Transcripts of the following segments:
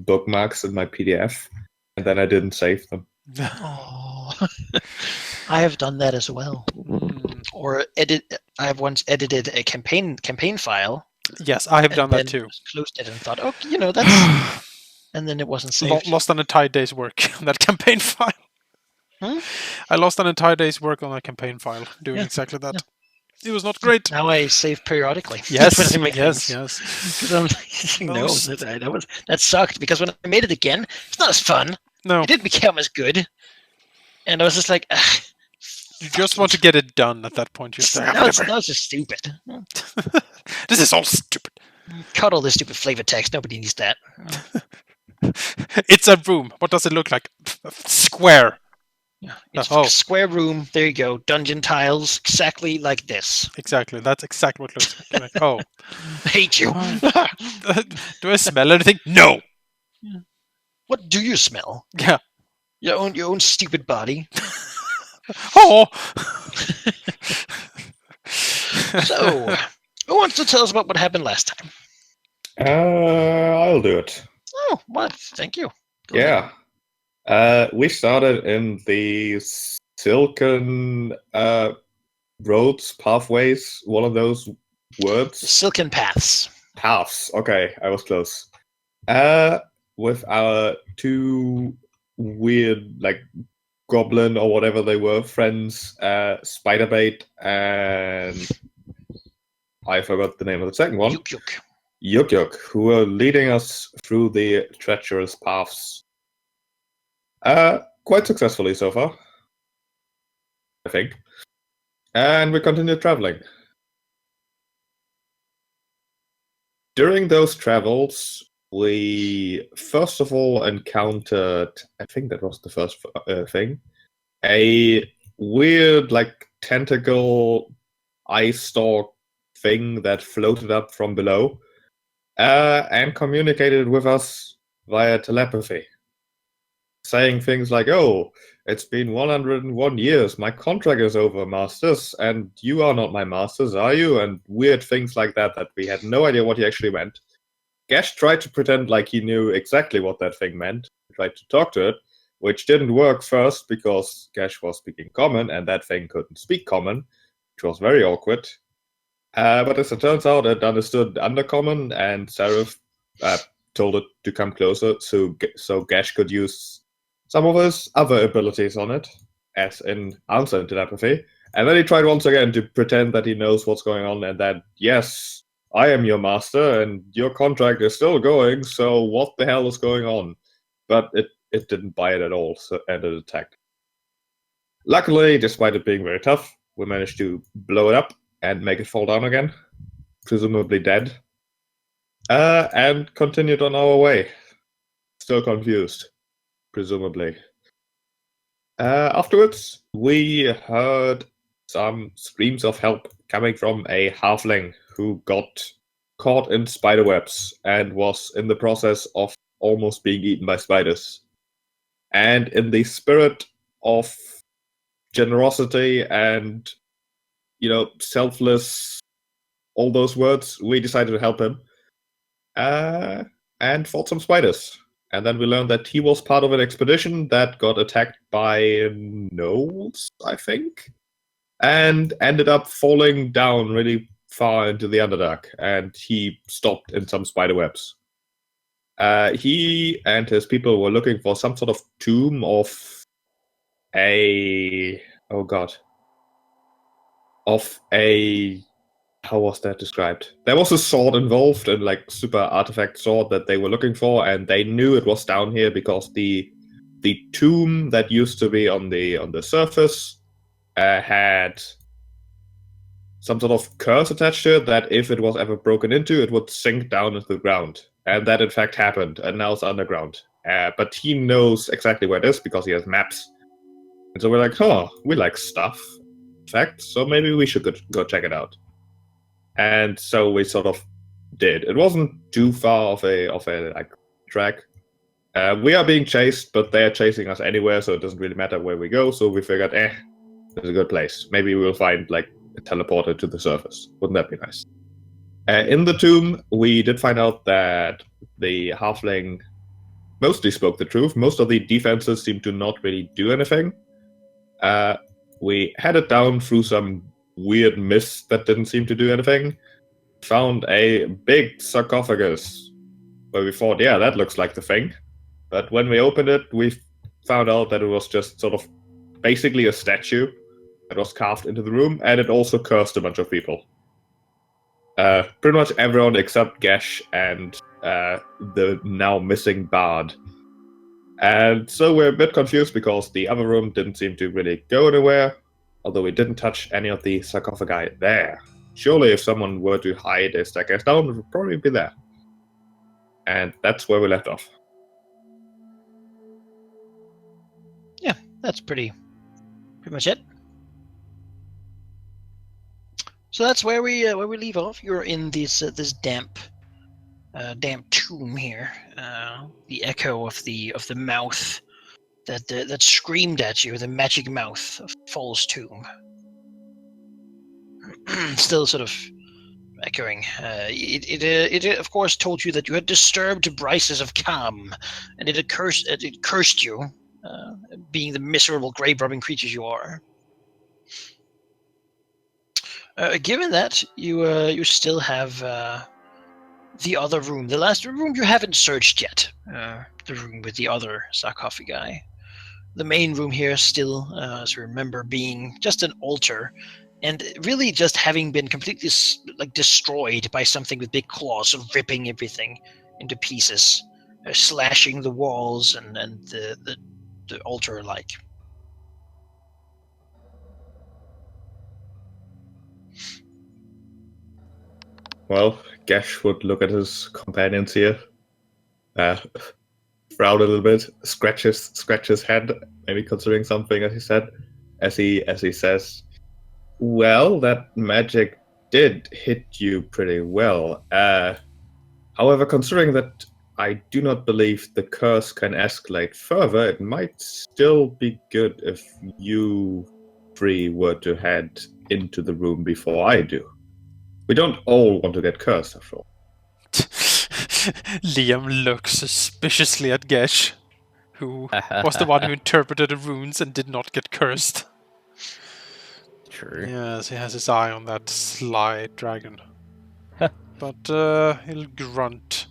bookmarks in my PDF, and then I didn't save them. Oh, I have done that as well. Or I have once edited a campaign file. Yes, I have done that too. Closed it and thought, oh, that's, and then it wasn't saved. Lost an entire day's work on that campaign file. I lost an entire day's work on a campaign file doing exactly that. Yeah. It was not great. Now I save periodically. Yes, yes. Because I'm like, no, that sucked. Because when I made it again, it's not as fun. No, it didn't become as good. And I was just like, you just want to get it done at that point. Now it's just stupid. This is all stupid. Cut all this stupid flavor text. Nobody needs that. It's a room. What does it look like? Square. Yeah, it's a square room. There you go. Dungeon tiles, exactly like this. Exactly. That's exactly what it looks like. Oh, I hate you. Do I smell anything? No. Yeah. What do you smell? Yeah. Your own stupid body. Oh. So, who wants to tell us about what happened last time? I'll do it. Oh, what? Thank you. Go ahead. We started in the silken roads, pathways, one of those words. Silken paths. Paths. Okay, I was close. With our two weird, like, goblin or whatever they were, friends, Spiderbait and I forgot the name of the second one. Yuk, who were leading us through the treacherous paths. Quite successfully so far, I think. And we continued traveling. During those travels, we first of all encountered, I think that was the first thing, a weird, like, tentacle eye stalk thing that floated up from below and communicated with us via telepathy, saying things like, oh, it's been 101 years, my contract is over, masters, and you are not my masters, are you? And weird things like that we had no idea what he actually meant. Gash tried to pretend like he knew exactly what that thing meant, tried to talk to it, which didn't work first because Gash was speaking common and that thing couldn't speak common, which was very awkward. But as it turns out, it understood undercommon, and Seraph told it to come closer so Gash could use some of his other abilities on it, as in answer and telepathy. And then he tried once again to pretend that he knows what's going on and that, yes, I am your master and your contract is still going, so what the hell is going on? But it didn't buy it at all, and it attacked. Luckily, despite it being very tough, we managed to blow it up and make it fall down again, presumably dead, and continued on our way. Still confused, presumably. Afterwards, we heard some screams of help coming from a halfling who got caught in spiderwebs and was in the process of almost being eaten by spiders. And in the spirit of generosity and, selfless, all those words, we decided to help him and fought some spiders. And then we learned that he was part of an expedition that got attacked by gnolls, I think, and ended up falling down really far into the Underdark, and he stopped in some spiderwebs. He and his people were looking for some sort of tomb of how was that described? There was a sword involved, and like super artifact sword that they were looking for, and they knew it was down here because the tomb that used to be on the surface had some sort of curse attached to it that if it was ever broken into, it would sink down into the ground. And that in fact happened, and now it's underground. But he knows exactly where it is because he has maps. And so we're like, we like stuff, in fact, so maybe we should go check it out. And so we sort of did. It wasn't too far of a like track. We are being chased, but they're chasing us anywhere, so it doesn't really matter where we go. So we figured, it's a good place. Maybe we'll find like a teleporter to the surface. Wouldn't that be nice? In the tomb, we did find out that the halfling mostly spoke the truth. Most of the defenses seemed to not really do anything. We headed down through some weird mist that didn't seem to do anything. Found a big sarcophagus where we thought, yeah, that looks like the thing. But when we opened it, we found out that it was just sort of basically a statue that was carved into the room, and it also cursed a bunch of people. Pretty much everyone except Gesh and the now missing bard. And so we're a bit confused because the other room didn't seem to really go anywhere, although we didn't touch any of the sarcophagi there. Surely if someone were to hide a staircase down, it would probably be there. And that's where we left off. Yeah, that's pretty much it. So that's where we leave off. You're in this damp tomb here. The echo of the mouth that screamed at you, the magic mouth of Fall's tomb, still sort of echoing. It of course told you that you had disturbed Bryces of Calm, and it cursed you, being the miserable grave-robbing creatures you are. Given that, you still have the other room, the last room you haven't searched yet, the room with the other sarcophagi. The main room here still, as you remember, being just an altar, and really just having been completely destroyed by something with big claws, sort of ripping everything into pieces, slashing the walls and the altar alike. Well, Gesh would look at his companions here, frown a little bit, scratch his head, maybe considering something, as he said, as he says, "Well, that magic did hit you pretty well. However, considering that I do not believe the curse can escalate further, it might still be good if you three were to head into the room before I do. We don't all want to get cursed, after all." Liam looks suspiciously at Gesh, who was the one who interpreted the runes and did not get cursed. True. Yes, he has his eye on that sly dragon. But he'll grunt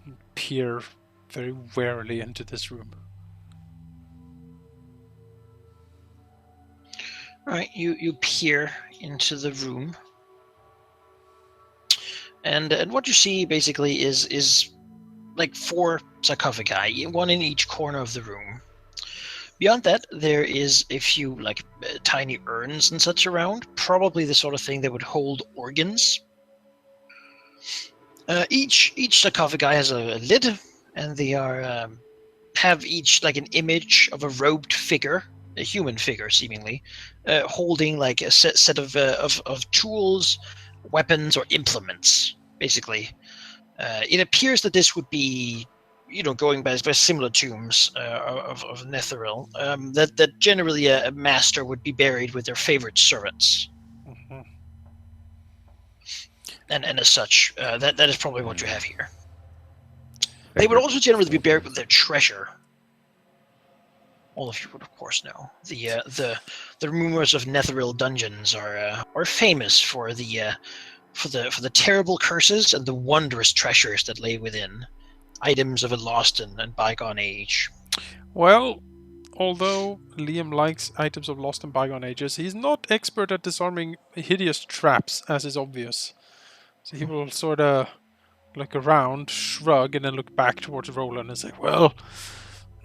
and peer very warily into this room. Alright, you peer into the room. And what you see basically is like 4 sarcophagi, one in each corner of the room. Beyond that, there is a few tiny urns and such around, probably the sort of thing that would hold organs. Each sarcophagi has a lid, and they are have each an image of a robed figure, a human figure seemingly, holding a set of tools, weapons, or implements. Basically, it appears that this would be, going by similar tombs of Netheril, that generally a master would be buried with their favorite servants. Mm-hmm. And as such, that is probably what you have here. They would also generally be buried with their treasure. All of you would, of course, know the rumors of Netheril dungeons are famous for the terrible curses and the wondrous treasures that lay within, items of a lost and bygone age. Well, although Liam likes items of lost and bygone ages, he's not expert at disarming hideous traps, as is obvious. So he will sort of look around, shrug, and then look back towards Roland and say, "Well,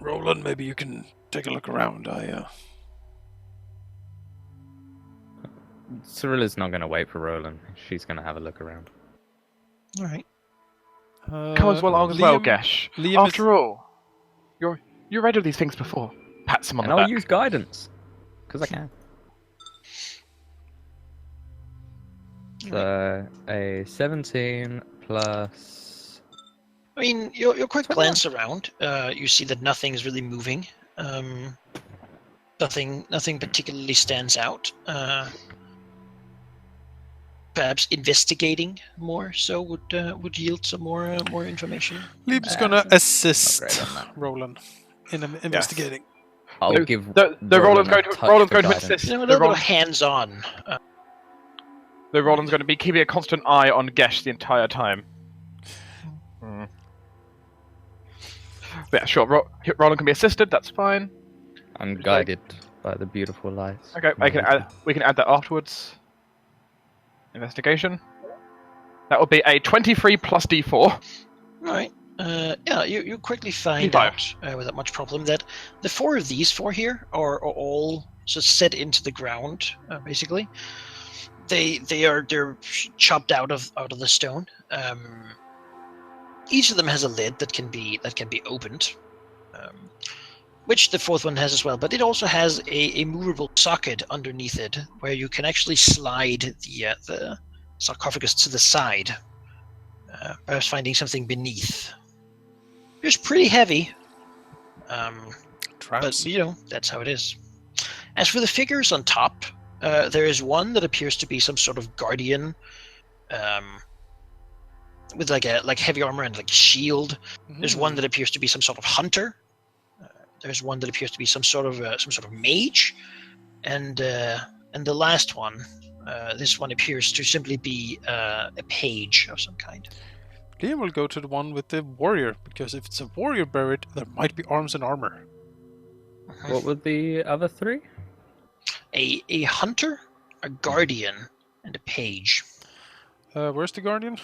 Roland, maybe you can take a look around. Cyrilla's not going to wait for Roland. She's going to have a look around. All right. Come as well, Gesh. After all, you read of these things before. Pat him on and the I'll back. use guidance, because I can. So, a 17 plus... I mean, your quick glance around, you see that nothing is really moving. Nothing particularly stands out. perhaps investigating more so would yield some more information. Liam's gonna assist Not great on that. Roland in investigating. I'll No, give the Roland Roland's a going to touch Roland's for going to guidance. insist. You know, a The little bit Roland's, hands-on. the Roland's going to be keeping a constant eye on Gesh the entire time. But yeah, sure. Roland can be assisted. That's fine. I'm guided by the beautiful lights. Okay, we can add that afterwards. Investigation. That will be a 23 plus D4. All right. Yeah, you quickly find D5. out without much problem that the four of these four here are all just set into the ground. Basically, they're chopped out of the stone. Each of them has a lid that can be opened, which the fourth one has as well. But it also has a movable socket underneath it, where you can actually slide the sarcophagus to the side, perhaps finding something beneath. It's pretty heavy, but Traps. that's how it is. As for the figures on top, there is one that appears to be some sort of guardian, with like heavy armor and like a shield. There's one that appears to be some sort of hunter. There's one that appears to be some sort of mage, and the last one, this one appears to simply be a page of some kind. Liam will go to the one with the warrior, because if it's a warrior buried, there might be arms and armor. What were the other three? A hunter, a guardian, and a page. Where's the guardian?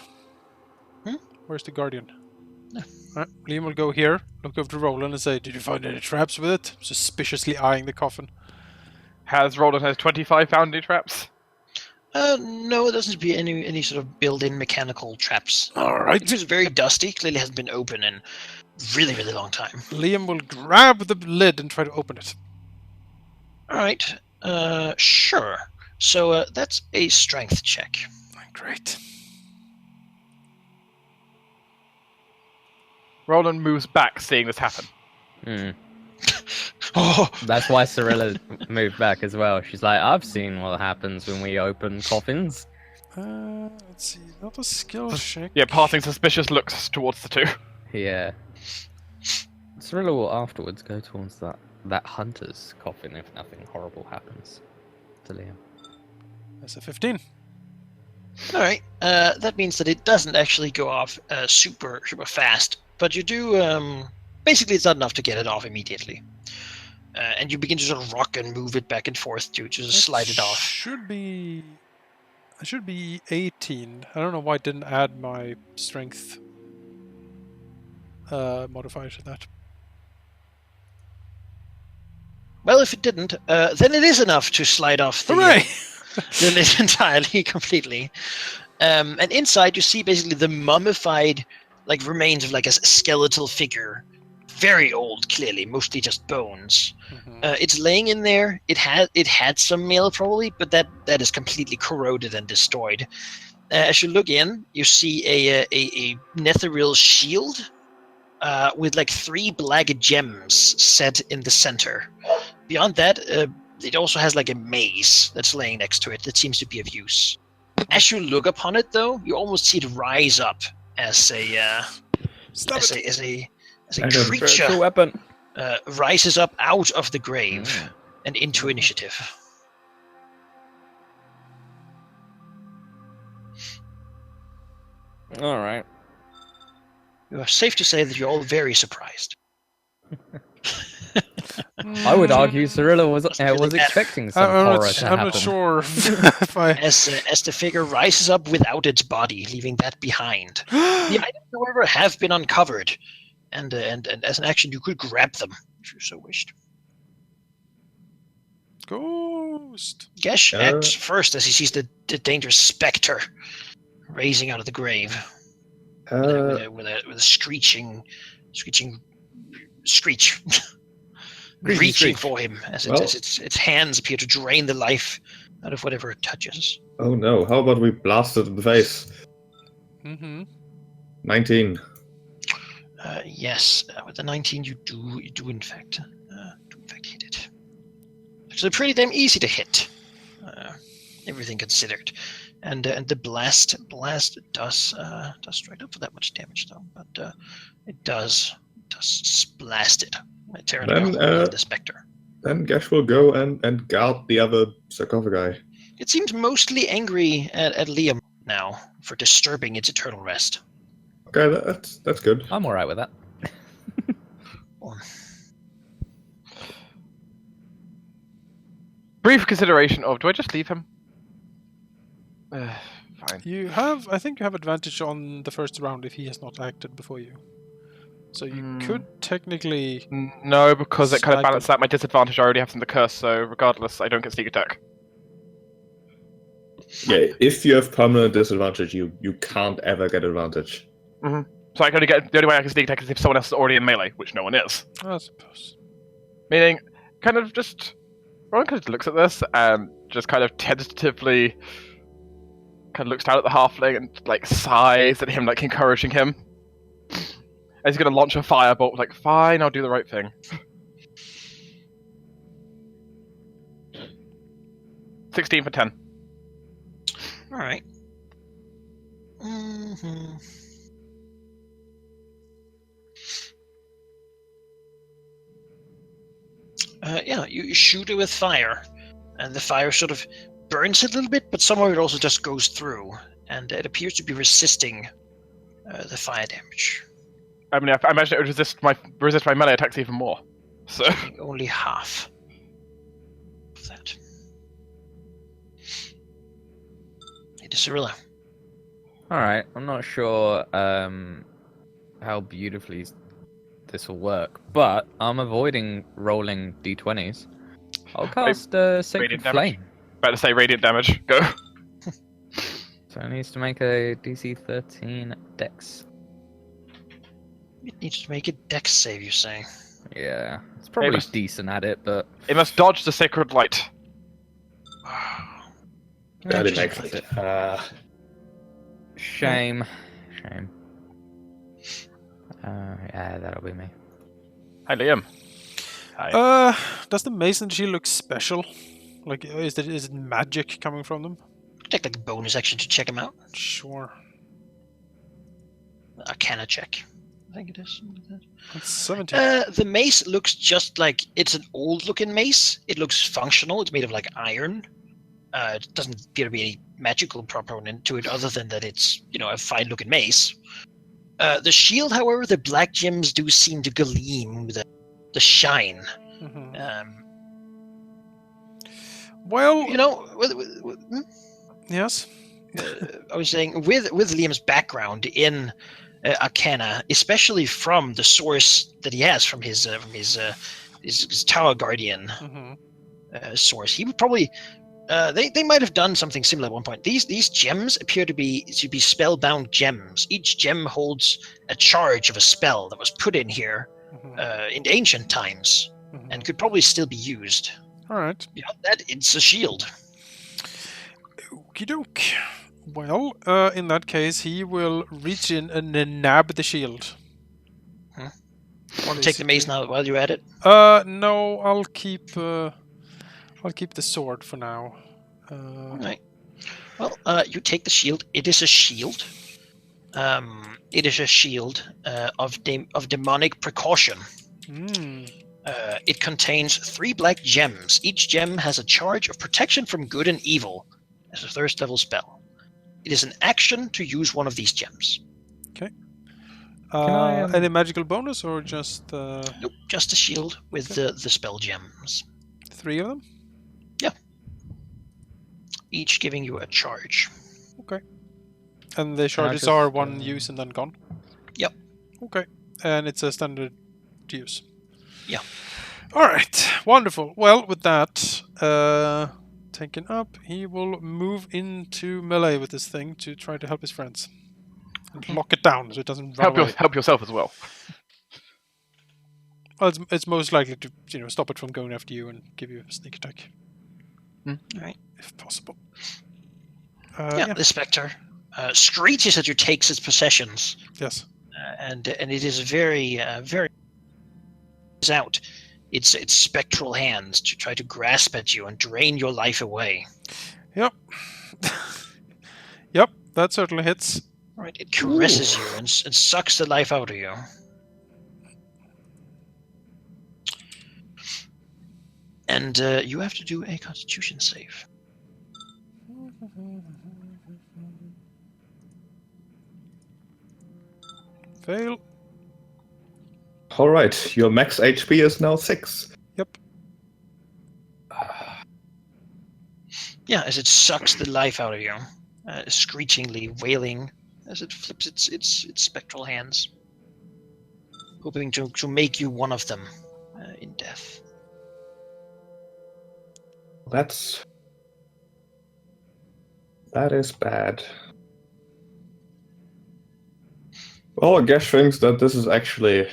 Hmm? Where's the guardian? No. Alright, Liam will go here, look over to Roland and say, "Did you find any traps with it?" Suspiciously eyeing the coffin. Has Roland 25 found any traps? No, it doesn't be any sort of built-in mechanical traps. Alright. It was very dusty. Clearly hasn't been open in really, really long time. Liam will grab the lid and try to open it. All right. Sure. So that's a strength check. Great. Roland moves back, seeing this happen. Oh, That's why Cirilla moved back as well. She's like, I've seen what happens when we open coffins. Let's see. Not a skill check. Yeah, passing suspicious looks towards the two. Yeah. Cirilla will afterwards go towards that hunter's coffin if nothing horrible happens to Liam. That's a 15. all right. That means that it doesn't actually go off super fast, but you do. Basically, it's not enough to get it off immediately, and you begin to sort of rock and move it back and forth to just slide it off. It should be 18. I don't know why I didn't add my strength modifier to that. Well, if it didn't, then it is enough to slide off the Hooray! lid entirely, completely. And inside, you see basically the mummified, remains of a skeletal figure, very old, clearly, mostly just bones. It's laying in there. It had some mail probably, but that is completely corroded and destroyed. As you look in, you see a netheril shield with 3 black gems set in the center. Beyond that, it also has a mace that's laying next to it that seems to be of use. As you look upon it, though, you almost see it rise up as a creature weapon. rises up out of the grave and into initiative. All right. You are safe to say that you're all very surprised. I would argue Cirilla was expecting some horror to happen. I'm not sure if I... As the figure rises up without its body, leaving that behind. The items, however, have been uncovered, and as an action, you could grab them if you so wished. Ghost. Gesh acts first as he sees the dangerous specter raising out of the grave with a screeching screech. Reaching for him as its hands appear to drain the life out of whatever it touches. Oh no, how about we blast it in the face? 19. Yes, with the 19 you do in fact hit it. So pretty damn easy to hit, everything considered. and the blast does straight up for that much damage though, but it does blast it, tearing a Then, hole in the specter. Then Gash will go and guard the other sarcophagi. It seems mostly angry at Liam now for disturbing its eternal rest. Okay, that's good. I'm alright with that. Brief consideration of, do I just leave him? Fine. I think you have advantage on the first round if he has not acted before you. So you could technically... No, because it kind of Snipe balances out my disadvantage I already have from the curse, so regardless, I don't get sneak attack. Yeah, if you have permanent disadvantage, you can't ever get advantage. Mm-hmm. So I can only get, the only way I can sneak attack is if someone else is already in melee, which no one is. I suppose. Meaning, kind of just... Ron kind of looks at this and just kind of tentatively kind of looks down at the halfling and like sighs at him, like encouraging him. As he's going to launch a firebolt, like, fine, I'll do the right thing. $16 for 10. Alright. Mm-hmm. Yeah, you shoot it with fire, and the fire sort of burns it a little bit, but some of it also just goes through, and it appears to be resisting the fire damage. I mean, I imagine it would resist my melee attacks even more. So only half of that. It is Cirilla. Alright, I'm not sure how beautifully this will work, but I'm avoiding rolling d20s. I'll cast Sacred Radiant damage. Flame. About to say radiant damage. Go. So it needs to make a DC 13 dex. It needs to make a dex save, you say? Yeah, it's probably must- decent at it, but... It must dodge the sacred light. That Just makes like it. Shame. Yeah, that'll be me. Hi, Liam. Hi. Does the mason shield look special? Like, is it magic coming from them? Take like a bonus action to check him out. Sure. Arcana check. I think it is. Something like that. It's 17. The mace looks just like it's an old-looking mace. It looks functional. It's made of like iron. It doesn't appear to be any magical component to it, other than that it's a fine-looking mace. The shield, however, the black gems do seem to gleam with the shine. Mm-hmm. Well, yes. I was saying with Liam's background in Arcana, especially from the source that he has from his Tower Guardian source, he would probably they might have done something similar at one point. These gems appear to be spellbound gems. Each gem holds a charge of a spell that was put in here in ancient times and could probably still be used. All right. Beyond that, it's a shield. Okie doke. Well, in that case, he will reach in and then nab the shield. Take the mace now while you're at it. No, I'll keep the sword for now. Right. Well, you take the shield. It is a shield. It is a shield of demonic precaution. It contains 3 black gems. Each gem has a charge of protection from good and evil as a 3rd level spell. It is an action to use one of these gems. Okay. Any magical bonus or just... Nope, just a shield with the spell gems. 3 of them? Yeah. Each giving you a charge. Okay. And the charges are 1 use and then gone? Yep. Okay. And it's a standard use? Yeah. Alright, wonderful. Well, with that taken up, he will move into melee with this thing to try to help his friends. And lock it down so it doesn't run away. Help yourself as well. Well, it's most likely to stop it from going after you and give you a sneak attack. Alright. If possible. The Spectre screeches at you, takes its possessions. Yes. And it is very out its spectral hands to try to grasp at you and drain your life away. Yep. Yep, that certainly hits. All right, it caresses you and sucks the life out of you. And you have to do a Constitution save. Fail. All right, your max HP is now 6. Yep. Yeah, as it sucks the life out of you, screechingly wailing as it flips its spectral hands, hoping to make you one of them in death. That is bad. Well, Gash thinks that this is actually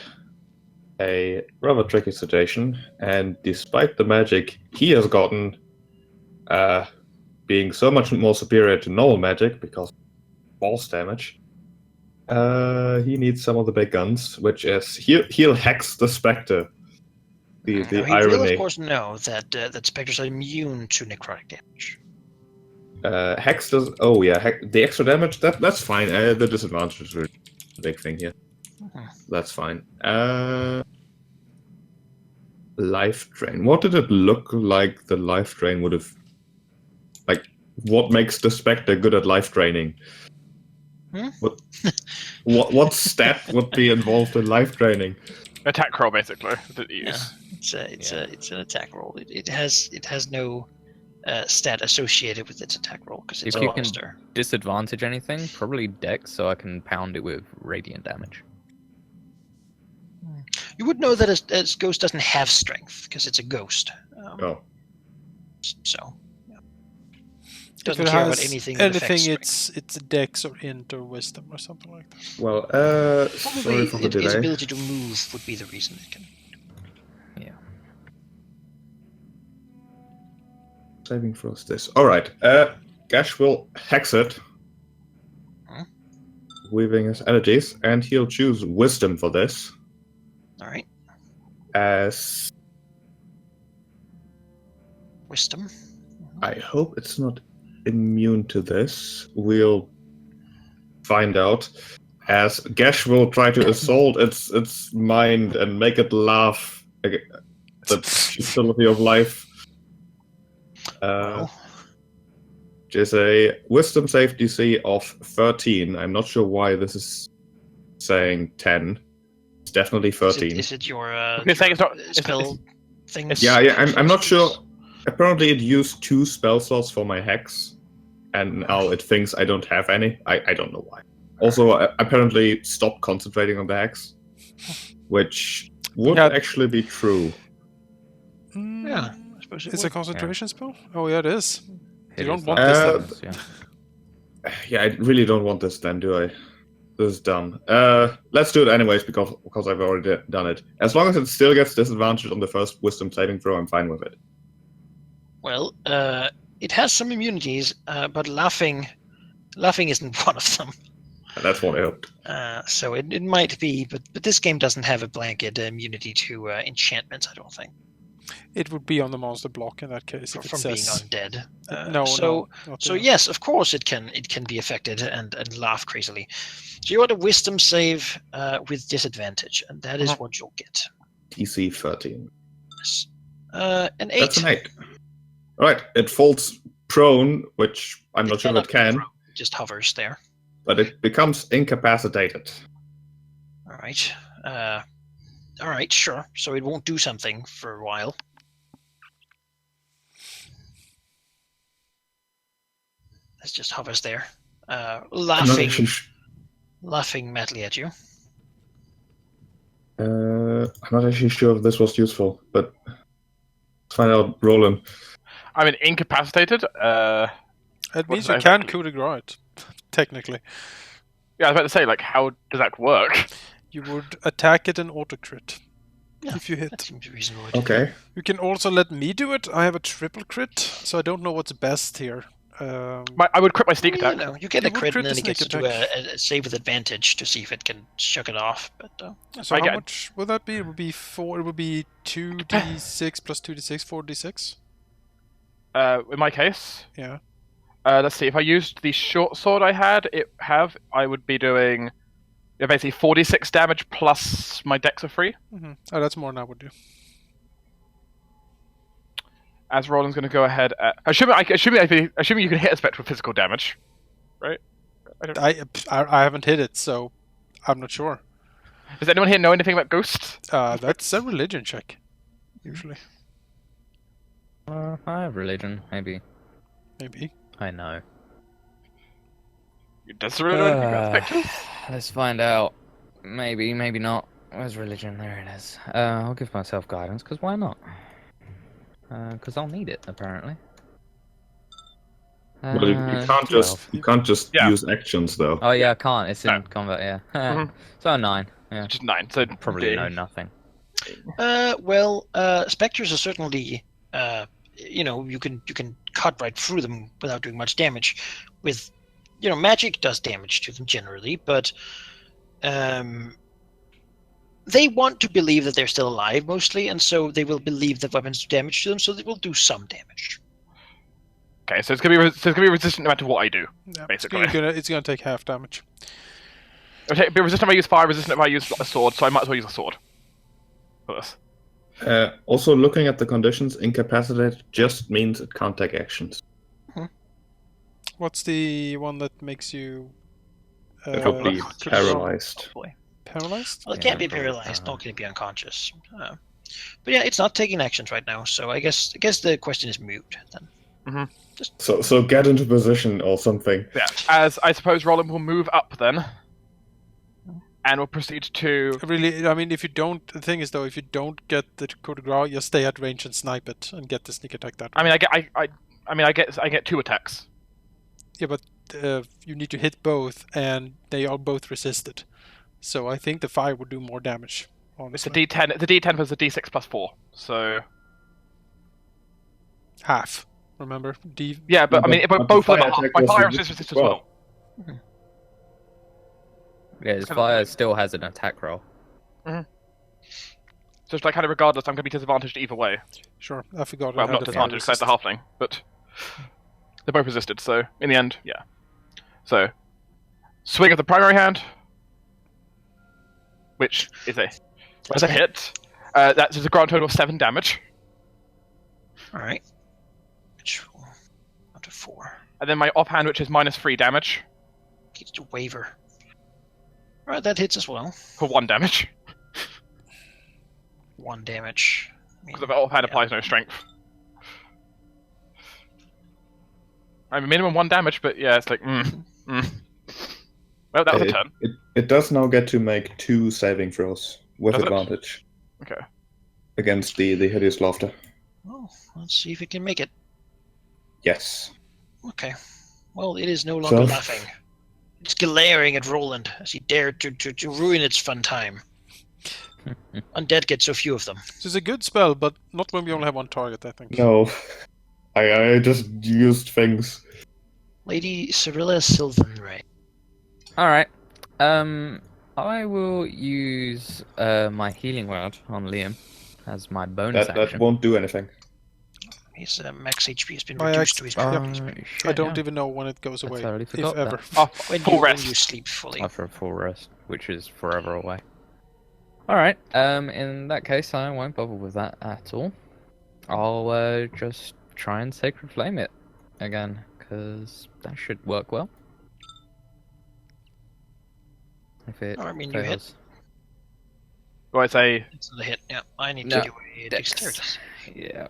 a rather tricky situation, and despite the magic he has gotten, being so much more superior to normal magic because false damage, he needs some of the big guns, which is he'll hex the Spectre. The Now, he irony. will, of course, know that specters are immune to necrotic damage. Hex does. Oh yeah, the extra damage. That's fine. The disadvantage is really the big thing here. That's fine. Life drain. What did it look like? The life drain would have. Like, what makes the Spectre good at life draining? What stat would be involved in life draining? Attack roll, basically. That you use. It's an attack roll. It has no stat associated with its attack roll because it's If a you can monster. disadvantage anything, probably Dex, so I can pound it with radiant damage. You would know that a ghost doesn't have strength because it's a ghost. Oh, So yeah. If Doesn't it care about has anything. That affects it's Dex or Int or Wisdom or something like that. well, Probably sorry for the its delay. ability to move would be the reason it can. Saving throws this. Alright, Gash will hex it, weaving his energies, and he'll choose Wisdom for this. Alright. As Wisdom. I hope it's not immune to this. We'll find out. As Gash will try to assault its mind and make it laugh at the futility of life. There's a Wisdom save DC of 13. I'm not sure why this is saying 10. It's definitely 13. Is it your saying it's not spell thing? Yeah, I'm not sure. Apparently it used 2 spell slots for my hex, and now it thinks I don't have any. I don't know why. Also, apparently stopped concentrating on the hex, which would actually be true. Yeah, I suppose It's a concentration spell? Oh yeah, it is. You don't want this. Yeah, I really don't want this then, do I? This is dumb. Let's do it anyways because I've already done it. As long as it still gets disadvantage on the first Wisdom saving throw, I'm fine with it. Well, it has some immunities, but laughing isn't one of them. That's what I hoped. So it might be, but this game doesn't have a blanket immunity to enchantments, I don't think. It would be on the monster block in that case. If From it being says... undead. So yes, of course it can be affected and laugh crazily. So you want a Wisdom save with disadvantage, and that is what you'll get. DC 13. Yes. An 8. That's an 8. Alright, it falls prone, which I'm not sure if it can. It just hovers there. But it becomes incapacitated. Alright. Alright, sure. So it won't do something for a while. It just hovers there. Laughing madly at you. I'm not actually sure if this was useful, but let's find out. Roland. I mean, incapacitated. It means you can coup de grace it, technically. Yeah, I was about to say, like, how does that work? You would attack it and auto crit if you hit. That seems reasonable. Okay. You can also let me do it. I have a triple crit, so I don't know what's best here. I would crit my sneak attack. You get a crit and then the it gets to sneak do a save with advantage to see if it can shuck it off. But so how much would that be? It would be 4. It would be 2d6 plus 2d6, 4d6. In my case, yeah. Let's see. If I used the short sword I would be doing basically 46 damage plus my dex of 3. Oh, that's more than I would do. As Roland's going to go ahead. Assuming you can hit a spectre with physical damage, right? I haven't hit it, so I'm not sure. Does anyone here know anything about ghosts? That's a religion check, usually. I have religion, maybe. Maybe. I know. Does the know anything about spectres? Let's find out. Maybe, maybe not. Where's religion? There it is. I'll give myself guidance, because why not? Because I'll need it, apparently. Well, you can't 12. just Yeah. use actions though. Oh yeah, I can't. It's in No. combat, yeah. So 9. Yeah. Just 9. So Probably know nothing. Spectres are certainly, you can cut right through them without doing much damage. With, magic does damage to them generally, but they want to believe that they're still alive mostly, and so they will believe that weapons do damage to them, so they will do some damage. Okay, so it's gonna be resistant no matter what I do. Yeah, Basically. it's gonna take half damage. Okay, be resistant if I use fire, resistant if I use a sword, so I might as well use a sword for this. Also, looking at the conditions, incapacitated just means it can't take actions. What's the one that makes you It'll be paralyzed. Boy. paralyzed? Well, it Yeah, can't be probably, paralyzed, nor can it be unconscious. But yeah, it's not taking actions right now, so I guess the question is moot then. So get into position or something. Yeah, as I suppose Roland will move up then, and will proceed to. Really, I mean, if you don't, the thing is though, if you don't get the coup de grace, you stay at range and snipe it and get the sneak attack that way. I get 2 attacks. Yeah, but you need to hit both, and they are both resisted. So I think the fire would do more damage. It's a Honestly, D10. The D10 plus the D6 plus 4. So half. Remember, yeah, but I mean, but both the of them fire are attack my was fire resisted resist as well. Yeah, his fire still has an attack roll. So it's like kind of regardless, I'm going to be disadvantaged either way. Sure, I forgot. Well, I had not the fire disadvantaged because I have the halfling, but they're both resisted. So in the end, yeah. So swing of the primary hand, which is a hit. That's a grand total of 7 damage. All right. Which will up to 4. And then my offhand, which is -3 damage Gets to waver. All right, that hits as well. for 1 damage. 1 damage. Because the offhand applies no strength. I mean, minimum 1 damage, but yeah, it's like, Well, that was a turn. It does now get to make 2 saving throws with Does it? advantage Okay. against the hideous laughter. Oh, let's see if it can make it. Yes. Okay. Well, it is no longer So- laughing. It's glaring at Roland as he dared to ruin its fun time. Undead get so few of them. This is a good spell, but not when we only have one target, I think. No. I just used things. Lady Cyrilla Sylvan Ray. Alright. I will use my healing word on Liam as my bonus That action. won't do anything. His max HP has been My reduced to his max. Shit, I don't yeah. even know when it goes I away, totally if forgot ever. that. When Full you, rest. when you sleep fully. After a full rest, which is forever away. Alright, in that case, I won't bother with that at all. I'll just try and Sacred Flame it again, because that should work well. If it I mean, you hit. fails. Do I say It's the hit. Yeah, I need No. to do a Dex. dexterity. Yeah.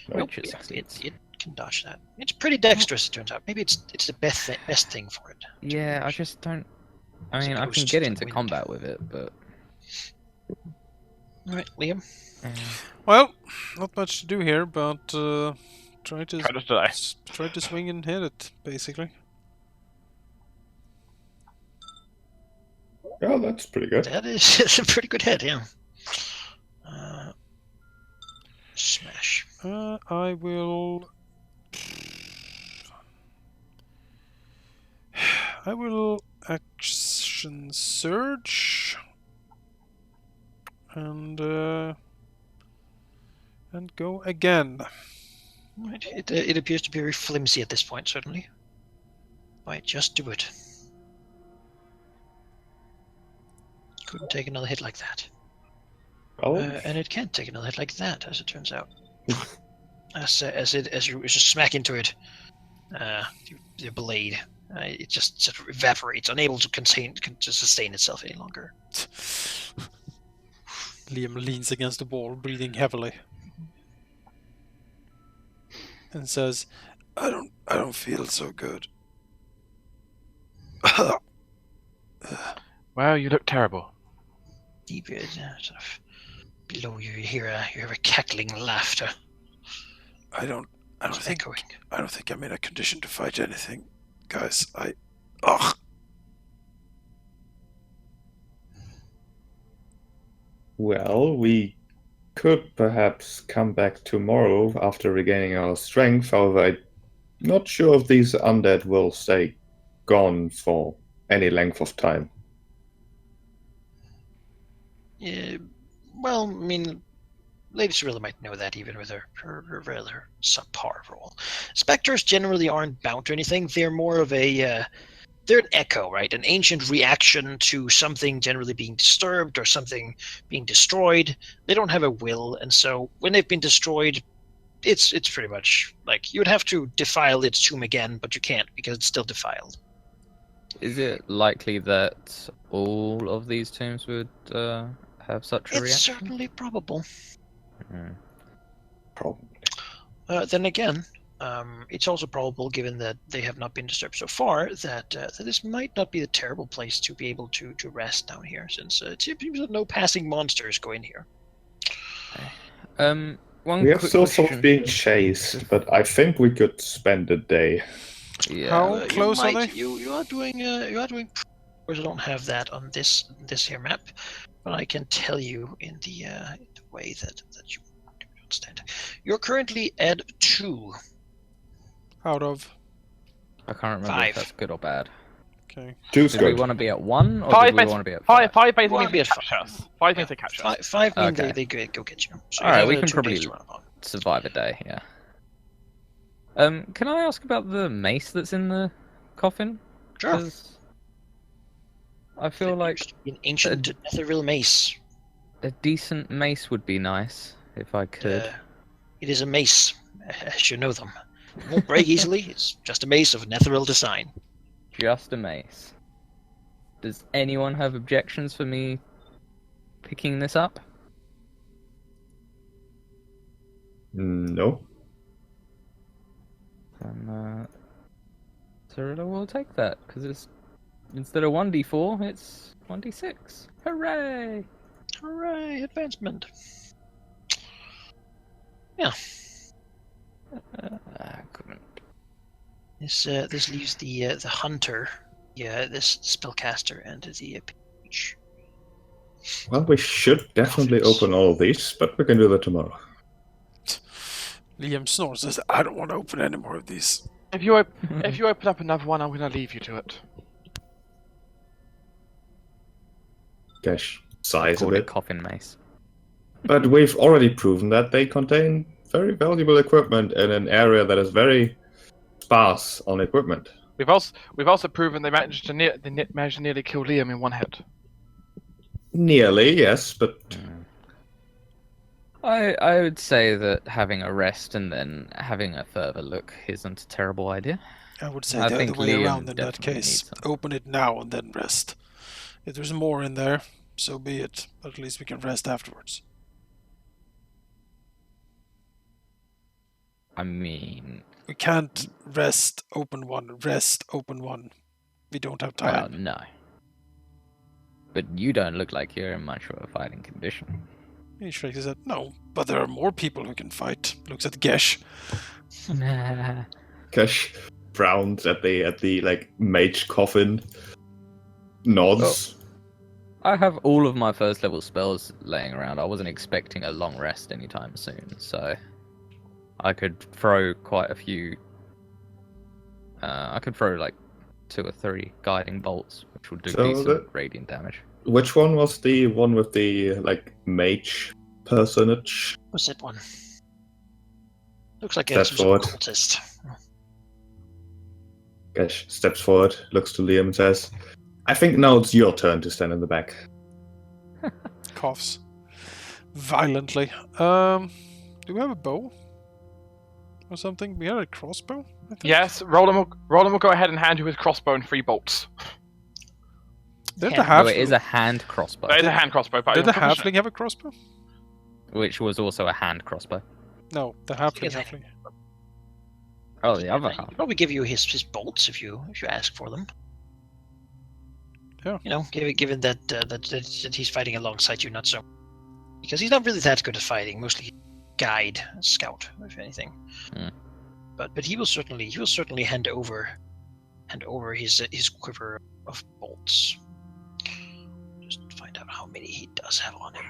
Nope, Which is yeah, it can dodge that. It's pretty dexterous, it turns out. Maybe it's the best thing for it. Yeah, I just don't... I It's a mean, I can ghost get to into wind. combat with it, but... Alright, Liam. Well, not much to do here, but try to try to die? try to swing and hit it, basically. Oh, that's pretty good. That is it's a pretty good hit, yeah. Smash. I will. I will action surge and go again. Right. It appears to be very flimsy at this point, certainly. Might just do it. Couldn't take another hit like that. Oh, And it can't take another hit like that, as it turns out. As you just smack into it, the blade, it just sort of evaporates, unable to sustain itself any longer. Liam leans against the wall, breathing heavily, and says, I don't feel so good. Well, you look terrible. Deep sort of below you, you hear a cackling laughter. I don't think Echoing. I'm in a condition to fight anything, guys. Ugh. well, we could perhaps come back tomorrow after regaining our strength. However, I'm not sure if these undead will stay gone for any length of time. Yeah, well, I mean, Lady Cirilla might know that even with her rather subpar role. Spectres generally aren't bound to anything. They're more of a they're an echo, right? An ancient reaction to something generally being disturbed or something being destroyed. They don't have a will, and so when they've been destroyed, it's pretty much like you would have to defile its tomb again, but you can't because it's still defiled. Is it likely that all of these tombs would have such a It's reaction? certainly probable. Probably. Then again, it's also probable, given that they have not been disturbed so far, that this might not be a terrible place to be able to rest down here, since it seems that no passing monsters go in here. One We have quick still some question. being chased, but I think we could spend a day. Yeah. How close are they? You are doing. Of course, I don't have that on this here map, but I can tell you in the way that you understand. You're currently at 2. Out of. I can't remember 5. if that's good or bad. Okay. Two's Did we good. want to be at 1 or Five did we want to be at 5? Five basically Wanna means be they at catch us. 5 means they catch us. 5 mean Okay. they go get you. So Alright, you we have can 2 probably days to run upon. survive a day, yeah. Can I ask about the mace that's in the coffin? Sure. 'Cause I feel like An ancient Netheril mace. a decent mace would be nice if I could. It is a mace, as you know them. It won't break easily. It's just a mace of Netheril design. Just a mace. Does anyone have objections for me picking this up? No. Then Cirilla will take that, because it's instead of 1d4, it's 1d6. Hooray! Hooray! Advancement. Yeah. Couldn't. This leaves the hunter, this spellcaster, and the page. Well, we should definitely open all of these, but we can do that tomorrow. Liam snores. Says, I don't want to open any more of these. If you open up another one, I'm going to leave you to it. Gosh, size of Called it it. coffin mace. But we've already proven that they contain very valuable equipment in an area that is very sparse on equipment. We've also proven they managed to nearly kill Liam in one hit. Nearly, yes, but I would say that having a rest and then having a further look isn't a terrible idea. I would say I the think other way Liam around in that definitely case. needs some. Open it now and then rest. If there's more in there, so be it. But at least we can rest afterwards. I mean, We can't rest, open one, rest, open one. We don't have well, time. no. But you don't look like you're in much of a fighting condition. He shakes his head. No, but there are more people who can fight. Looks at Gesh. Cash frowns at the like mage coffin, nods. I have all of my first level spells laying around. I wasn't expecting a long rest anytime soon, so I could throw quite a few. I could throw like 2 or 3 guiding bolts, which will do So decent radiant damage. Which one was the one with the like mage personage? What's that one? Looks like Steps some sort of forward. cultist. Gesh steps forward, looks to Liam and says, I think now it's your turn to stand in the back. Coughs violently. Do we have a bow? Or something? We had a crossbow, I think? Yes, Roland will go ahead and hand you his crossbow and 3 bolts. Did the Hand- No, halfling, it is a hand crossbow, That is a hand crossbow, but did the I'm pretty sure- halfling have a crossbow? which was also a hand crossbow. No, the halfling. Yes, halfling. Oh, the other He'll half. probably give you his bolts if you ask for them. Yeah. You know, given that he's fighting alongside you, not so, because he's not really that good at fighting. Mostly guide, scout, if anything. Hmm. But he will certainly hand over his quiver of bolts. Just find out how many he does have on him.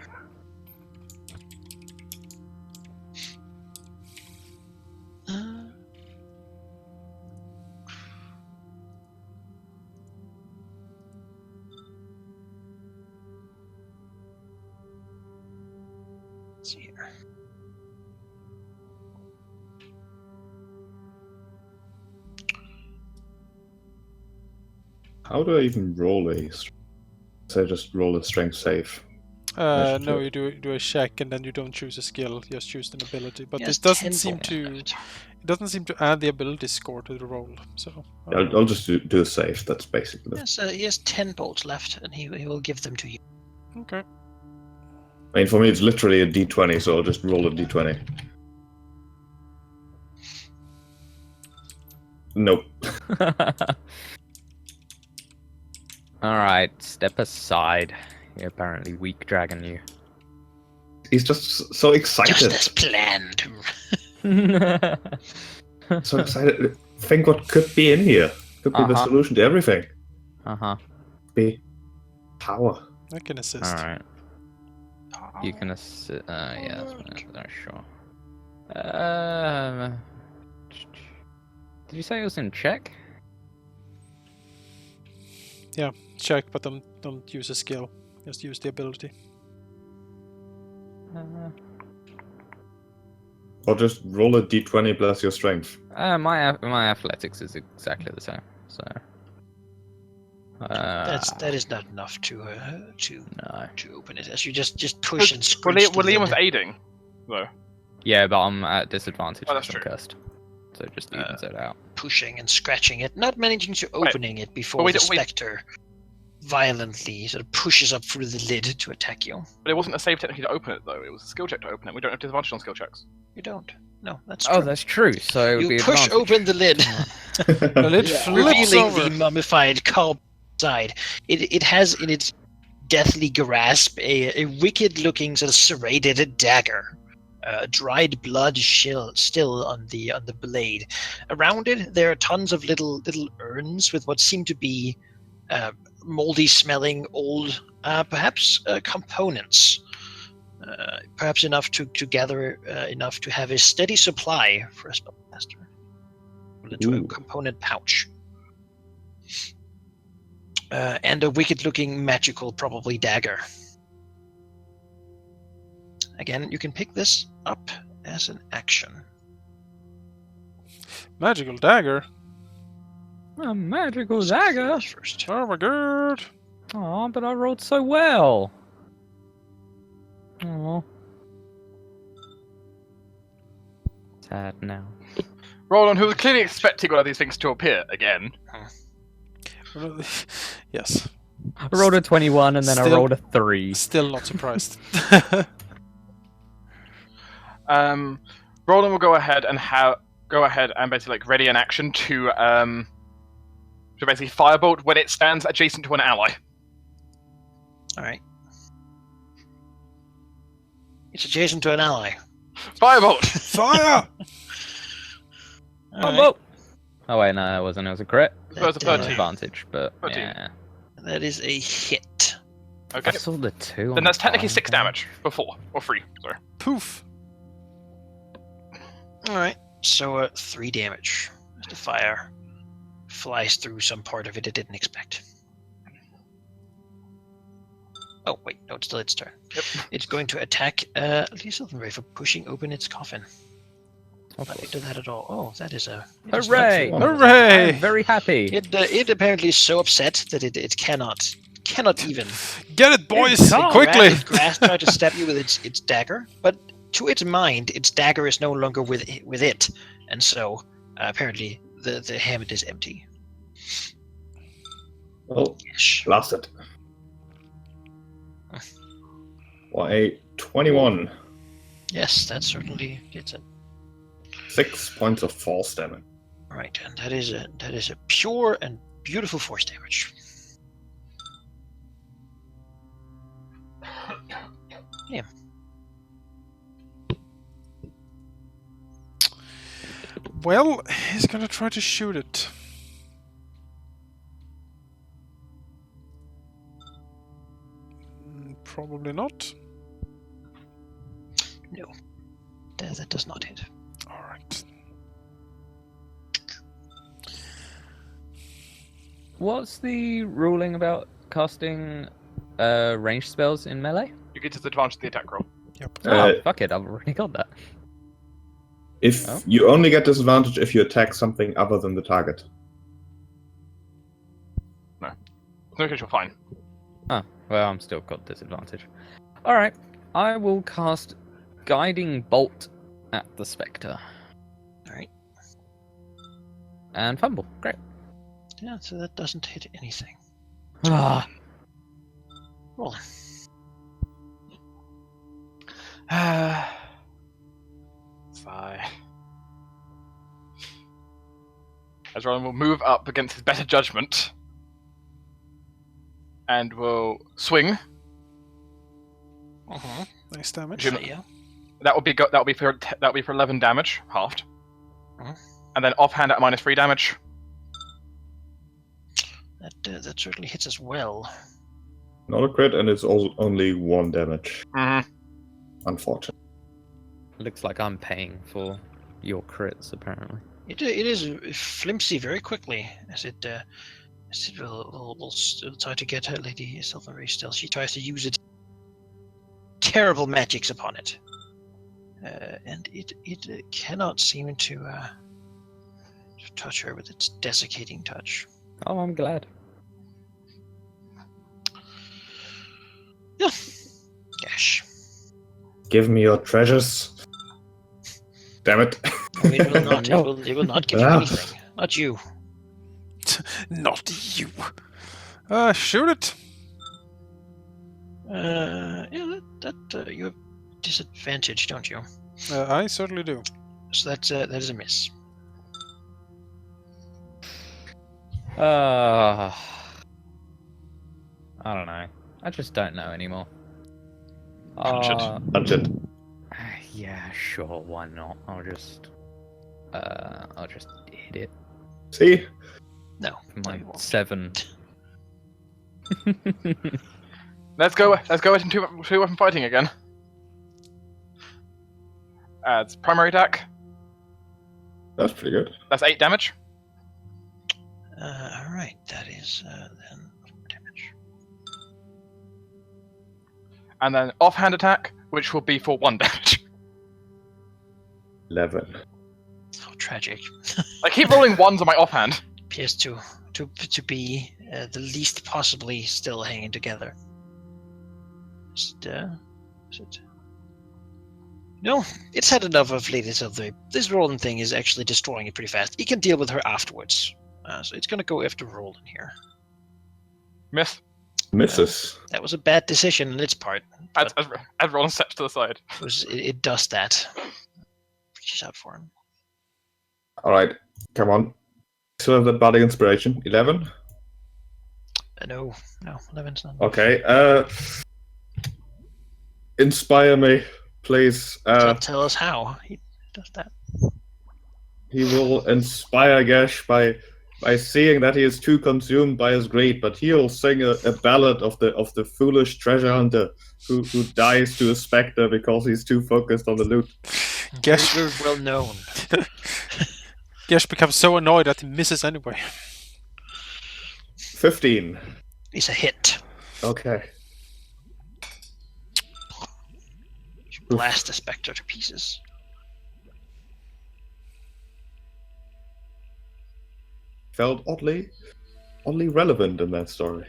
Let's see here. How do I even roll a strength? So I just roll a strength save. No, you do a check and then you don't choose a skill, just choose an ability. But He has it doesn't 10 seem bolts to left. it doesn't seem to add the ability score to the roll. So I'll just do a save, that's basically it. Yes, he has 10 bolts left, and he will give them to you. okay. I mean, for me, it's literally a d20, so I'll just roll a d20. Nope. Alright, step aside. You're apparently weak dragon you. He's just so excited. Just as planned. So excited. Think what could be in here. Could be the Uh-huh. solution to everything. Uh-huh. Be power. I can assist. Alright. You can assist. Yeah, that's sure. Did you say it was in check? Check, but don't use a skill. Just use the ability. Or just roll a d20 plus your strength. My athletics is exactly the same. So. That is not enough to No. open it. As you just push and Well, scrunch the Liam was lid. aiding, though. Yeah, but I'm at disadvantage Oh, that's because I'm true. cursed. So it just evens it out. Pushing and scratching it, not managing to opening it before wait, the wait. spectre violently sort of pushes up through the lid to attack you. But it wasn't a save technically to open it, though. It was a skill check to open it. We don't have disadvantage on skill checks. You don't. No, that's true. Oh, that's true. So it would You be push advantage. open the lid, The lid flips revealing over. the mummified carb side. It has in its deathly grasp a wicked-looking sort of serrated dagger. Dried blood still on the blade. Around it, there are tons of little urns with what seem to be moldy-smelling old, perhaps components. Perhaps enough to gather enough to have a steady supply for a spellcaster. Into a Ooh. component pouch. And a wicked-looking magical, probably dagger. Again, you can pick this up as an action. Magical dagger. A magical So dagger. that's first. Oh my god. Oh, but I rolled so well. Oh. Sad now. Roland, who was clearly expecting one of these things to appear again. Yes. I rolled a 21 and then I Still- rolled a 3. Still not surprised. Roland will go ahead and basically like ready an action to basically firebolt when it stands adjacent to an ally. All right. It's adjacent to an ally. Firebolt. Fire! All Oh, right. whoa. Oh wait, no, it wasn't. It was a crit. That was a That, 13. Advantage, but 13. yeah. that is a hit. Okay. I saw the 2. Then that's technically 6 damage. Or 4. Or 3. Sorry. Poof. All right. So 3 damage as the fire flies through some part of it it didn't expect. Oh wait, no, it's still its turn. Yep. It's going to attack Lisa for pushing open its coffin. Of Not course. into that at all. Oh, that is a... Hooray! That's one. Hooray! I'm very happy. It apparently is so upset that it cannot even. Get it, boys! can't. Quickly! Grass tried to stab you with its dagger, but to its mind, its dagger is no longer with it, and so apparently the helmet is empty. Well, Yes. blast it. For a 21. Yes, that certainly gets it. 6 points of force damage. Right, and that is a pure and beautiful force damage. Yeah. Well, he's gonna try to shoot it. Probably not. No, that does not hit. Alright. What's the ruling about casting ranged spells in melee? You get disadvantage of the attack roll. Yep. Oh, fuck it, I've already got that. If Oh. you only get disadvantage if you attack something other than the target. In which case you're fine. Oh, well, I'm still got disadvantage. Alright, I will cast Guiding Bolt at the Spectre. Alright. And fumble. Great. Yeah, so that doesn't hit anything. Ah, Roll. Sigh. As Roland will move up against his better judgment, and will swing. Nice damage. Jim- Yeah. That would be for 11 damage, halved. Mhm. And then offhand at -3 damage. That certainly hits as well. Not a crit, and it's also only 1 damage. Mm-hmm. Unfortunately. looks like I'm paying for your crits, apparently. It is flimsy very quickly as it will try to get her Lady Silvery still. She tries to use its terrible magics upon it, and it cannot seem to touch her with its desiccating touch. Oh, I'm glad. Yeah. Gosh. Give me your treasures. Damn it. No, it will not. No. It will not give you Ah. anything. Not you. Not you. Shoot it. Yeah, you have disadvantage, don't you? I certainly do. So that is a miss. I don't know. I just don't know anymore. Punch it. Punch it. Yeah, sure. Why not? I'll just hit it. See? No, For no, my you won't. 7. Let's go into two weapon fighting again. It's primary attack. That's pretty good. That's 8 damage. All right, that is then 4 damage. And then offhand attack, which will be for 1 damage. 11. Oh, tragic. I keep rolling 1s on my offhand. Appears to be the least possibly still hanging together. Is it? No, it's had enough of Lady Silvery. This Roland thing is actually destroying it pretty fast. He can deal with her afterwards. So it's going to go after Roland here. Miss. Misses. That was a bad decision on its part. As Roland steps to the side. It does that. Reaches out for him. Alright, come on. Still have that body inspiration. 11? No, 11's not. Okay, inspire me, please. Tell us how he does that. He will inspire Gash by seeing that he is too consumed by his greed, but he'll sing a ballad of the foolish treasure hunter who dies to a spectre because he's too focused on the loot. Gesh, You're well known. Gesh becomes so annoyed that he misses anyway. 15. It's a hit. Okay. You blast the spectre to pieces. felt oddly relevant in that story.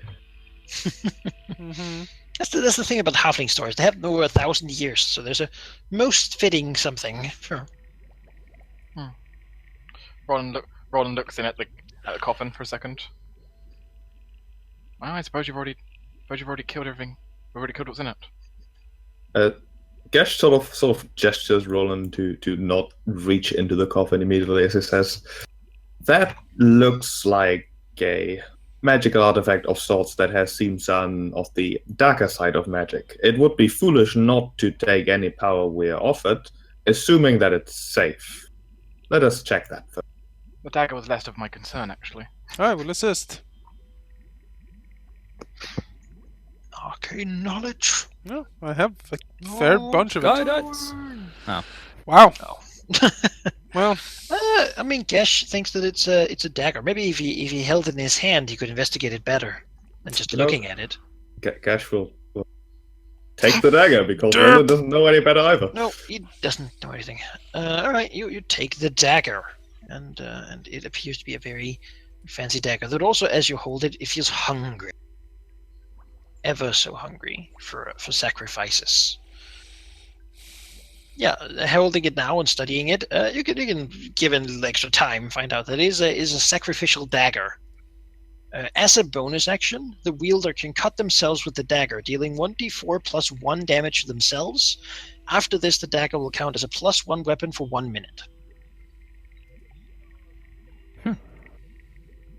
Mm-hmm. That's the thing about halfling stories. They have been over 1,000 years, so there's a most fitting something. Sure. Roland looks in at the coffin for a second. Well, I suppose you've already killed everything. You've already killed what's in it. Gesh sort of gestures Roland to not reach into the coffin immediately as he says, "That looks like a magical artifact of sorts that has seen some of the darker side of magic. It would be foolish not to take any power we are offered, assuming that it's safe. Let us check that first." The dagger was less of my concern, actually. I will assist. Arcane knowledge. No, I have a fair bunch of it. Guidance. Wow. Oh. Well, I mean, Gesh thinks that it's a dagger. Maybe if he held it in his hand, he could investigate it better than just looking at it. Gesh will take the dagger because Roland doesn't know any better either. No, he doesn't know anything. All right, you take the dagger, and it appears to be a very fancy dagger. That also, as you hold it, it feels hungry, ever so hungry for sacrifices. Yeah, holding it now and studying it, you can, given a little extra time, find out that it is a sacrificial dagger. As a bonus action, the wielder can cut themselves with the dagger, dealing 1d4 plus 1 damage to themselves. After this, the dagger will count as a +1 weapon for 1 minute.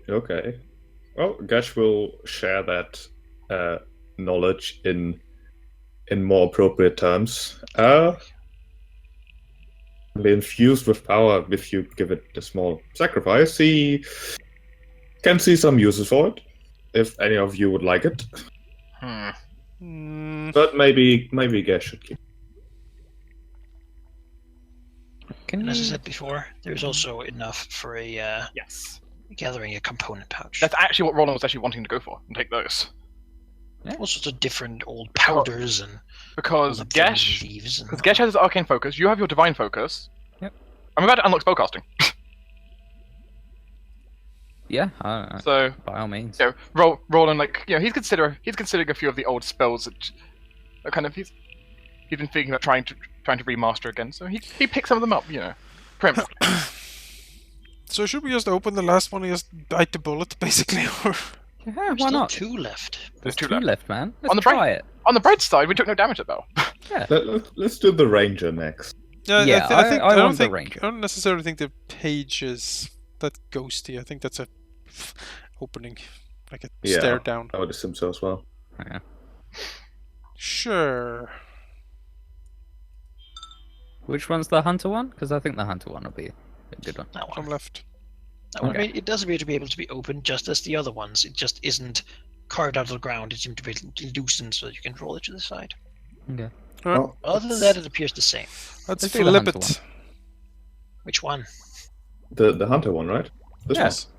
Okay. Well, Gesh will share that knowledge in more appropriate terms. Be infused with power if you give it a small sacrifice. He can see some uses for it, if any of you would like it. But maybe Gesh should keep. And as I said before, there's also enough for a Yes. gathering a component pouch. That's actually what Roland was actually wanting to go for, and take those. All sorts of different old powders and Because all the Gesh leaves. And has his arcane focus, you have your divine focus. Yep. I'm about to unlock spellcasting. Yeah, So, by all means. you know, Roland, like, you know, he's considering a few of the old spells that kind of he's been thinking about trying to remaster again. So he picks some of them up, you know, preemptively. so should we just open the last one and just bite the bullet, basically? Or Yeah, there's why still not? 2 left. There's two Two left. left, man. Let's On the try it. On the bright side, we took no damage at though. Yeah. Let's do the ranger next. Yeah, I want the ranger. I don't necessarily think the page is that ghosty. I think that's a opening, like a stare down. I would assume so as well. Yeah. Sure. Which one's the hunter one? Because I think the hunter one will be a good one. That From one. left. That one. I Okay. mean, it does appear to be able to be opened just as the other ones. It just isn't carved out of the ground. It seems to be loosened so that you can roll it to the side. Okay. Well, Other than that, it appears the same. Let's Let's do the flip hunter it. Which one? the hunter one, right? This Yes. one.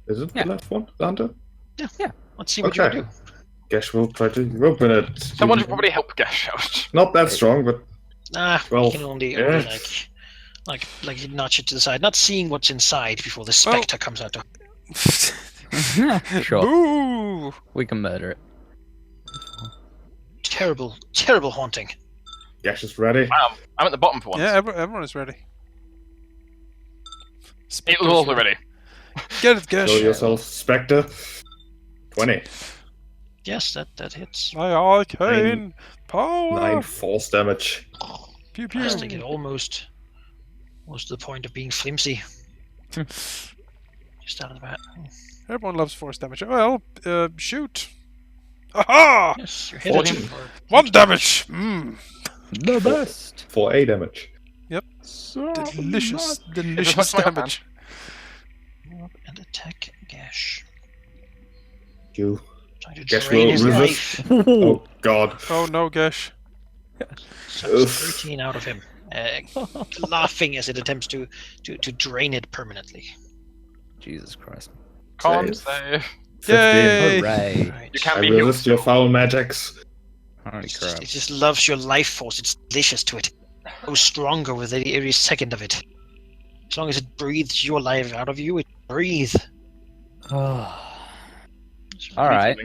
Is it Yeah. the left one? The hunter? Let's see what you Okay. do. Guess we'll try to open it. Someone should probably help Gesh out. Not that strong, but You 12. can only Yeah. like you notch it to the side, not seeing what's inside before the spectre comes out. Sure. Boo! We can murder it. Terrible, terrible haunting. Gash is ready. I'm at the bottom for once. Yeah, everyone is ready. It was also ready. Get it, Gash. Show yourself, Spectre. 20. Yes, that hits. My arcane power. 9 force damage. Pew pew. I just think it almost was to the point of being flimsy. Just out of the bat. Everyone loves force damage. Well, shoot. Aha! Yes, you're hit 14. it for 1 damage. Mmm. The best. For A damage. Delicious, It's delicious a much damage. and attack Gash. You. Trying to Gash drain will his resist. life. Oh, God. Oh no, Gash. Sucks Oof. 13 out of him. Laughing as it attempts to drain it permanently. Jesus Christ. Con Save. save. 15. Yay! Hooray. Right. You can't I be healed. resist your foul magics. Holy It crap. just loves your life force. It's delicious to it. It goes stronger with every second of it. As long as it breathes your life out of you, it breathe. All right.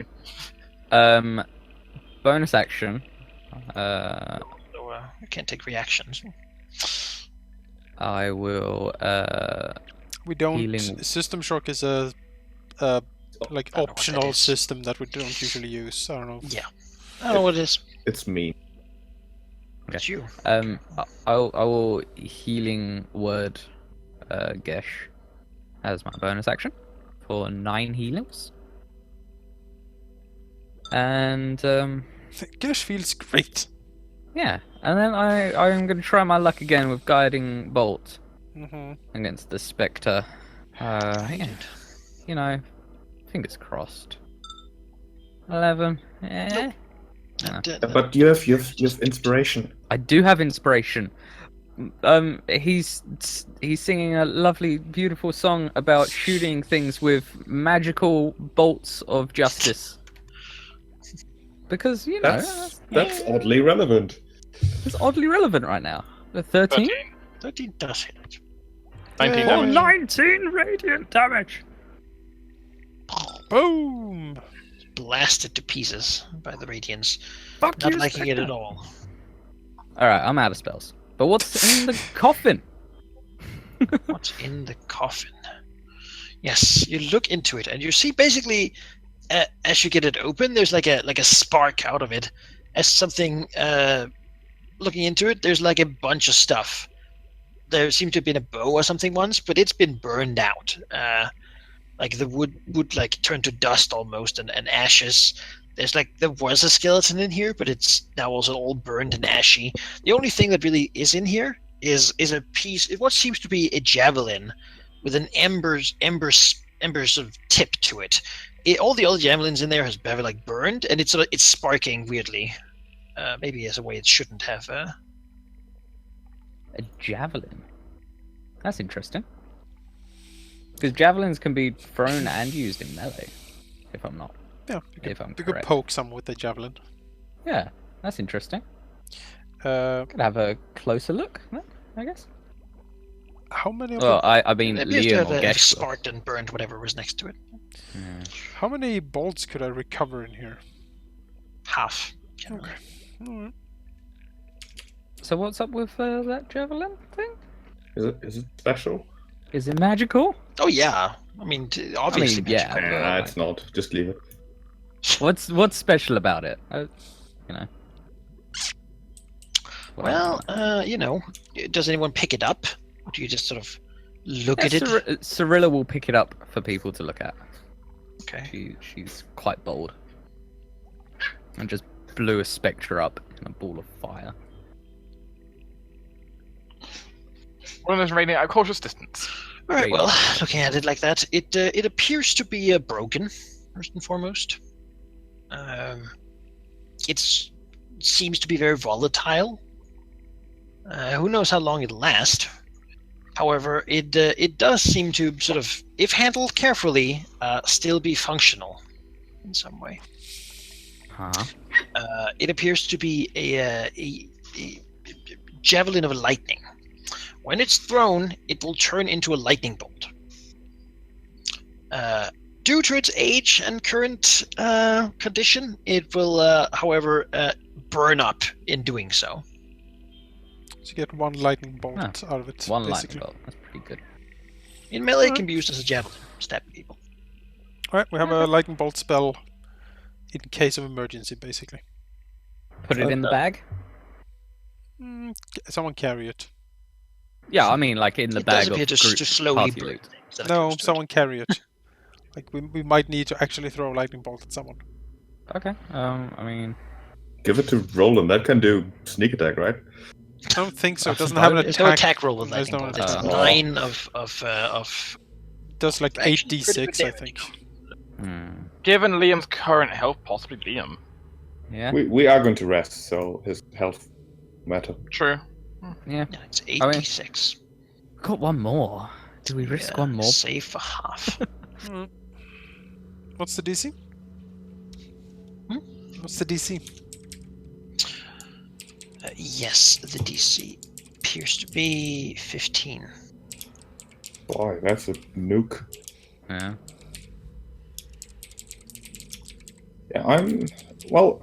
Bonus action. So, you can't take reactions. I will. We don't. Healing. System shock is a like I don't know what that optional is. system that we don't usually use. I don't know. Yeah. I don't know what it is. It's me. It's you. I will healing word, Gesh, as my bonus action for 9 healings. And Gesh feels great. yeah, and then I'm gonna try my luck again with guiding bolt Mm-hmm. against the spectre. Yeah, you know, fingers crossed. 11. Eh. But you have inspiration. I do have inspiration. He's singing a lovely, beautiful song about shooting things with magical bolts of justice. Because That's oddly relevant. it's oddly relevant right now. The 13? 13 does hit. 19 Yeah. Oh, damage. 19 radiant damage. Boom! Blasted to pieces by the radiance. Fuck Not you, liking it Spectre. at all. All right, I'm out of spells. But what's in the coffin? What's in the coffin? Yes, you look into it and you see basically, as you get it open, there's like a spark out of it. As something looking into it, there's like a bunch of stuff. There seemed to have been a bow or something once, but it's been burned out. Like the wood like turned to dust almost and ashes. There was a skeleton in here, but it's now also all burned and ashy. The only thing that really is in here is a piece, what seems to be a javelin with an ember sort of tip to it. All the other javelins in there have like burned, and it's sparking weirdly. Maybe as a way it shouldn't have. A javelin. That's interesting. Because javelins can be thrown and used in melee, if I'm not. Yeah, If I'm you could correct. poke some with a javelin. Yeah, that's interesting. Uh, Could have a closer look, then, I guess. how many of Well, them, I mean, It appears to Liam have or Gesh will. sparked and burned whatever was next to it. Yeah. how many bolts could I recover in here? Half. Generally. Alright. So what's up with that javelin thing? Is it special? Is it magical? Oh yeah. I mean, obviously. yeah. magical. Nah, it's not. Just leave it. What's special about it? Well, does anyone pick it up? Or do you just sort of look at it? Cyrilla will pick it up for people to look at. Okay. She's quite bold. And just blew a spectre up in a ball of fire. One of those raining at a cautious distance. All right. Great. Well, looking at it like that, it appears to be broken. First and foremost, it seems to be very volatile. Who knows how long it'll last? However, it does seem to sort of, if handled carefully, still be functional in some way. Huh? It appears to be a javelin of lightning. When it's thrown, it will turn into a lightning bolt. Due to its age and current condition, it will, however, burn up in doing so. So you get one lightning bolt Ah, out of it. One basically. lightning bolt. That's pretty good. In melee, it can be used as a javelin, stab people. Alright, we have a lightning bolt spell in case of emergency, basically. Put it in the bag? Someone carry it. Yeah, I mean, like in the It bag does of appear to group slowly party burn loot. things that are No, close to it. someone carry it. Like we might need to actually throw a lightning bolt at someone. Okay. I mean, Give it to Roland. That can do sneak attack, right? I don't think so. It doesn't have an There's attack. no attack roll with There's lightning no bolt. It's attack. 9 of It does like actually pretty 8d6, good I damage. think. Given Liam's current health, possibly Liam. yeah, We are going to rest, so his health matter. True. yeah. Yeah, it's 8d6. Got one more. Do we risk one more? Save for half. Mm. What's the DC? What's the DC? Yes, the DC appears to be 15. Boy, that's a nuke. Yeah. Yeah, well,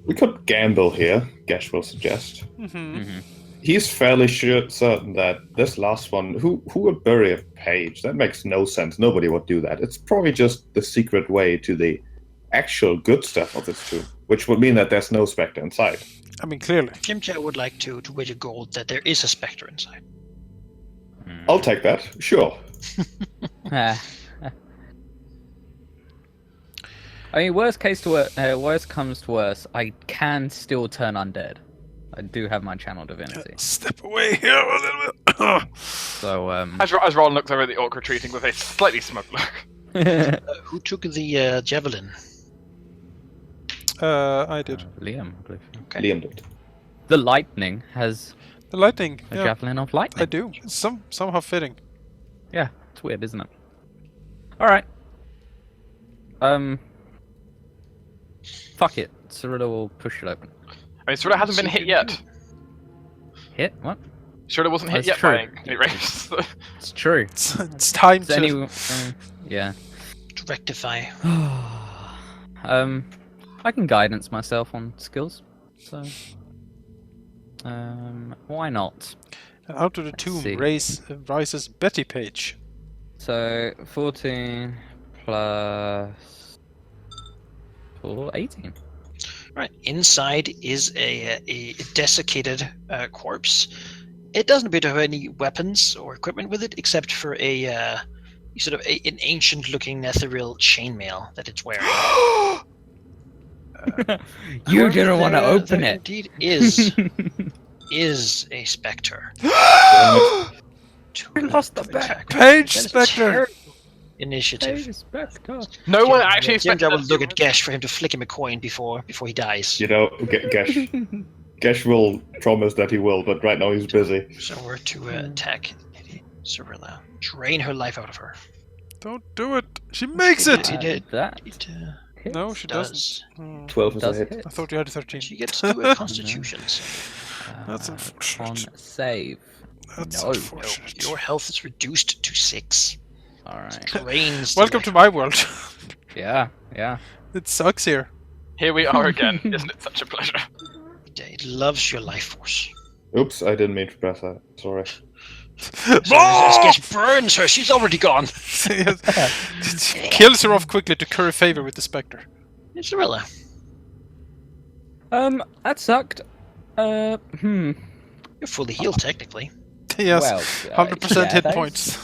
we could gamble here, Gesh will suggest. Mm-hmm. He's fairly certain that this last one, who would bury a page? That makes no sense. Nobody would do that. It's probably just the secret way to the actual good stuff of this tomb, which would mean that there's no spectre inside. I mean, clearly. Jimja would like to wager gold that there is a spectre inside. I'll take that, sure. I mean, worst comes to worst, I can still turn undead. I do have my channel divinity. Step away here a little bit. So, As Ron looks over at the orc retreating with a slightly smug look. Who took the javelin? I did. Liam, I believe. Okay. Liam did. The lightning has The lightning. a Yeah, javelin of lightning. I do. It's somehow fitting. Yeah, it's weird, isn't it? Alright. Fuck it. Cyrilla will push it open. I mean, Cyrilla hasn't been hit yet. Hit? What? Cyrilla wasn't hit That's yet true. by any race. It's true. It's time Is to. yeah. To rectify. I can guidance myself on skills, so why not? And out of the Let's tomb see. rises Betty Page. So 14 plus 4, 18. Right. Inside is a desiccated corpse. It doesn't appear to have any weapons or equipment with it, except for an ancient-looking ethereal chainmail that it's wearing. You didn't want to There- open there it. Indeed, is a spectre. We lost the attack. Page That is Spectre! terrible. Initiative. No one actually Jimja expected will us look to- at Gesh for him to flick him a coin before he dies. You know, Gesh will promise that he will, but right now he's busy. So we're to attack Cyrilla. Drain her life out of her. Don't do it. She makes it. He did. That It No, she doesn't. does. Hmm. 12 is a does hit. hit. I thought you had 13. She gets to a constitution. That's On unfortunate. save. That's No. No, unfortunate. your health is reduced to 6. Alright. Drains. Welcome to my world. Yeah, yeah. It sucks here. Here we are again. Isn't it such a pleasure? It loves your life force. Oops, I didn't mean to press that. Sorry. So as Gesh burns her, she's already gone. Kills her off quickly to curry favor with the Spectre. It's Cyrilla. That sucked. You're fully healed, technically. Yes, Well, 100% yeah, hit that points.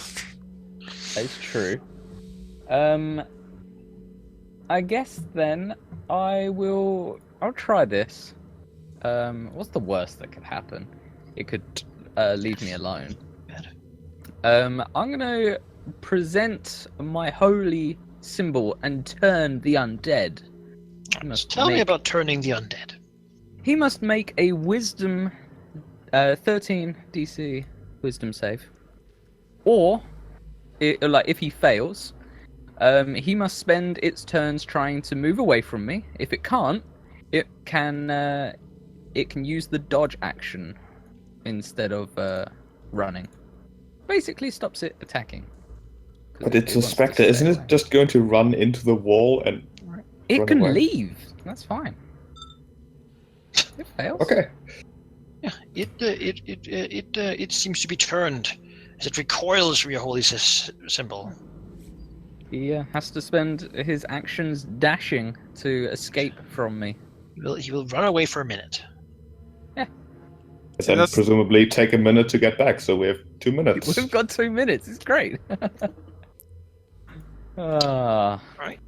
That's true. I guess then I'll try this. What's the worst that could happen? It could leave me alone. Bad. I'm gonna present my holy symbol and turn the undead. He must Tell me make- about turning the undead. He must make a wisdom 13 DC wisdom save. Or if he fails, he must spend its turns trying to move away from me. If it can't, it can use the dodge action instead of running. Basically stops it attacking. 'Cause But it's a wants to spectre, stay isn't it away. just going to run into the wall and... It run can away? leave. That's fine. It fails. Okay. Yeah, it seems to be turned as it recoils from your holy symbol. He has to spend his actions dashing to escape from me. He will run away for a minute. And then that's- presumably take a minute to get back, so we have 2 minutes. We've got 2 minutes. It's great. Right.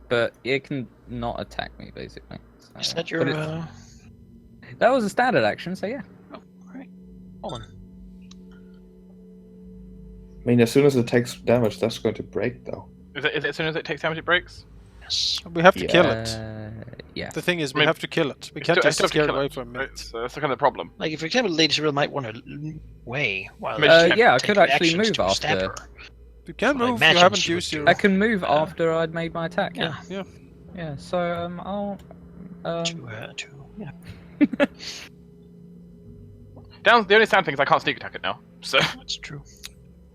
But it can not attack me, basically. So- Is that your but that was a standard action, so yeah. right? Hold on. I mean, as soon as it takes damage, that's going to break, though. Is it as soon as it takes damage it breaks? Yes. We have to kill it. Yeah. The thing is, we I mean, have to kill it. We It's can't still- just it's still scare it to kill away it, for a minute. right? So that's the kind of the problem. Like, for example, Lady Cyril might want to away while Yeah, I take could actually reactions move to stab after. her. You can Well, I move. You imagine haven't she would used do. your. I can move after I'd made my attack. Yeah. Yeah. Yeah. So I'll. To yeah. The only sad thing is I can't sneak attack it now. So That's true.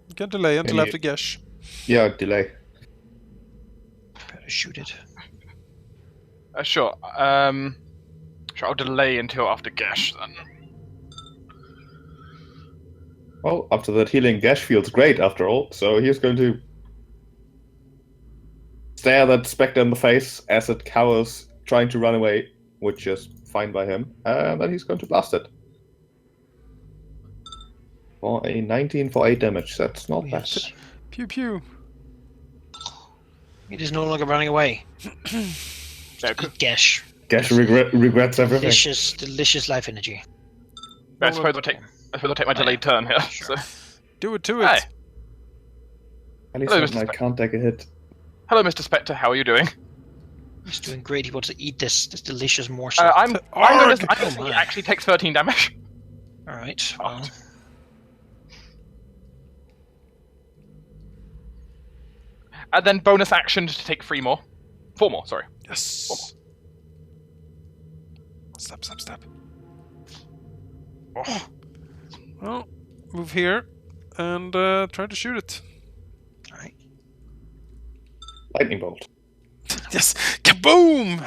You can delay until Any- after Gesh. Yeah, delay. Better shoot it. sure. Sure. I'll delay until after Gesh then. Well, after that healing, Gash feels great after all, so he's going to stare that spectre in the face as it cowers, trying to run away, which is fine by him, and then he's going to blast it. For a 19 for 8 damage, that's not bad. Yes. Pew pew. It is no longer running away. Yeah, good. Gash. Gash regrets everything. Delicious life energy. I suppose I'll take my delayed turn here. Sure. So. Do it to it. Hi. At least Hello, I Mr. can't take a hit. Hello, Mr. Spectre. How are you doing? He's doing great. He wants to eat this delicious morsel. I'm Arg! noticing he actually takes 13 damage. All right. Well, And then bonus action to take 4 more, sorry. Yes. Step. Oh. Well, move here and try to shoot it. all right. Lightning bolt. Yes. Kaboom!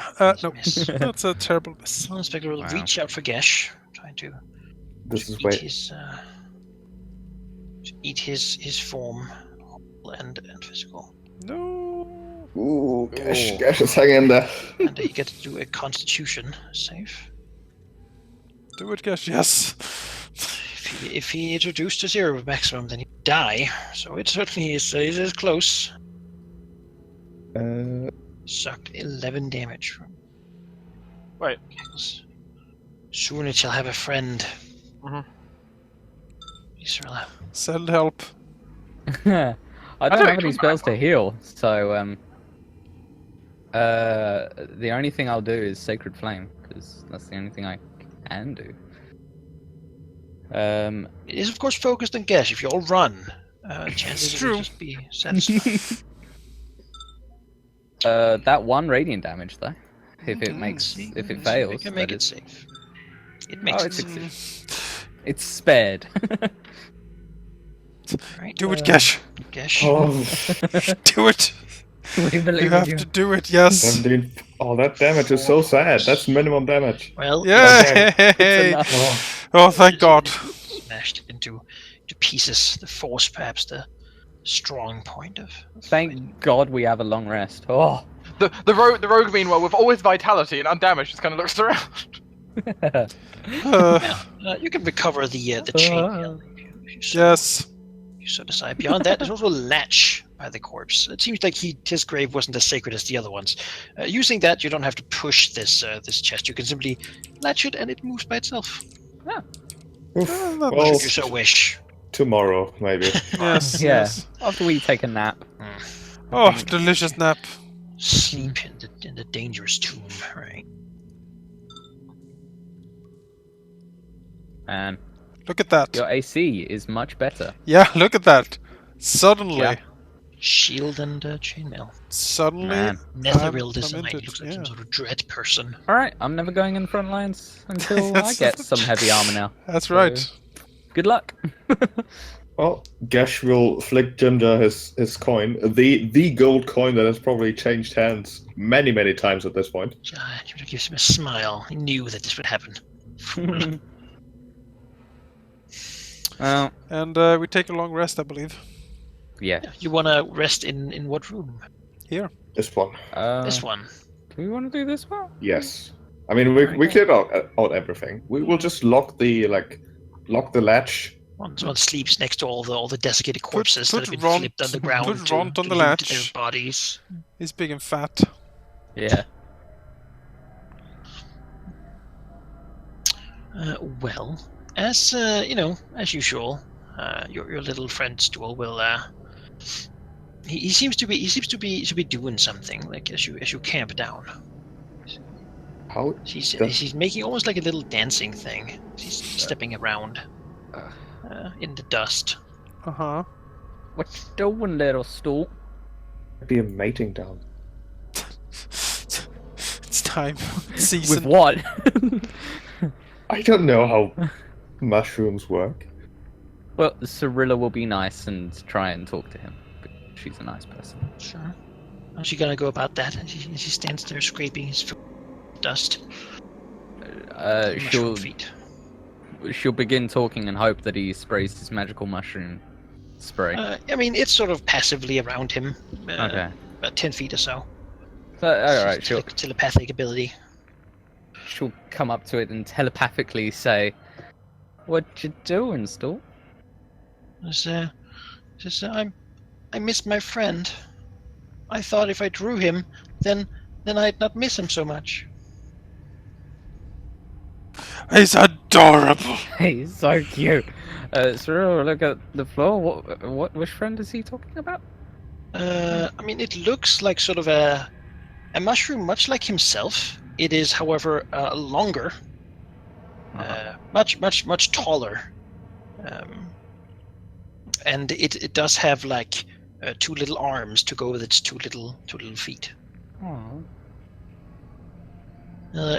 No, Miss. that's a terrible miss. Small Inspector will Wow. reach out for Gash, trying to This is eat way. his his form and physical. No. Ooh, Gash, Ooh. Gash is hanging in there. And he gets to do a Constitution save. Do it, Gesh. Yes. If he is reduced to 0 maximum, then he'd die. So it certainly is close. Sucked 11 damage from. Wait. Soon it shall have a friend. Mhm. Israel. Send help. I don't don't have actually any spells to heal, so the only thing I'll do is Sacred Flame, because that's the only thing I can do. It is of course focused on Gash. If you all run, chances It's it will true. just be satisfied. That 1 radiant damage though. If it fails, You can make that it is- safe. It makes Oh, it it's safe. it's spared. Right, Do it, Gesh. Gash. Oh, Do it. We believe You in have you. to do it. Yes. 17. Oh, that damage is so sad. That's minimum damage. Well, Yay! enough. Oh, Oh, thank God. smashed it into pieces. The force, perhaps the strong point of. Thank God we have a long rest. Oh. The rogue, meanwhile, with all his vitality and undamaged, just kind of looks around. You can recover the chainmail if you so, Yes. you so decide. Beyond that, there's also a latch by the corpse. It seems like his grave wasn't as sacred as the other ones. Using that, you don't have to push this chest. You can simply latch it, and it moves by itself. oof. not Well, If you so wish. tomorrow, maybe. Yes. Yeah. Yes. After we take a nap. Oh, delicious nap. Sleep in the dangerous tomb, right? And Look at that. your AC is much better. Yeah, look at that. Suddenly. Yeah. Shield and chainmail. Suddenly. Man. Netheril I'm design. into He it, looks like yeah. some sort of dread person. Alright, I'm never going in the front lines until I get some heavy armor now. That's So- right. Good luck. Well, Gash will flick Ginger his coin, the gold coin that has probably changed hands many, many times at this point. Jimmy gives him a smile. He knew that this would happen. Fool. Well, And we take a long rest, I believe. yeah. You want to rest in what room? This one, This one. Do we want to do this one? yes. I mean, we cleared out everything. We will just lock the latch. One sleeps next to all the desiccated corpses that put have been Ront- flipped underground. put to Ront on the loot latch. Their bodies. He's big and fat. Yeah. Well, as as usual, your little friend Stool will. He seems to be doing something. Like as you camp down, How? he's making almost like a little dancing thing. He's stepping around in the dust. Uh huh. What you doing, little stool? Be a mating down. It's time. Season. With what? I don't know how mushrooms work. Well, Cirilla will be nice and try and talk to him. But she's a nice person. Sure. How's she gonna go about that? As he stands there scraping his foot dust. Mushroom feet. She'll begin talking and hope that he sprays his magical mushroom spray. I mean, it's sort of passively around him. Okay. About 10 feet or so. So, alright, It's just telepathic ability. she'll come up to it and telepathically say, "What you doing, Stool?" I miss my friend. I thought if I drew him, then I'd not miss him so much. He's adorable. He's so cute. Cyril, look at the floor. Which friend is he talking about? I mean, it looks like sort of a mushroom, much like himself. It is, however, longer, much taller, and it does have like 2 little arms to go with its two little feet. Oh.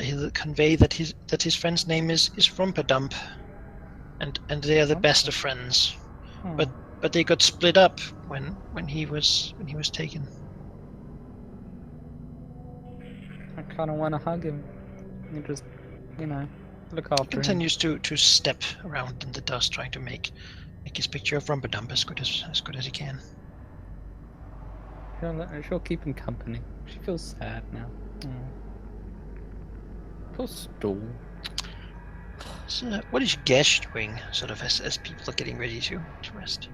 He'll convey that his friend's name is Rumperdump, and they are the best of friends. But they got split up when he was taken. I kind of want to hug him. You just, look after him. Continues to step around in the dust, trying to make his picture of Rumperdump as good as he can. She'll keep him company. She feels sad now. Poor Stool. So, what is Gesh doing, sort of as people are getting ready to rest?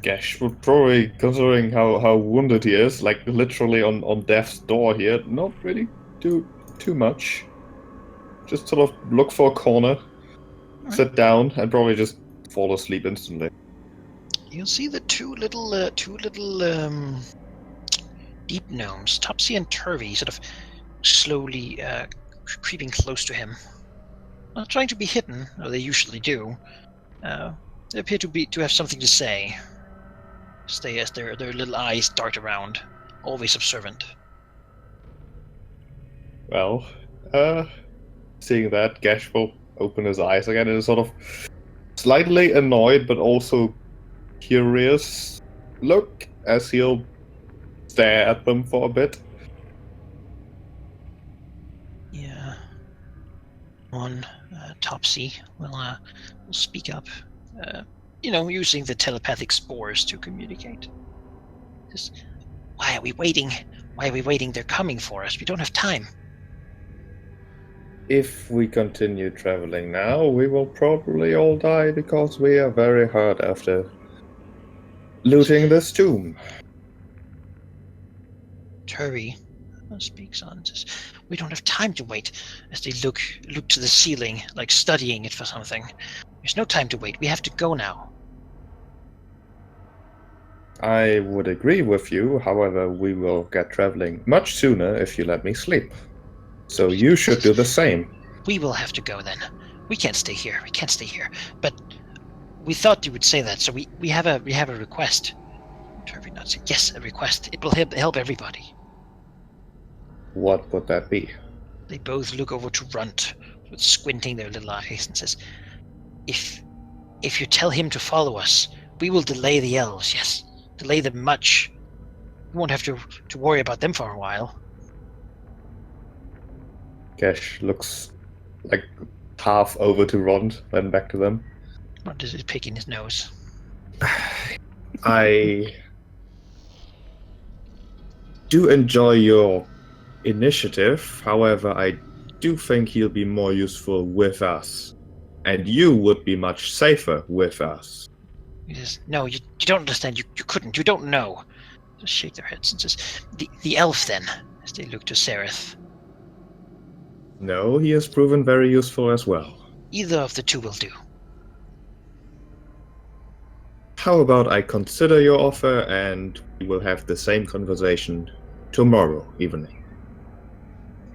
Gesh would probably, considering how wounded he is, like literally on death's door here, not really do too much. Just sort of look for a corner, sit down, and probably just fall asleep instantly. You'll see the two little deep gnomes, Topsy and Turvy, sort of slowly creeping close to him. Not trying to be hidden, though they usually do. They appear to have something to say. Stay as their little eyes dart around, always observant. Well, seeing that, Gesh will open his eyes again in a sort of slightly annoyed but also curious look as he'll stare at them for a bit. Yeah. One Topsy will speak up. Using the telepathic spores to communicate. Just, why are we waiting? Why are we waiting? They're coming for us. We don't have time. If we continue traveling now, we will probably all die because we are very hurt after looting this tomb. Turvy speaks on. Says, we don't have time to wait. As they look to the ceiling, like studying it for something. There's no time to wait. We have to go now. I would agree with you, however, we will get traveling much sooner if you let me sleep. So you should do the same. We will have to go then. We can't stay here. But we thought you would say that, so we have a request. Turvy nods. Yes, a request. It will help everybody. What would that be? They both look over to Runt, with squinting their little eyes, and says, If you tell him to follow us, we will delay the elves, yes. Delay them much. We won't have to worry about them for a while. Gesh looks like half over to Rond, then back to them. Runt is picking his nose. I do enjoy your initiative, however, I do think he'll be more useful with us. And you would be much safer with us. He says, no, you don't understand. You couldn't. You don't know. Just shake their heads and says, the elf then, as they look to Sereth. No, he has proven very useful as well. Either of the two will do. How about I consider your offer and we will have the same conversation tomorrow evening?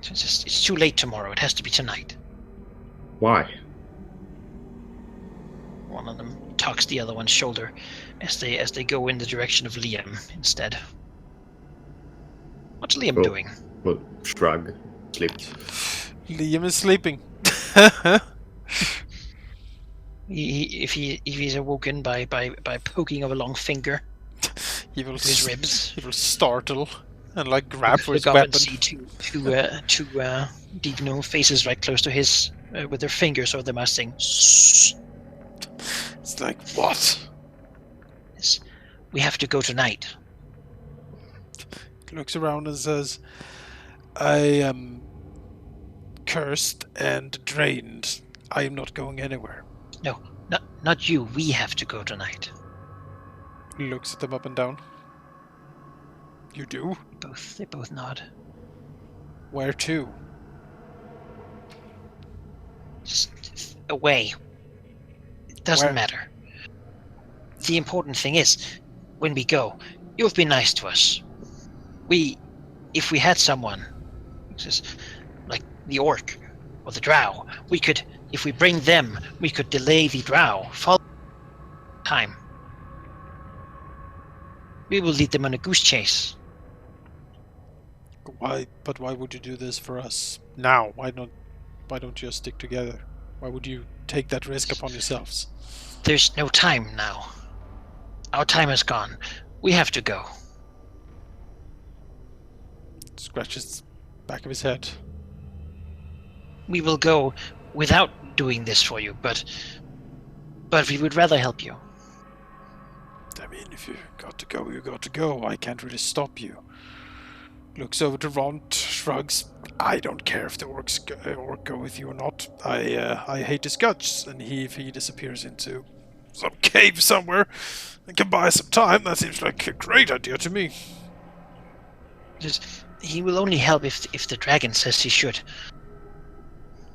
It's too late tomorrow. It has to be tonight. Why? One of them tucks the other one's shoulder as they go in the direction of Liam instead. What's Liam doing? Well, shrug. Sleep. Liam is sleeping. If he's awoken by poking of a long finger He will to his ribs, he will startle and like grab for his look up weapon. and see two deep faces right close to his with their fingers over the mouth saying, "Shh, It's like, what? we have to go tonight." He looks around and says, I am cursed and drained. I am not going anywhere. No, not you. We have to go tonight. He looks at them up and down. You do? They both nod. Where to? Just away. It doesn't Where? matter. The important thing is, when we go, you've been nice to us. If we had someone, like the orc or the drow, we could, if we bring them, we could delay the drow. Follow time. We will lead them on a goose chase. Why? But why would you do this for us now? Why don't you just stick together? Why would you take that risk upon yourselves? There's no time now. Our time is gone. We have to go. Scratches back of his head. We will go without doing this for you, but we would rather help you. I mean, if you got to go, you got to go. I can't really stop you. Looks over to Ront, shrugs. I don't care if the orc go with you or not. I hate his guts, and if he disappears into some cave somewhere and can buy some time, that seems like a great idea to me. He will only help if the dragon says he should.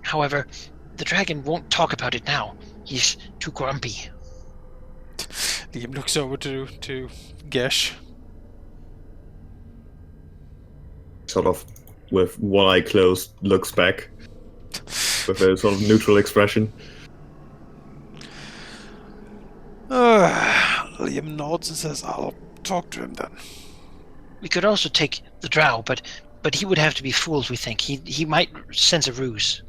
However, the dragon won't talk about it now. He's too grumpy. Liam looks over to Gesh. Sort of, with one eye closed, looks back with a sort of neutral expression. Liam nods and says, I'll talk to him then. We could also take the drow, but he would have to be fooled, we think. He might sense a ruse.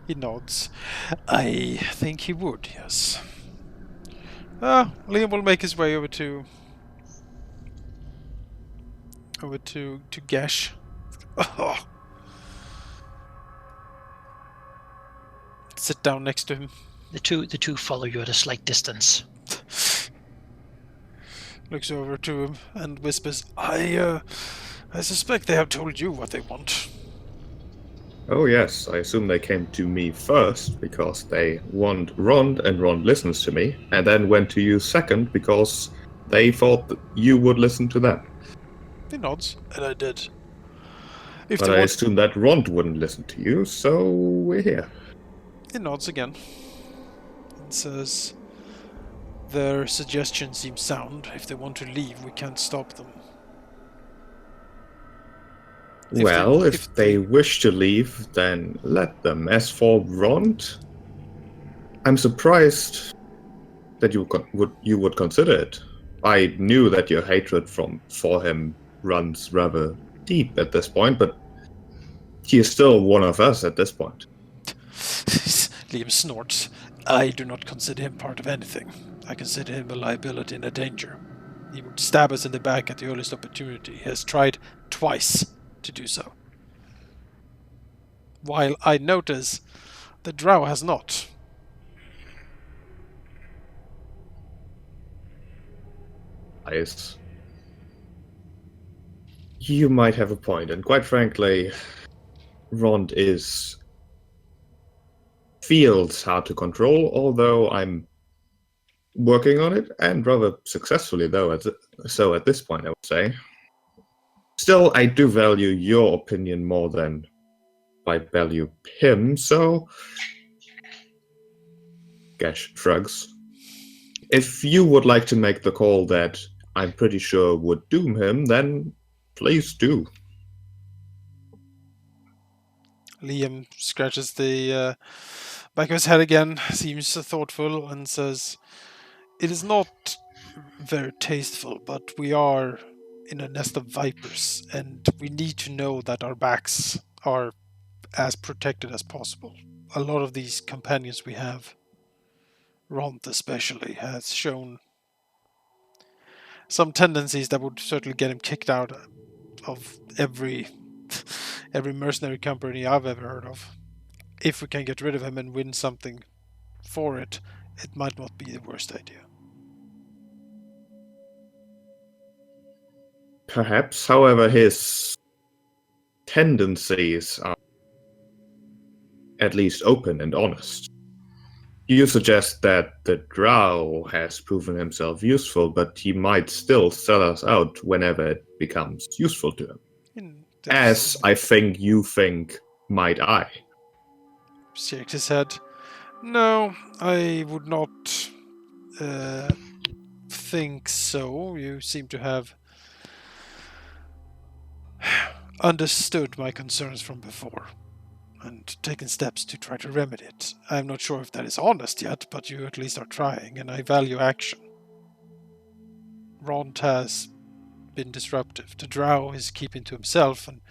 He nods. I think he would, yes. Liam will make his way over to Gesh. Oh. Sit down next to him. The two follow you at a slight distance. Looks over to him and whispers, I suspect they have told you what they want. Oh yes, I assume they came to me first because they want Rond and Rond listens to me, and then went to you second because they thought that you would listen to them. He nods, and I did. But I assume that Rond wouldn't listen to you, so we're here. He nods again and says, their suggestion seems sound. If they want to leave, we can't stop them. If they wish to leave, then let them. As for Rond, I'm surprised that you would consider it. I knew that your hatred for him runs rather deep at this point, but he is still one of us at this point. Liam snorts. I do not consider him part of anything. I consider him a liability and a danger. He would stab us in the back at the earliest opportunity. He has tried twice to do so. While I notice the drow has not. Nice. You might have a point, and quite frankly, Rond feels hard to control, although I'm working on it, and rather successfully, though, at this point, I would say. Still, I do value your opinion more than I value him, so... Gesh shrugs. If you would like to make the call that I'm pretty sure would doom him, then please do. Liam scratches the back of his head again, seems thoughtful, and says, it is not very tasteful, but we are in a nest of vipers, and we need to know that our backs are as protected as possible. A lot of these companions we have Ront especially has shown some tendencies that would certainly get him kicked out of every mercenary company I've ever heard of. If we can get rid of him and win something for it, it might not be the worst idea. Perhaps, however, his tendencies are at least open and honest. You suggest that the drow has proven himself useful, but he might still sell us out whenever it becomes useful to him. As I think you think, might I. Shakes his head. No, I would not think so. You seem to have understood my concerns from before and taken steps to try to remedy it. I'm not sure if that is honest yet, but you at least are trying, and I value action. Ront has been disruptive. The drow is keeping to himself, and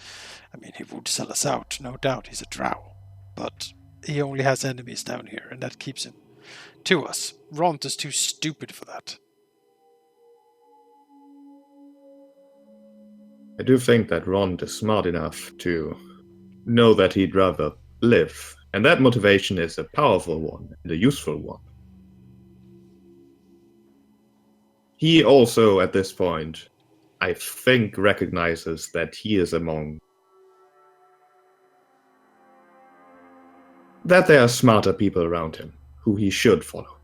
I mean, he would sell us out, no doubt. He's a drow, but he only has enemies down here, and that keeps him to us. Ront is too stupid for that. I do think that Rond is smart enough to know that he'd rather live, and that motivation is a powerful one and a useful one. He also, at this point, I think recognizes that he is among... that there are smarter people around him who he should follow.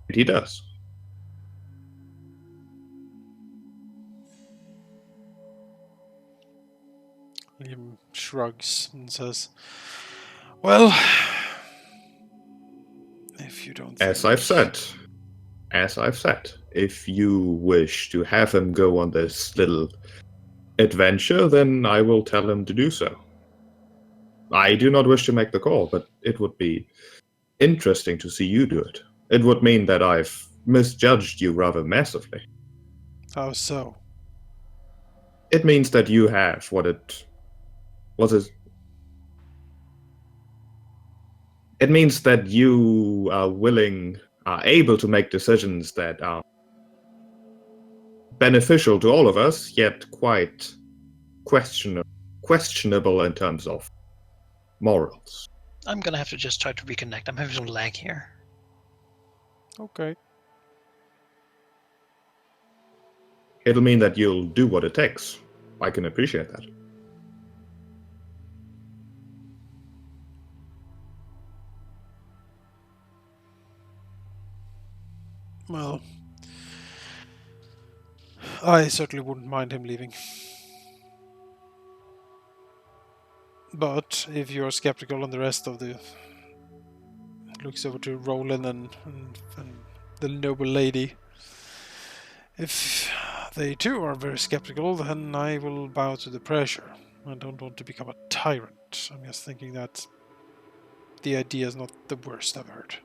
And he does. Liam shrugs and says, well, if you don't think... As I've said, if you wish to have him go on this little adventure, then I will tell him to do so. I do not wish to make the call, but it would be interesting to see you do it. It would mean that I've misjudged you rather massively. How so? It means that you have it means that you are able to make decisions that are beneficial to all of us, yet quite questionable in terms of morals. I'm gonna have to just try to reconnect. I'm having some lag here. Okay. It'll mean that you'll do what it takes. I can appreciate that. Well, I certainly wouldn't mind him leaving. But if you're skeptical and the rest of the... looks over to Roland and the noble lady. If they too are very skeptical, then I will bow to the pressure. I don't want to become a tyrant. I'm just thinking that the idea is not the worst I've heard.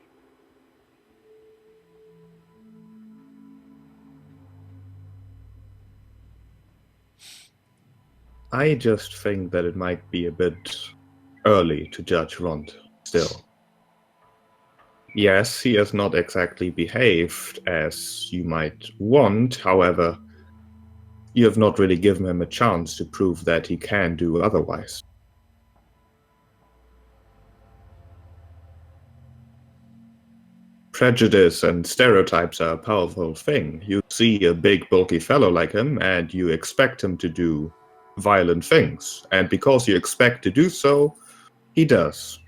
I just think that it might be a bit early to judge Rond still. Yes, he has not exactly behaved as you might want, however, you have not really given him a chance to prove that he can do otherwise. Prejudice and stereotypes are a powerful thing. You see a big, bulky fellow like him, and you expect him to do violent things. And because you expect to do so, he does.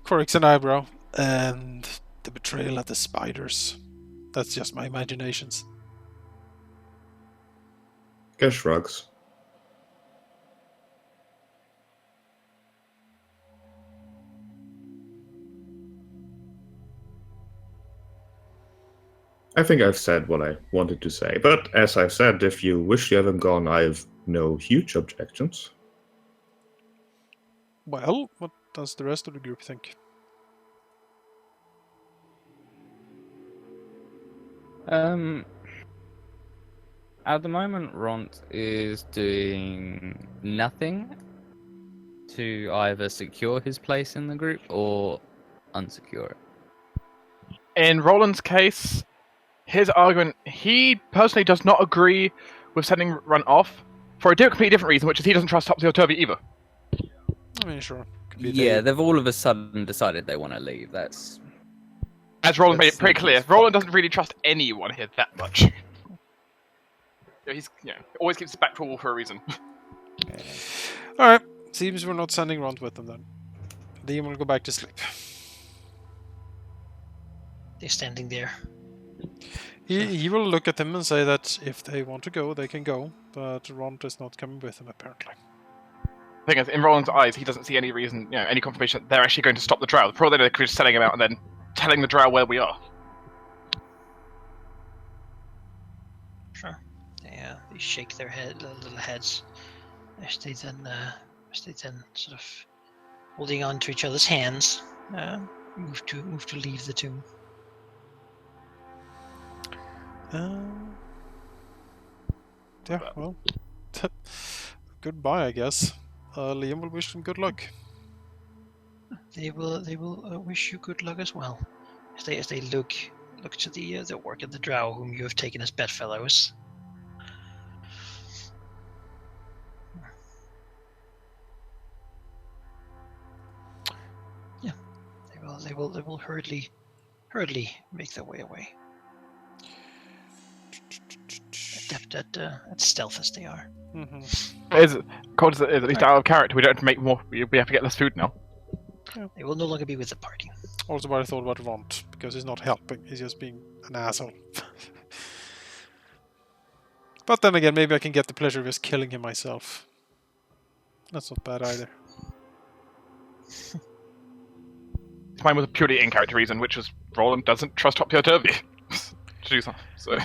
Corrects an eyebrow. And the betrayal at the spiders. That's just my imaginations. Guess shrugs. I think I've said what I wanted to say, but as I've said, if you wish to have him gone, I have no huge objections. Well, what does the rest of the group think? At the moment, Ront is doing nothing to either secure his place in the group or unsecure it. In Roland's case, his argument, he personally does not agree with sending Run off for a completely different reason, which is he doesn't trust Topsy-Turvy either. I mean, sure. Could be Yeah, they- they've all of a sudden decided they want to leave. That's As Roland made it That's pretty not clear, his Roland fault. doesn't really trust anyone here that much. He's always keeps his back to a wall for a reason. Alright, seems we're not sending Rond with them then. Liam will go back to sleep. They're standing there. He will look at them and say that if they want to go, they can go, but Rond is not coming with them apparently. The thing is, in Roland's eyes, he doesn't see any reason, any confirmation that they're actually going to stop the drow. Probably they're just selling him out and then telling the drow where we are. Sure. They shake their little heads as they then sort of holding on to each other's hands, move to leave the tomb. Yeah, well, goodbye, I guess. Liam will wish them good luck. They will wish you good luck as well, as they look to the work of the drow whom you have taken as bedfellows. Yeah, they will hurriedly make their way away. Adept at stealth as they are. Cold as it is, at least out of character, we don't have to make more. We have to get less food now. They will no longer be with the party. Also what I thought about Rond, because he's not helping, he's just being an asshole. But then again, maybe I can get the pleasure of just killing him myself. That's not bad either. Mine was a purely in-character reason, which was Roland doesn't trust Topsy-Turvy to do something. So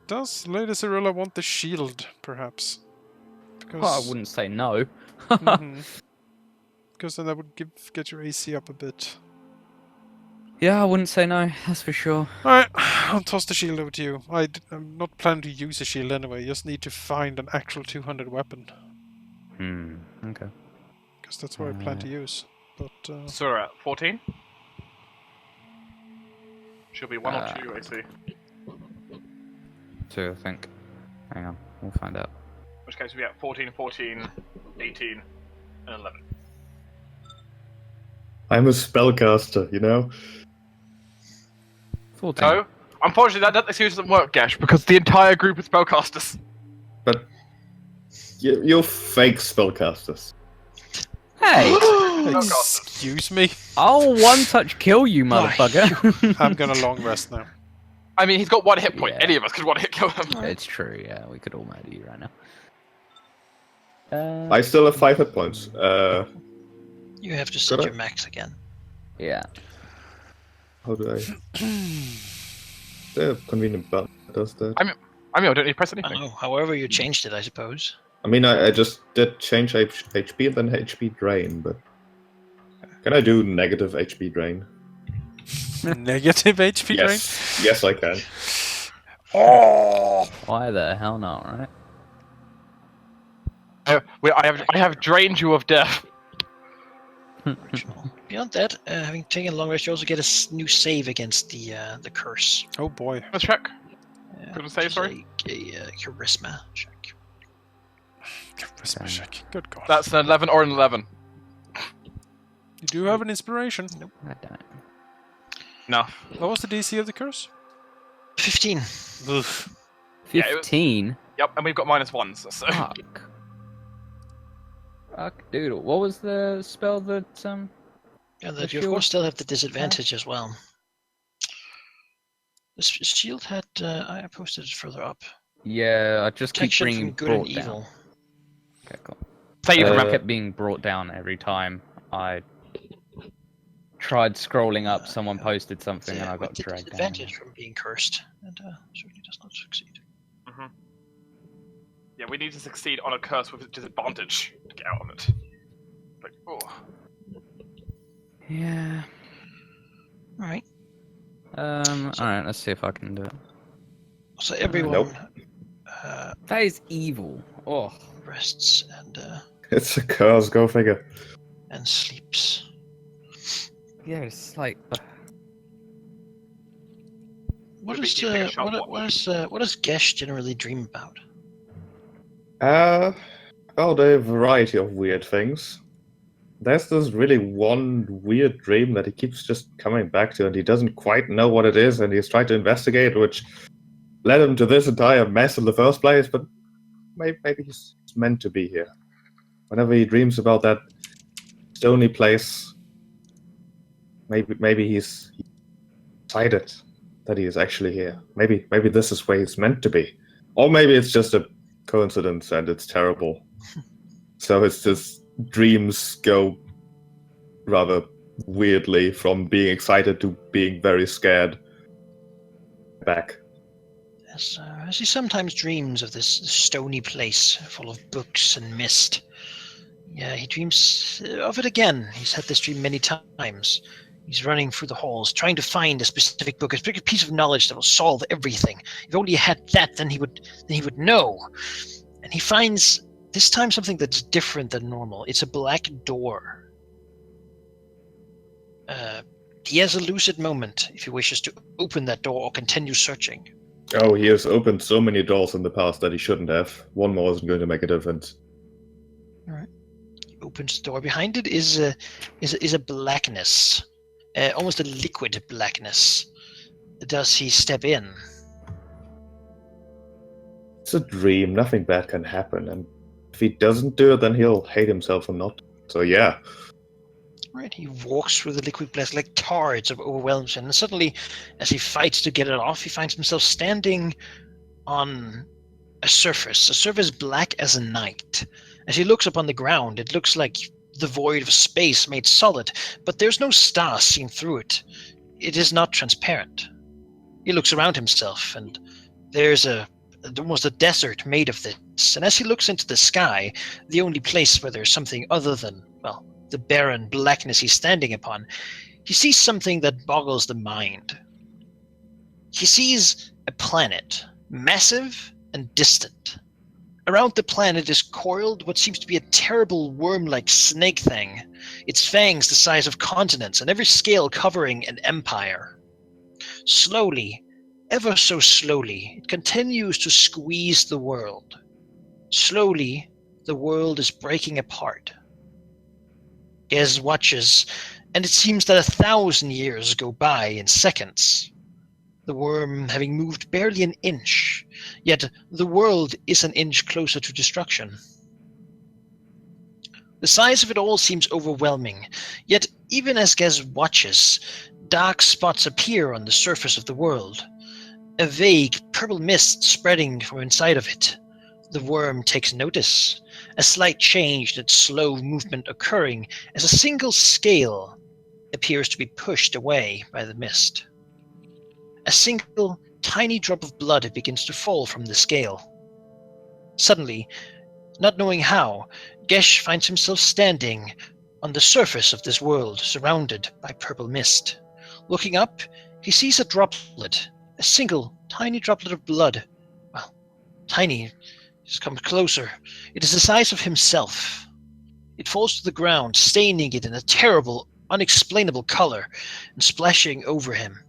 Does Lady Cirilla want the shield, perhaps? Because well, I wouldn't say no. Because then that would get your AC up a bit. Yeah, I wouldn't say no. That's for sure. Alright, I'll toss the shield over to you. I'm not planning to use a shield anyway, just need to find an actual 200 weapon. Okay. Because that's what I plan to use. But, So we're at 14? She'll be 1 or 2, I see. 2, I think. Hang on, we'll find out. In which case we'll be at 14, 14, 18, and 11. I'm a spellcaster, you know? 14. No, unfortunately that excuse doesn't work, Gash, because the entire group is spellcasters. But you're fake spellcasters. Hey! excuse me? I'll one-touch kill you, motherfucker! I'm gonna long rest now. I mean, he's got 1 hit point. Yeah. Any of us could 1 hit kill him. It's true, yeah. We could all murder you right now. I still have 5 hit points. You have to set Could I? your max again. Yeah. How do I? The convenient button does that. I mean, I don't need to press I anything. don't know. However, you changed it, I suppose. I mean, I just did change HP and then HP drain, but can I do negative HP drain? Negative HP drain? Yes, I can. Oh! Why the hell not, right? I have drained you of death. Original. Beyond that, having taken a long rest, you also get a new save against the curse. Oh boy. Let's check. Which save, is sorry? a charisma check. Charisma check. Good god. That's an 11 or an 11. You do have an inspiration. God damn it. No. What was the DC of the curse? 15. Ugh. Yeah, it was- 15? Yep, and we've got -1s. So. Fuck. Fuck doodle. What was the spell that, And The that you of shield? course still have the disadvantage as well. The shield had I posted it further up. Yeah, I just keep Protection being from good and brought down. evil. Okay, cool. Save, I remember. kept being brought down every time I tried scrolling up, someone posted something and I got with the dragged down. disadvantage from being cursed, and certainly does not succeed. Yeah, we need to succeed on a curse with a disadvantage to get out of it. Like, oh. Yeah. Alright, Alright, let's see if I can do it. so everyone Nope. That is evil. Oh. rests It's a curse, go figure. and sleeps. Yeah, it's like What Would is be keeping a sharp watch. what does Gesh generally dream about? Oh, there are a variety of weird things. There's this really one weird dream that he keeps just coming back to, and he doesn't quite know what it is, and he's trying to investigate, which led him to this entire mess in the first place, but maybe he's meant to be here. Whenever he dreams about that stony place, maybe he's excited that he is actually here. Maybe this is where he's meant to be. Or maybe it's just a coincidence and it's terrible. So it's just dreams go rather weirdly from being excited to being very scared back. As he sometimes dreams of this stony place full of books and mist. Yeah, he dreams of it again. He's had this dream many times. He's running through the halls, trying to find a specific book, a specific piece of knowledge that will solve everything. If only he had that, then he would know. And he finds this time something that's different than normal. It's a black door. He has a lucid moment if he wishes to open that door or continue searching. Oh, he has opened so many doors in the past that he shouldn't have. One more isn't going to make a difference. All right. He opens the door. Behind it is a blackness, almost a liquid blackness. Does he step in? It's a dream. Nothing bad can happen. And if he doesn't do it, then he'll hate himself for not. So yeah. Right, he walks through the liquid black like tar. It overwhelms him. And suddenly, as he fights to get it off, he finds himself standing on a surface black as night. As he looks upon the ground, it looks like the void of space made solid, but there's no stars seen through it. It is not transparent. He looks around himself, and there's almost a desert made of this. And as he looks into the sky, the only place where there's something other than, well, the barren blackness he's standing upon, he sees something that boggles the mind. He sees a planet, massive and distant. Around the planet is coiled what seems to be a terrible worm-like snake thing, its fangs the size of continents, and every scale covering an empire. Slowly, ever so slowly, it continues to squeeze the world. Slowly, the world is breaking apart. Gez watches, and it seems that 1,000 years go by in seconds. The worm having moved barely an inch, yet the world is an inch closer to destruction. The size of it all seems overwhelming, yet even as Gez watches, dark spots appear on the surface of the world, a vague purple mist spreading from inside of it. The worm takes notice, a slight change in its slow movement occurring as a single scale appears to be pushed away by the mist. A single tiny drop of blood begins to fall from the scale. Suddenly, not knowing how, Gesh finds himself standing on the surface of this world, surrounded by purple mist. Looking up, he sees a droplet, a single tiny droplet of blood. Well, tiny, just comes closer. It is the size of himself. It falls to the ground, staining it in a terrible, unexplainable color and splashing over him.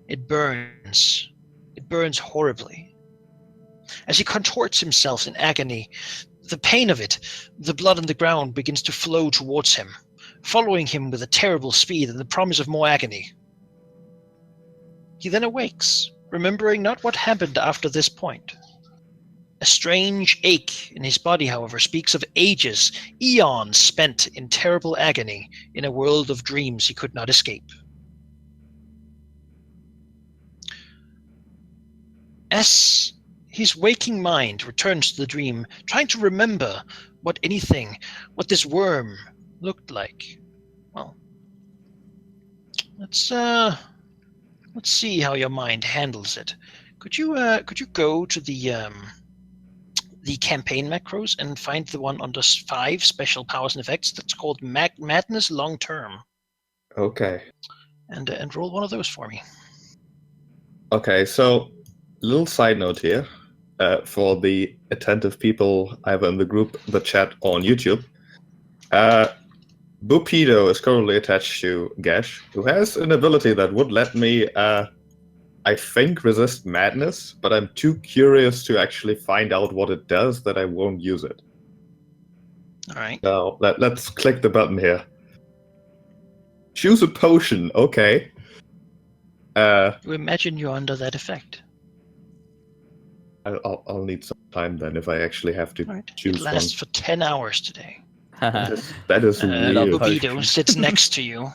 It burns. It burns horribly. As he contorts himself in agony, the pain of it, the blood on the ground begins to flow towards him, following him with a terrible speed and the promise of more agony. He then awakes, remembering not what happened after this point. A strange ache in his body, however, speaks of ages, eons spent in terrible agony in a world of dreams he could not escape. As his waking mind returns to the dream, trying to remember what this worm looked like. Well, let's see how your mind handles it. Could you go to the campaign macros and find the one under 5 special powers and effects that's called Madness Long Term? Okay. And roll one of those for me. Okay, so little side note here for the attentive people either in the group, the chat, or on YouTube. Bupido is currently attached to Gash, who has an ability that would let me, I think, resist madness, but I'm too curious to actually find out what it does that I won't use it. All right. So let's click the button here. Choose a potion. Okay. You imagine you're under that effect. I'll need some time then if I actually have to All right. choose It lasts for 10 hours today. one. That is weird. Bupido sits next to you,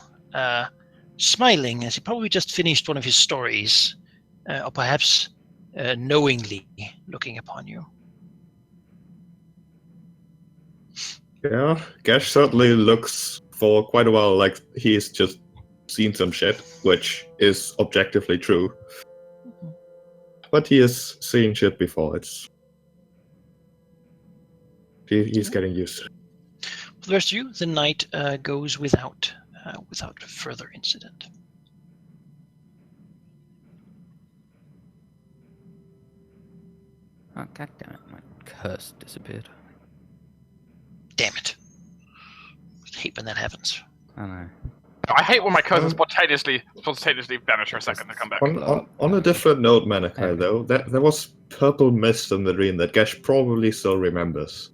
smiling as he probably just finished one of his stories, or perhaps knowingly looking upon you. Yeah, Gash certainly looks for quite a while like he's just seen some shit, which is objectively true. But he has seen shit before. He's getting used to it. For the rest of you, the night goes without further incident. Oh, God damn it, my curse disappeared. Damn it! I hate when that happens. I know. I hate when my cousins spontaneously vanish for a second and come back. On a different note, Manakai, though, there was purple mist in the dream that Gash probably still remembers.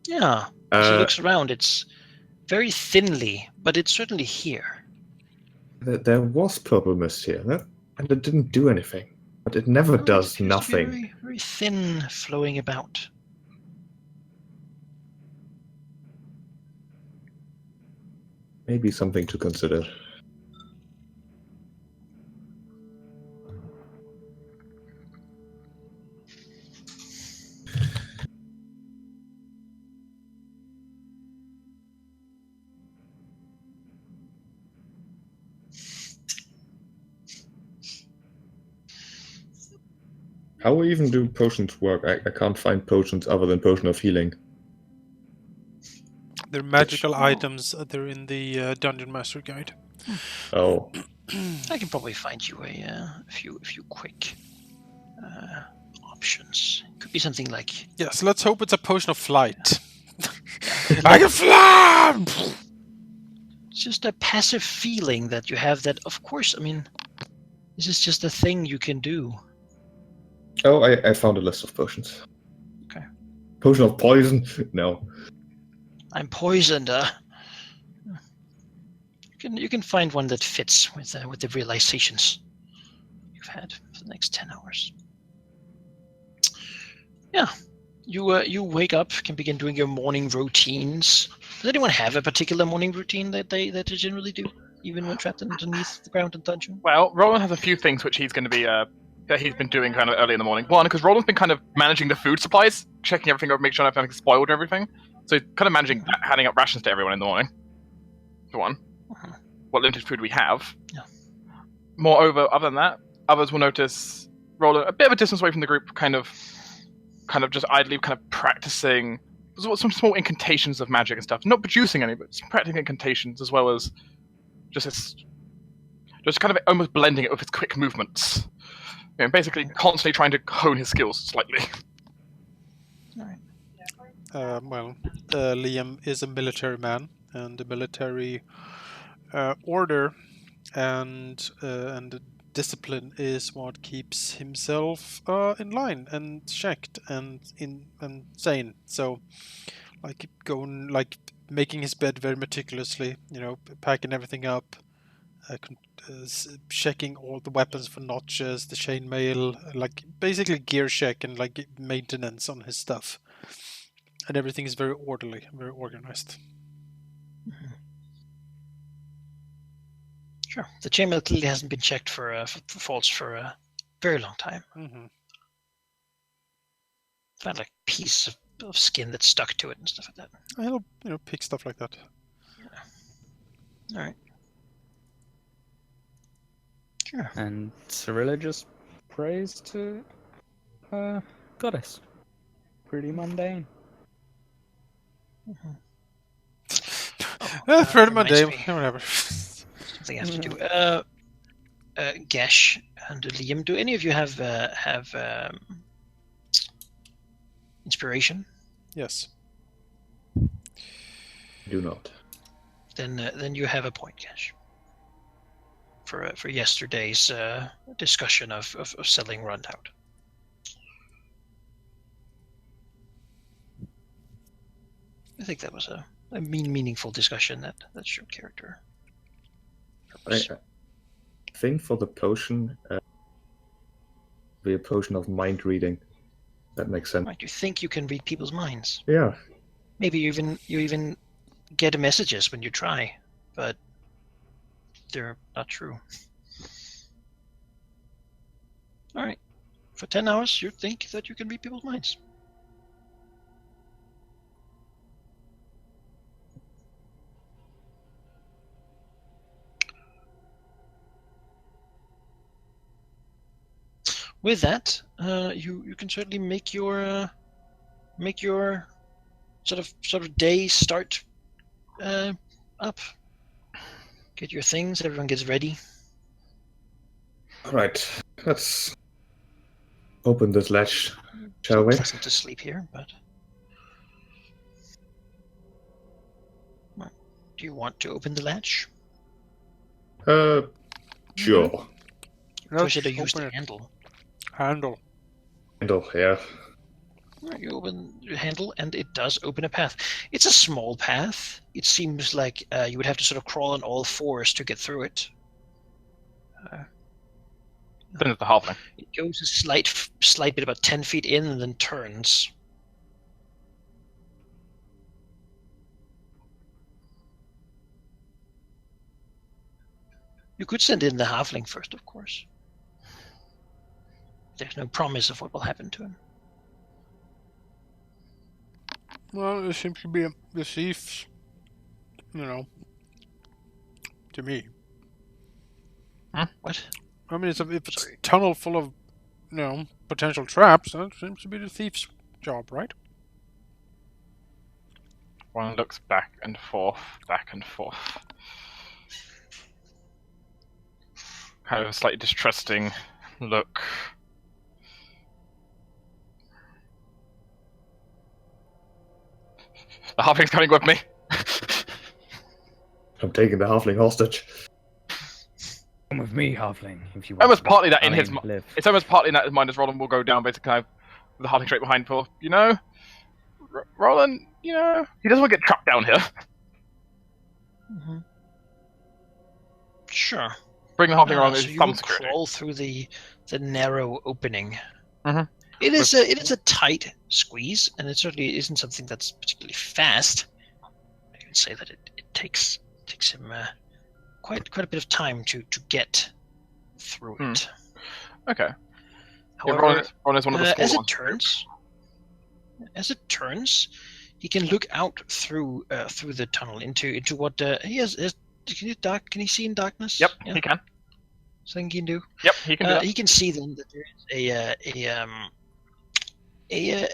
Yeah. As he looks around, it's very thinly, but it's certainly here. There was purple mist here, and it didn't do anything. But it never does It appears to be nothing. very, very thin, flowing about. Maybe something to consider. How even do potions work? I can't find potions other than potion of healing. They're magical items. They're in the Dungeon Master Guide. Oh. I can probably find you a few quick options. Could be something like Yes, let's hope it's a potion of flight. I can fly! it's just a passive feeling that you have that, of course, I mean, this is just a thing you can do. Oh, I found a list of potions. Okay. Potion of poison? No. I'm poisoned. You can find one that fits with the realizations you've had for the next 10 hours. Yeah. You wake up, can begin doing your morning routines. Does anyone have a particular morning routine that they generally do, even when trapped underneath the ground in dungeon? Well, Roland has a few things which he's going to be that he's been doing kind of early in the morning. One, because Roland's been kind of managing the food supplies, checking everything over, making sure nothing's spoiled and everything. So he's kind of managing handing out rations to everyone in the morning. For one, what limited food we have. Yeah. Moreover, other than that, others will notice Roland a bit of a distance away from the group, kind of just idly kind of practicing some small incantations of magic and stuff. Not producing any, but practicing incantations as well as just kind of almost blending it with his quick movements. You know, basically constantly trying to hone his skills slightly. Liam is a military man, and the military order and discipline is what keeps himself in line and checked and sane. So, making his bed very meticulously, packing everything up, checking all the weapons for notches, the chainmail, basically gear check and maintenance on his stuff. And everything is very orderly, very organized. Mm-hmm. Sure. The chainmail clearly hasn't been checked for faults for a very long time. Mm-hmm. Found piece of skin that's stuck to it and stuff like that. He'll pick stuff like that. Yeah. All right. Sure. And Cyrilla just prays to goddess. Pretty mundane. Mm-hmm. Pretty mundane. Whatever. Something I have to do. Gash and Liam, do any of you have inspiration? Yes. Do not. then you have a point, Cash. For yesterday's discussion of selling Rundout. I think that was a meaningful discussion that showed character. I think for the potion, be a potion of mind reading. That makes sense. Right, you think you can read people's minds. Yeah. Maybe you even get messages when you try, but they're not true. All right, for 10 hours, you think that you can read people's minds. With that, you can certainly make your sort of day start up. Get your things. Everyone gets ready. All right. Let's open this latch, shall we? Pleasant to sleep here, but well, do you want to open the latch? Sure. Push it or Let's use open the it. handle. Handle. Handle, yeah. Right, you open the handle, and it does open a path. It's a small path. It seems like you would have to sort of crawl on all fours to get through it. Then it's the halfling. It goes a slight bit, about 10 feet in, and then turns. You could send in the halfling first, of course. There's no promise of what will happen to him. Well, it seems to be the thieves, to me. What? I mean, if it's a Sorry. tunnel full of, potential traps, that seems to be the thief's job, right? One looks back and forth. Kind of a slightly distrusting look. The halfling's coming with me. I'm taking the halfling hostage. Come with me, halfling, if you want. Almost to partly that in his live. It's almost partly in that his mind as Roland will go down basically kind of with the halfling straight behind Paul. Roland, he doesn't want to get trapped down here. Mm-hmm. Sure. Bring the halfling along So as you some will security. crawl through the narrow opening. Mhm. It is a tight squeeze, and it certainly isn't something that's particularly fast. I can say that it takes him quite a bit of time to get through it. Okay. However, Roland is one of the as small it turns, he can look out through the tunnel into what he has. Can he see in darkness? Yep, Yeah. he can. Something he can do. Yep, he can do that. He can see then that there is a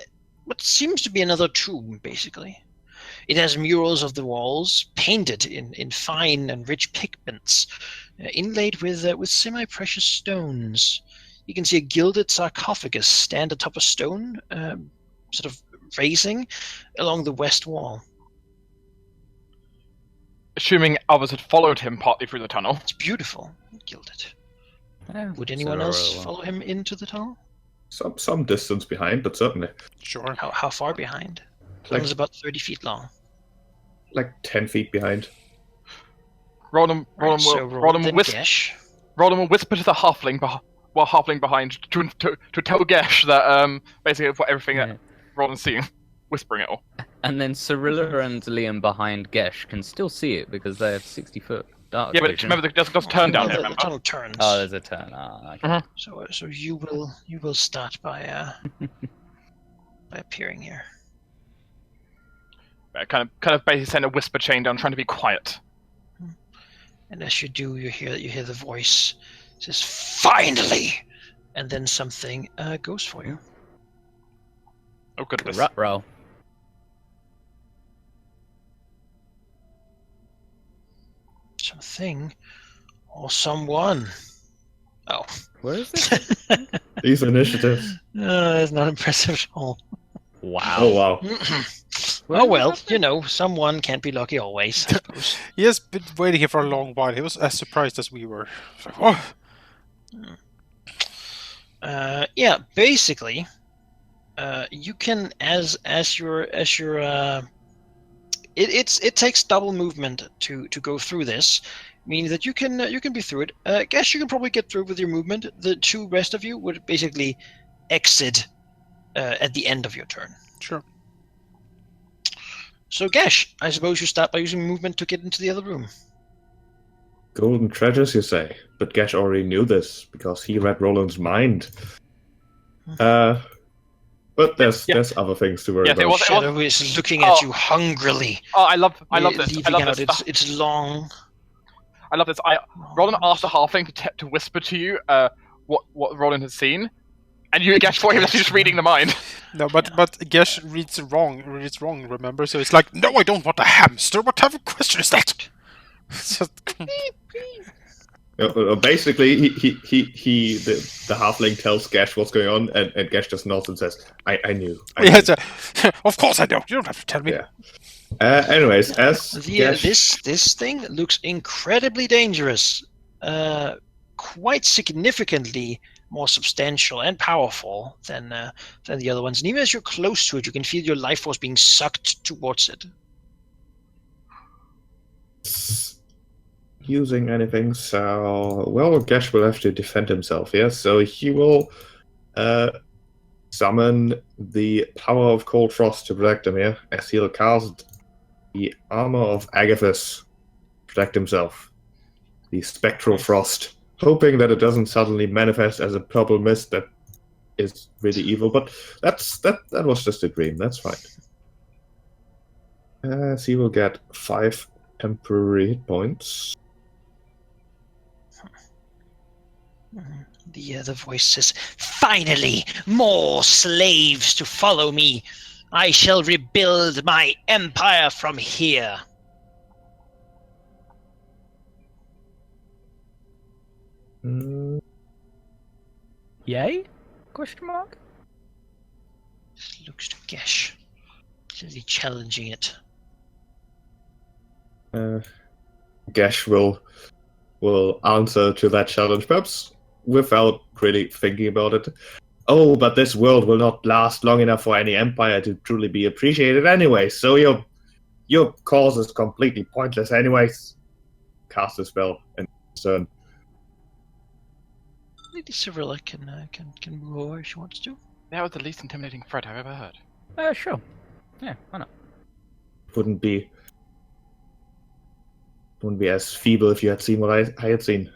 what seems to be another tomb, basically. It has murals of the walls painted in fine and rich pigments, inlaid with semi-precious stones. You can see a gilded sarcophagus stand atop a stone, sort of raising along the west wall. Assuming others had followed him partly through the tunnel. It's beautiful, gilded. Yeah, Would anyone else follow him into the tunnel? Some distance behind, but certainly. Sure. How far behind? The Like- tunnel's about 30 feet long. Like 10 feet behind. Roland will Gesh. whisper to the halfling while halfling behind to tell Gesh that basically for everything that Roland's seeing, whispering it all. And then Cyrilla and Liam behind Gesh can still see it because they have 60-foot dark Yeah, but vision. remember, it does turn down here, The remember? tunnel turns. Oh, there's a turn. Okay. So you will start by appearing here. Kind of basically send a whisper chain down, trying to be quiet. And as you do, you hear the voice says, "Finally!" And then something goes for you. Oh goodness. Rut roll. Something or someone. Oh. Where is this? These initiatives. It's not impressive at all. Wow. Oh, wow. Oh well, you know, someone can't be lucky always, I suppose. He has been waiting here for a long while. He was as surprised as we were. Oh, Yeah, basically, you can it takes double movement to go through this, meaning that you can be through it. I guess you can probably get through with your movement. The two rest of you would basically exit at the end of your turn. sure. So Gash, I suppose you start by using movement to get into the other room. Golden treasures, you say? But Gash already knew this because he read Roland's mind. But there's other things to worry Yes, it about. was- Shadow is looking at you hungrily. Oh, I love this. I Leaving love out this. its long. I love this. Roland asked the halfling to whisper to you what Roland has seen, and you guess for him that he's just reading the mind. No, but Gesh reads wrong. Remember? So it's like, no, I don't want a hamster. What type of question is that? It's just- Basically, the halfling tells Gash what's going on, and Gash just nods and says, I knew. I yeah, knew." of course I know. You don't have to tell me. Yeah. Anyways, as Gash... This thing looks incredibly dangerous. Quite significantly more substantial and powerful than the other ones. And even as you're close to it, you can feel your life force being sucked towards it. using anything, so... Well, Gash will have to defend himself, yes? So he will summon the power of Cold Frost to protect him here, as he'll cast the Armor of Agathis to protect himself. The Spectral Frost, hoping that it doesn't suddenly manifest as a purple mist that is really evil, but that was just a dream, that's fine. As he will get 5 temporary hit points. The voice says, "Finally, more slaves to follow me. I shall rebuild my empire from here." Yay? Question mark? Just looks to Gesh, clearly challenging it. Gash will answer to that challenge, perhaps without really thinking about it. Oh, but this world will not last long enough for any empire to truly be appreciated anyway, so your cause is completely pointless anyways. Cast a spell and turn. Lady Cyrilla can move over if she wants to. That was the least intimidating threat I've ever heard. Sure. Yeah, why not? Wouldn't be as feeble if you had seen what I had seen.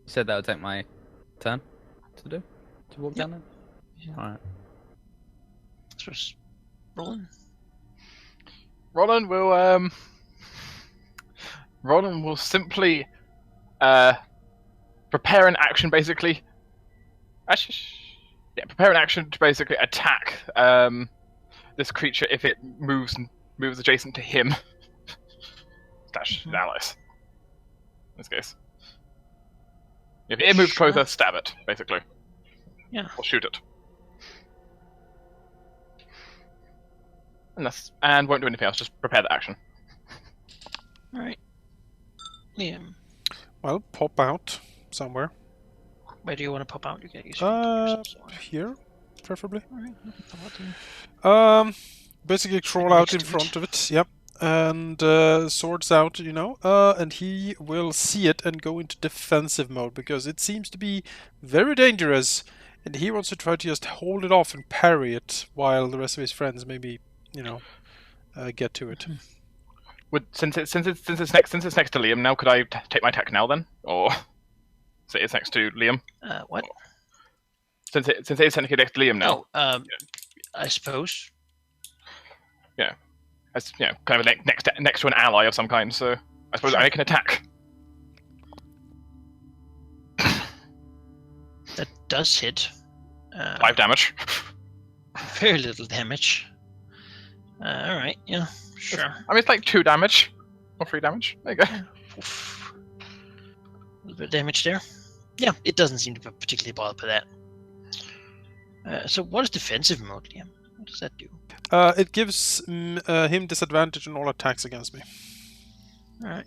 You said that would take my turn to walk down there? Yeah. Alright. So just rolling. Roland will simply prepare an action, basically. Actually, yeah, prepare an action to basically attack this creature if it moves adjacent to him. Dash allies. In this case, if it moves closer, stab it, basically. Yeah. Or shoot it. And won't do anything else. Just prepare the action. All right. Liam, Well, pop out somewhere. where do you want to pop out? You get yourself Here, preferably. All right. Pop out in. Basically crawl Right out next in to front of it. Yep. And swords out, and he will see it and go into defensive mode because it seems to be very dangerous, and he wants to try to just hold it off and parry it while the rest of his friends maybe, get to it. Since it's next to Liam now, could I take my attack now then, or so it's next to Liam? What? Since it's technically next to Liam now. Oh, I suppose. Yeah. As kind of next to an ally of some kind. So I suppose I can attack. That does hit. 5 damage. Very little damage. All right. Yeah. Sure. I mean, it's like 2 damage or 3 damage. There you go. Oof. A little bit of damage there. Yeah, it doesn't seem to be particularly bothered by that. So what is defensive mode, Liam? What does that do? It gives him disadvantage on all attacks against me. All right.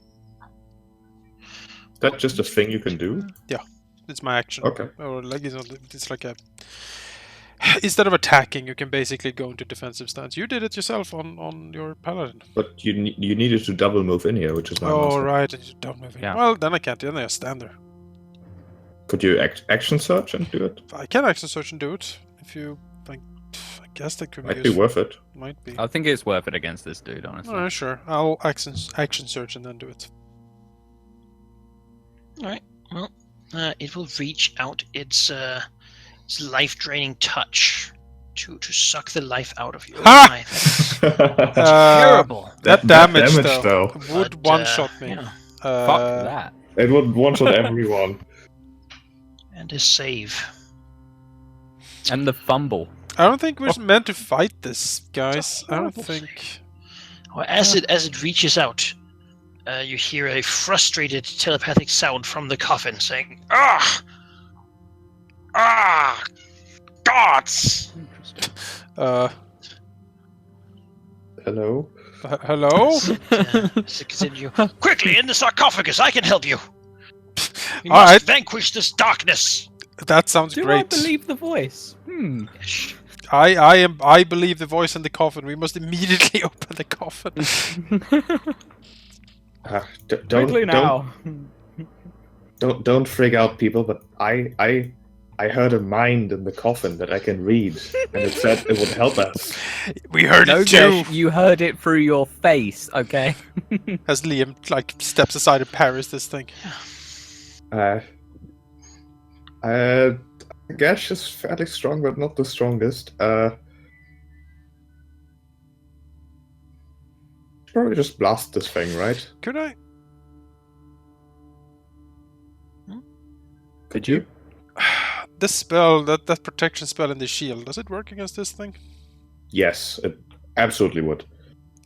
Is that just a thing you can do? It's my action. Okay. Or like it's like a. Instead of attacking, you can basically go into defensive stance. You did it yourself on your paladin. But you needed to double move in here, which is my Oh last one. right, and you don't move in. Yeah. Well, then I can't. Then I stand there. Could you action search and do it? I can action search and do it if you like. I guess that could be Might be useful. worth it. Might be. I think it's worth it against this dude, honestly. Alright, sure. I'll action search and then do it. All right. Well, it will reach out its life-draining touch to suck the life out of you. Oh Ha! my, that is Uh, terrible. That That damage, damage, though, though. would But, one-shot me. yeah. Fuck that. It would one-shot everyone. And a save. And the fumble. I don't think we're meant to fight this, guys. I don't horrible think. Well, as it reaches out, you hear a frustrated telepathic sound from the coffin saying, "Ah, ah, gods!" Hello? Hello? As it continue, quickly in the sarcophagus. I can help you. We All must right. vanquish this darkness. That sounds Do I great. believe the voice? Yes. I believe the voice in the coffin. We must immediately open the coffin. Quickly now. Don't freak out, people. But I heard a mind in the coffin that I can read, and it said it would help us. We heard No, it too. Jesh, you heard it through your face, okay? As Liam like steps aside and parries this thing. Gash is fairly strong, but not the strongest. Probably just blast this thing, right? Could I? Could you? This spell, that protection spell in the shield, does it work against this thing? Yes, it absolutely would.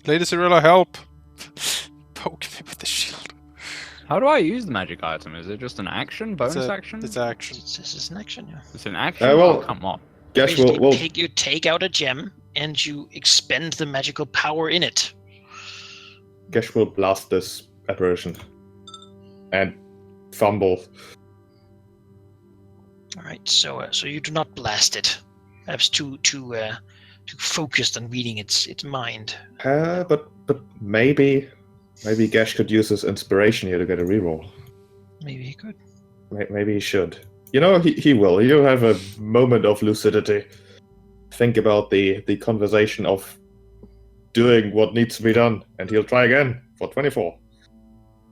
Lady Cirilla, help! Poke me with the shield. How do I use the magic item? Is it just an action? Bonus It's action? It's action. This is an action. Yeah. It's an action? well- Oh, come on. Gash Basically, will you take out a gem and you expend the magical power in it. Gash will blast this apparition and fumble. All right, so you do not blast it. Perhaps too focused on reading its mind. But maybe Gash could use his inspiration here to get a reroll. Maybe he could. Maybe he should. You know, he will. He'll have a moment of lucidity. Think about the conversation of doing what needs to be done, and he'll try again for 24.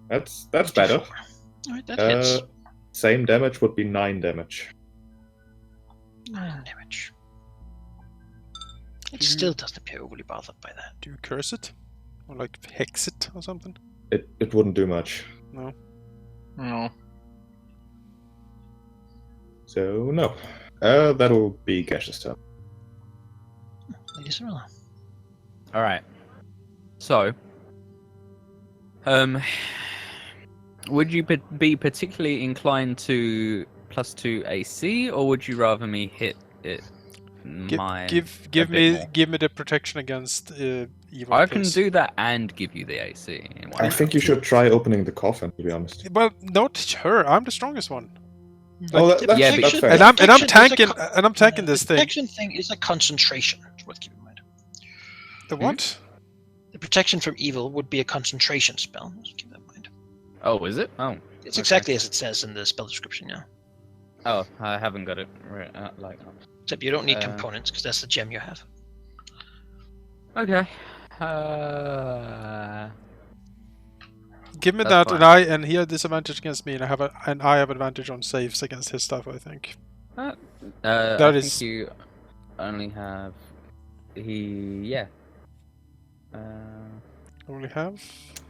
That's better. All right, that hits. Same damage would be 9 damage. 9 damage. It still doesn't appear overly bothered by that. Do you curse it? Or like hex it or something? It wouldn't do much. No. No. So no. That'll be Gash's turn. Lady Cirilla. Alright. So, would you be particularly inclined to +2 AC, or would you rather me hit it? Give me the protection against evil. I can please. do that and give you the AC. in one I round. think you should try opening the coffin, to be honest. Well, not her. I'm the strongest one. Oh, The that's, Yeah, but- that's fair. And I'm Protection is tanking this the thing. protection thing is a concentration. Is what keep in mind. The what? The protection from evil would be a concentration spell. Just keep that in mind. Oh, is it? Oh. It's Okay. exactly as it says in the spell description. Yeah. Oh, I haven't got it like. Except you don't need Uh, components because that's the gem you have. Okay. Give me That's that, fine. and he had disadvantage against me, and I have advantage on saves against his stuff. I think. I is- think you only have yeah. Only have.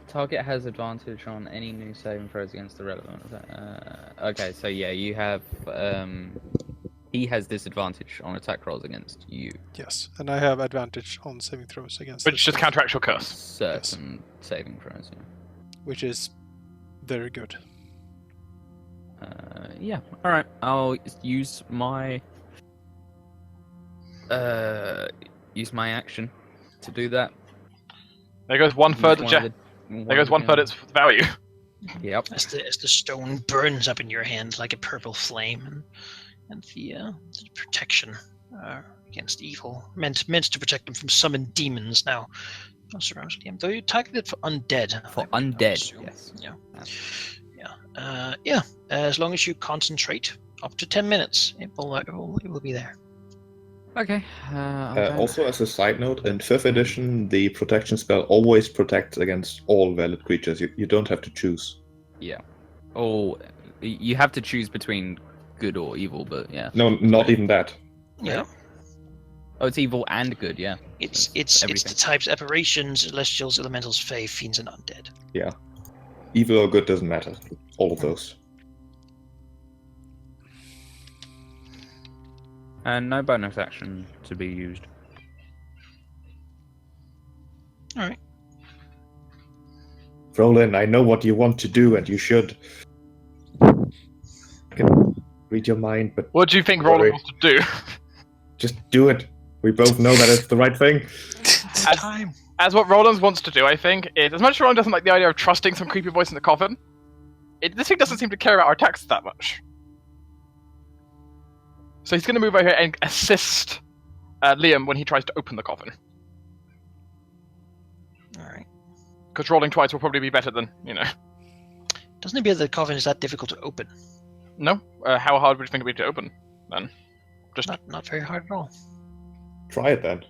Target has advantage on any new saving throws against the relevant. Okay, so yeah, you have. He has disadvantage on attack rolls against you. Yes, and I have advantage on saving throws against. Which his just stuff, counteracts your curse. Certain saving throws. which is very good. Yeah. All right. I'll use my action to do that. There goes one third. There There goes one third its value. Yep. As the stone burns up in your hand like a purple flame, and the protection against evil, meant to protect them from summoned demons, now surrounds Liam. Though you targeted for undead. For I would undead, assume. yes. Yeah. As long as you concentrate, up to 10 minutes, it will be there. Okay. Also, as a side note, in 5th edition, the protection spell always protects against all valid creatures. You don't have to choose. Yeah. Oh, you have to choose between good or evil, but yeah. No, not even that. Yeah. Oh, it's evil and good, yeah. It's the everything. types: aberrations, celestials, elementals, fae, fiends, and undead. Yeah. Evil or good doesn't matter. All of those. And no bonus action to be used. All right. Roland, I know what you want to do, and you should. I can read your mind, but What do you think Sorry. Roland wants to do? just do it. We both know that it's the right thing. It's As- time. As what Roland wants to do, I think, is as much as Roland doesn't like the idea of trusting some creepy voice in the coffin, this thing doesn't seem to care about our attacks that much. So he's going to move over here and assist Liam when he tries to open the coffin. All right. Because rolling twice will probably be better than, Doesn't it appear that the coffin is that difficult to open? No? How hard would you think it would be to open, then? Not very hard at all. Try it then.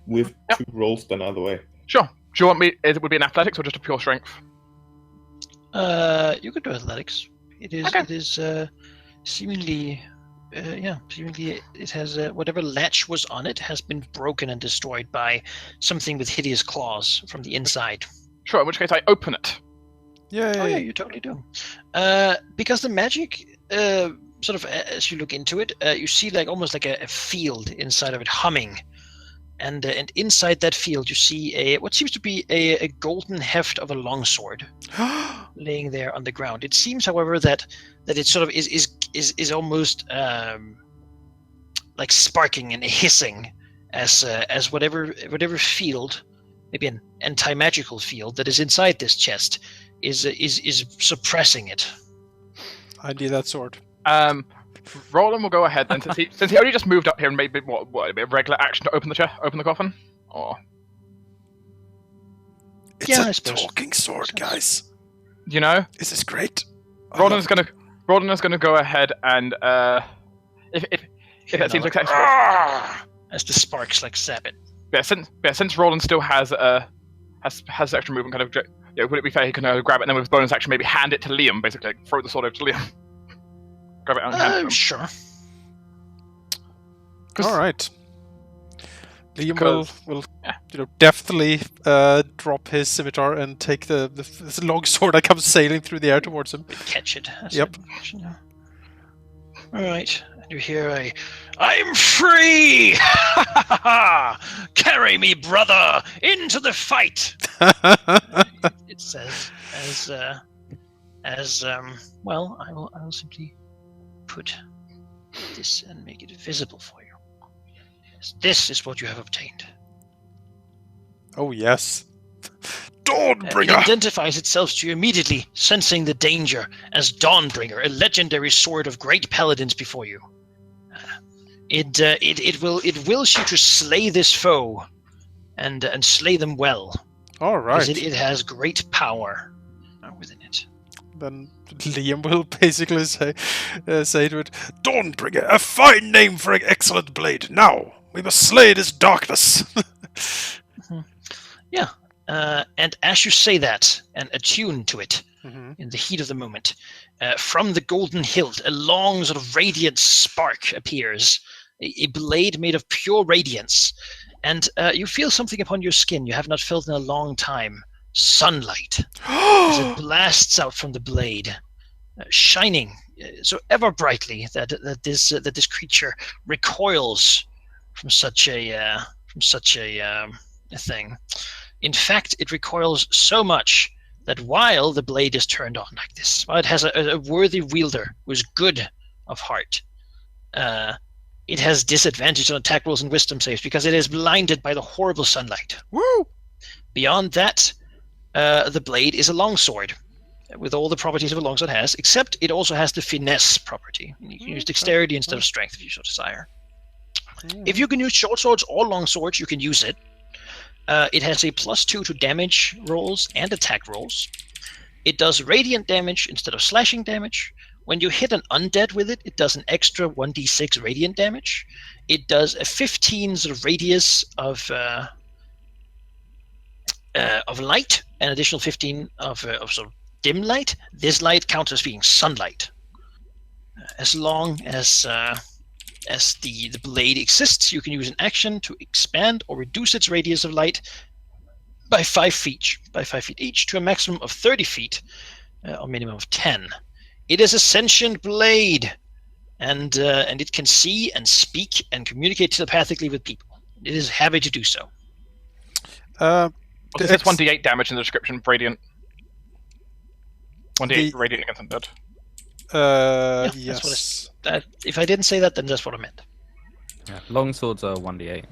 We have Yep. 2 rolls done either way. Sure. Do you want me... It would be an athletics or just a pure strength? You could do athletics. It is. Okay. It is seemingly. Seemingly it has whatever latch was on it has been broken and destroyed by something with hideous claws from the inside. Sure, in which case I open it. Yay! Oh yeah, you totally do. Because the magic, sort of as you look into it, you see like almost like a field inside of it humming, and inside that field you see what seems to be a golden heft of a longsword laying there on the ground. It seems, however, that it sort of is almost like sparking and hissing as whatever field, maybe an anti-magical field that is inside this chest is suppressing it. I need that sword. Roland will go ahead then, since he only just moved up here and made what a bit of regular action to open the coffin. Or It's Yeah, I a suppose. talking sword, guys. This is great. I Roland love is gonna go ahead and if that seems Another- acceptable. As the sparks like zap it. Since Roland still has extra movement, kind of, would it be fair he can grab it and then with his bonus action maybe hand it to Liam, basically like, throw the sword over to Liam, grab it out and hand it to him. Sure. All right. Liam Because- will yeah. deftly drop his scimitar and take the long sword that comes sailing through the air towards him. Catch it. That's Yep. it. All right. And you hear I'm free! Carry me, brother, into the fight! It says, well, I will simply put this and make it visible for you. This is what you have obtained. Oh yes. It Dawnbringer. identifies itself to you immediately, sensing the danger as Dawnbringer, a legendary sword of great paladins before you. It wills you to slay this foe, and slay them well. All right. Because it has great power within it. Then Liam will basically say to it, Dawnbringer, a fine name for an excellent blade. Now we must slay this darkness. And as you say that and attune to it Mhm. in the heat of the moment, from the golden hilt, a long sort of radiant spark appears, a blade made of pure radiance, and you feel something upon your skin you have not felt in a long time. Sunlight as it blasts out from the blade, shining so ever brightly that this creature recoils from such a thing. In fact, it recoils so much that while the blade is turned on like this, while it has a worthy wielder who is good of heart, It has disadvantage on attack rolls and wisdom saves because it is blinded by the horrible sunlight. Woo! Beyond that, the blade is a longsword, with all the properties of a longsword has, except it also has the finesse property. You can use dexterity instead of strength if you so desire. If you can use short swords or long swords, you can use it. It has a +2 to damage rolls and attack rolls. It does radiant damage instead of slashing damage. When you hit an undead with it, it does an extra 1d6 radiant damage. It does a 15 sort of radius of light, an additional 15 of sort of dim light. This light counts as being sunlight. As long as the blade exists, you can use an action to expand or reduce its radius of light by 5 feet each to a maximum of 30 feet, or minimum of 10. It is a sentient blade, and it can see and speak and communicate telepathically with people. It is happy to do so. It says 1d8 damage in the description, radiant. 1d8 radiant against undead. Yes. That's what if I didn't say that, then that's what I meant. Yeah, long swords are 1d8.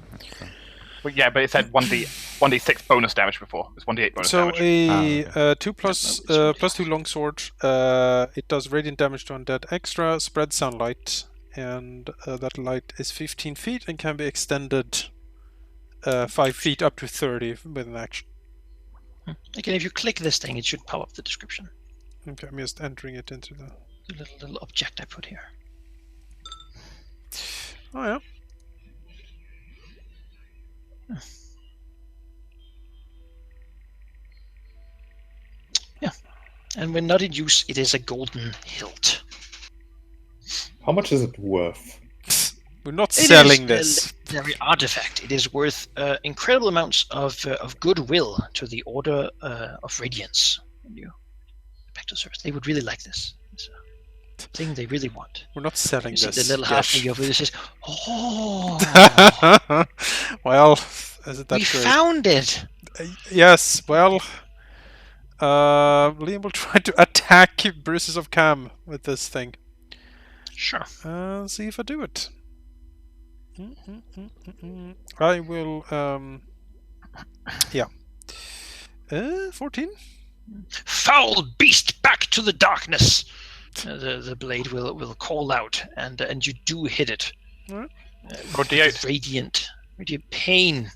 Well, yeah, but it said 1d6 bonus damage before. It's 1d8 bonus So damage. a 2 plus 2 longsword. It does radiant damage to undead extra, spread sunlight, and that light is 15 feet and can be extended 5 feet up to 30 with an action. Again, if you click this thing, it should pop up the description. Okay, I'm just entering it into the little object I put here. Oh yeah. Yeah. And when not in use, it is a golden hilt. How much is it worth? We're not selling It this. is a legendary artifact. It is worth incredible amounts of goodwill to the Order of Radiance. When you back to service, they would really like this. It's a thing they really want. We're not selling You see this. the little halfling over there says, "Oh, Well, is it that we great? found it." Yes, well, Liam will try to attack Bruises of Cam with this thing. Sure. See if I do it. I will, yeah. 14? Foul beast, back to the darkness! The blade will call out, and you do hit it. Alright. Roll D8. Radiant pain.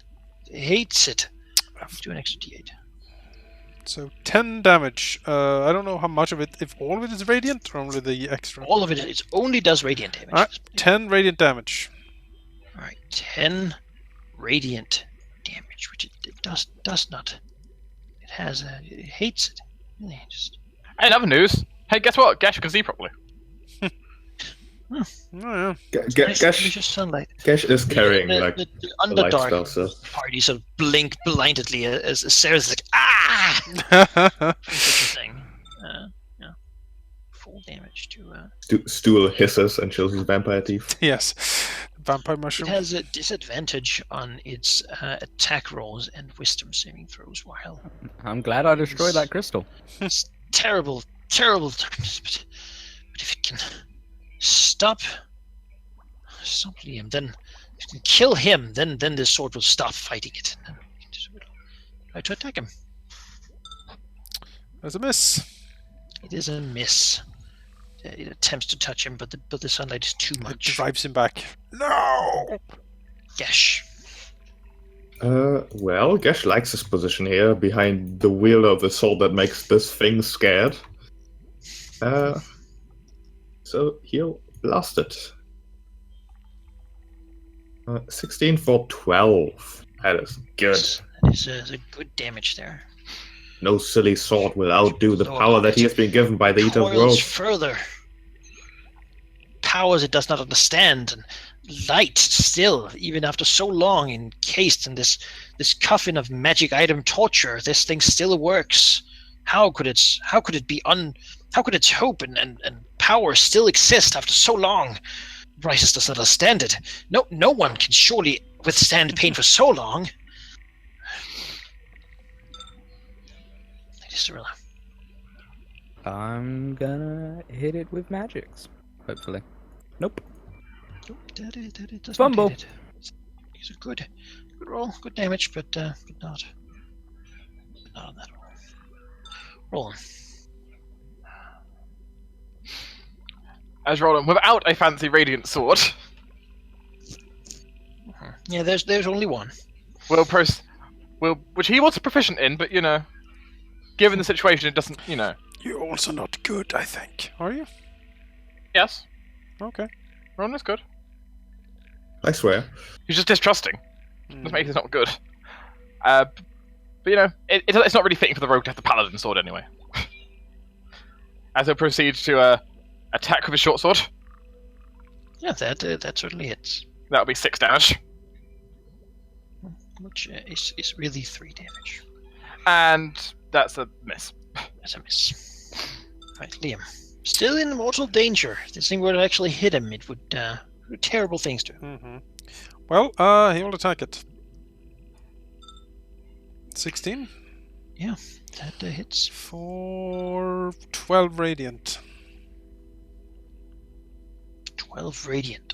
It hates it. Do an extra D8. So 10 damage. I don't know how much of it, if all of it is radiant or only the extra. All of it only does radiant damage. Alright, 10 radiant damage. Alright, 10 radiant damage, which it does not. It hates it. Hey, in other news, hey, guess what? Gash can see properly. Oh yeah. Gash is carrying the like the a light Underdark spell, so party sort of blink blindedly as Sarah's like, ah! Such a thing. Yeah. Full damage to. Stool hisses and shows his vampire teeth. Yes. Vampire It mushroom. has a disadvantage on its attack rolls and wisdom saving throws while. I'm glad I destroyed that crystal. It's terrible darkness, but if it can stop Liam, then if it can kill him, then this sword will stop fighting it. And it will try to attack him. There's a miss. It is a miss. It attempts to touch him, but the sunlight is too It much. drives him back. No! Gash. Well, Gash likes his position here, behind the wielder of the sword that makes this thing scared. So he'll blast it. 16 for 12. That is good. That is a good damage there. No silly sword will outdo the power that he has been given by the Eater of Coils Worlds. further. Powers it does not understand, and light still, even after so long encased in this coffin of magic item torture, this thing still works. How could its hope and power still exist after so long? Bryce does not understand it. No one can surely withstand pain for so long. Lady Cirilla. I'm gonna hit it with magics, hopefully. Nope. That does Fumble. not hit it. It's a good roll, good damage, but not on that roll. Roll on. As Roland, without a fancy radiant sword, Yeah, there's only one. which he was proficient in, but given the situation, it doesn't. You're also not good, I think. Are you? Yes, Okay. Roland is good. I swear. He's just distrusting. Doesn't make it not good. But it's not really fitting for the rogue to have the paladin sword anyway. As he proceeds to attack with his short sword, Yeah, that certainly hits. that'll be 6 damage. Which is really 3 damage. And that's a miss. That's a miss. Right, Liam. Still in mortal danger. If this thing were to actually hit him, it would do terrible things to him. Mm-hmm. Well, he will attack it. 16? Yeah, that hits. For 12 radiant. 12 radiant.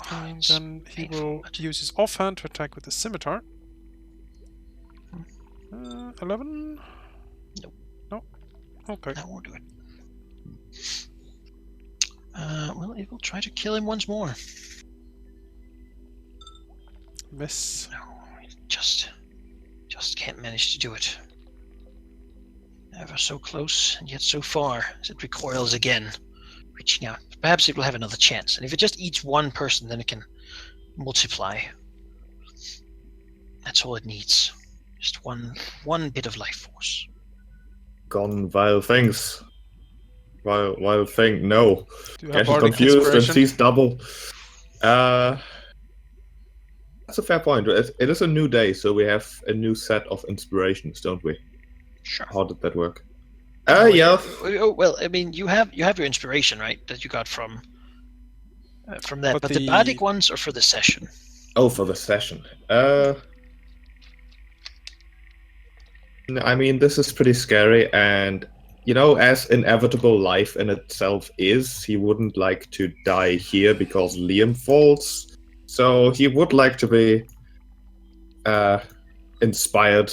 Oh, And it's then he painful, will but- use his offhand to attack with the scimitar. 11? Nope. No? Okay. That won't do it. Well, it will try to kill him once more. Miss. No, it just can't manage to do it. Ever so close, and yet so far, as it recoils again, reaching out. Perhaps it will have another chance, and if it just eats one person, then it can multiply. That's all it needs. Just one bit of life force. Gone vile things. Vile thing. No. Do you have She's bardic confused and inspiration? she's double. That's a fair point. It is a new day, so we have a new set of inspirations, don't we? Sure. How did that work? Oh, Yeah. Oh, well, I mean, you have your inspiration, right? That you got from that. But But the the- bardic ones are for the session. Oh, for the session. I mean, this is pretty scary, and as inevitable life in itself is, he wouldn't like to die here because Liam falls. So he would like to be inspired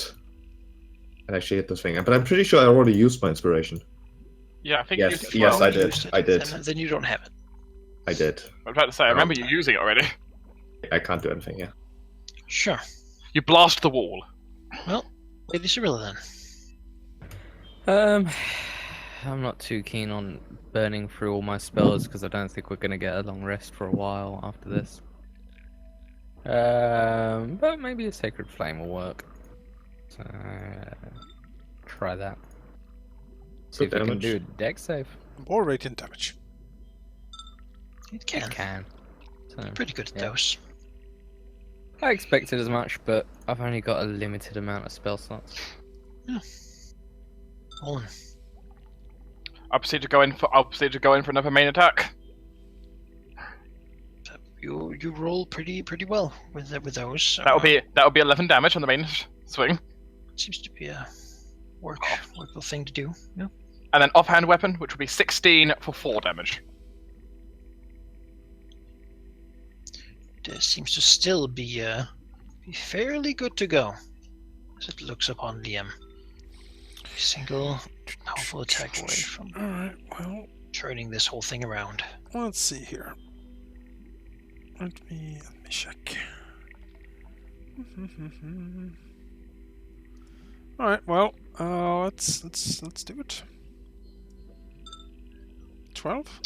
and actually hit this thing. But I'm pretty sure I already used my inspiration. Yeah, I think Yes, you used it yes, well. I You did. used it, I did. Then you don't have it. I did. I was about to say, I remember you using it already. I can't do anything, yeah. Sure. You blast the wall. Well, Lady Cyrilla then. I'm not too keen on burning through all my spells because I don't think we're going to get a long rest for a while after this. But maybe a Sacred Flame will work. So, try that. See if Good we can damage. do a deck save. Or radiant damage. It can. It can. So, Pretty good at yeah. those. I expected as much, but I've only got a limited amount of spell slots. On. I'll proceed to go in for another main attack. You roll pretty well with those. So, That'll be 11 damage on the main swing, seems to be a workable thing to do. Yeah. and then offhand weapon, which will be 16 for 4 damage. It seems to still be fairly good to go, as it looks upon Liam. A single powerful attack away from Alright, well, turning this whole thing around. let's see here. Let me check. Alright, well, let's do it. 12?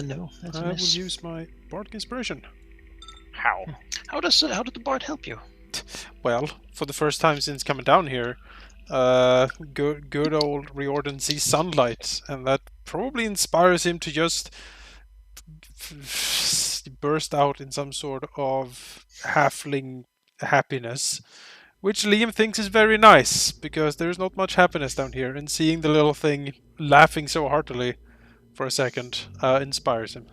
No, that's a I will miss. use my bardic inspiration. How? How did the bard help you? Well, for the first time since coming down here, good old Riordan sees sunlight, and that probably inspires him to just burst out in some sort of halfling happiness, which Liam thinks is very nice, because there's not much happiness down here, and seeing the little thing laughing so heartily for a second inspires him.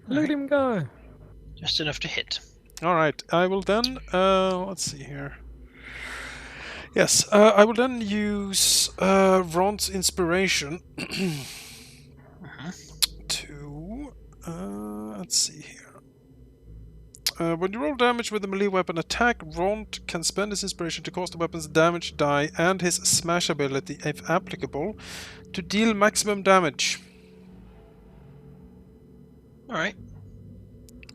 Look at him go! Just enough to hit. Alright, I will then, let's see here. Yes, I will then use Ron's inspiration to Let's see here. When you roll damage with a melee weapon attack, Rond can spend his inspiration to cause the weapon's damage die and his smash ability, if applicable, to deal maximum damage. All right.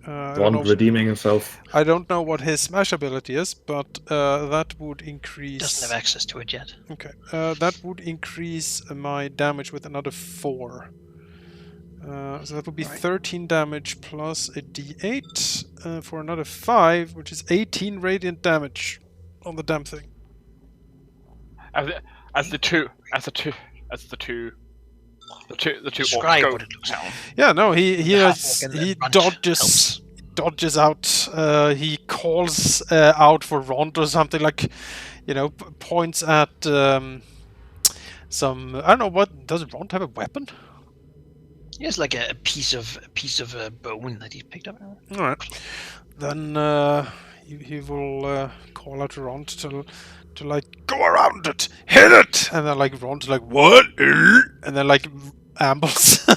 I don't Rond know. redeeming himself. I don't know what his smash ability is, but that would increase. Doesn't have access to it yet. Okay, that would increase my damage with another 4. So that would be Alright. 13 damage plus a d8 for another 5, which is 18 radiant damage on the damn thing. As the two Describe orcs go what it looks like. Yeah, no, he Halfling and he Runt dodges out. He calls out for Rond or something, like, you know, points at some. I don't know what. Does Rond have a weapon? He has like a piece of bone that he picked up. All right, then he will call out to Rond to like go around it, hit it, and then like Rond's like what, and then like ambles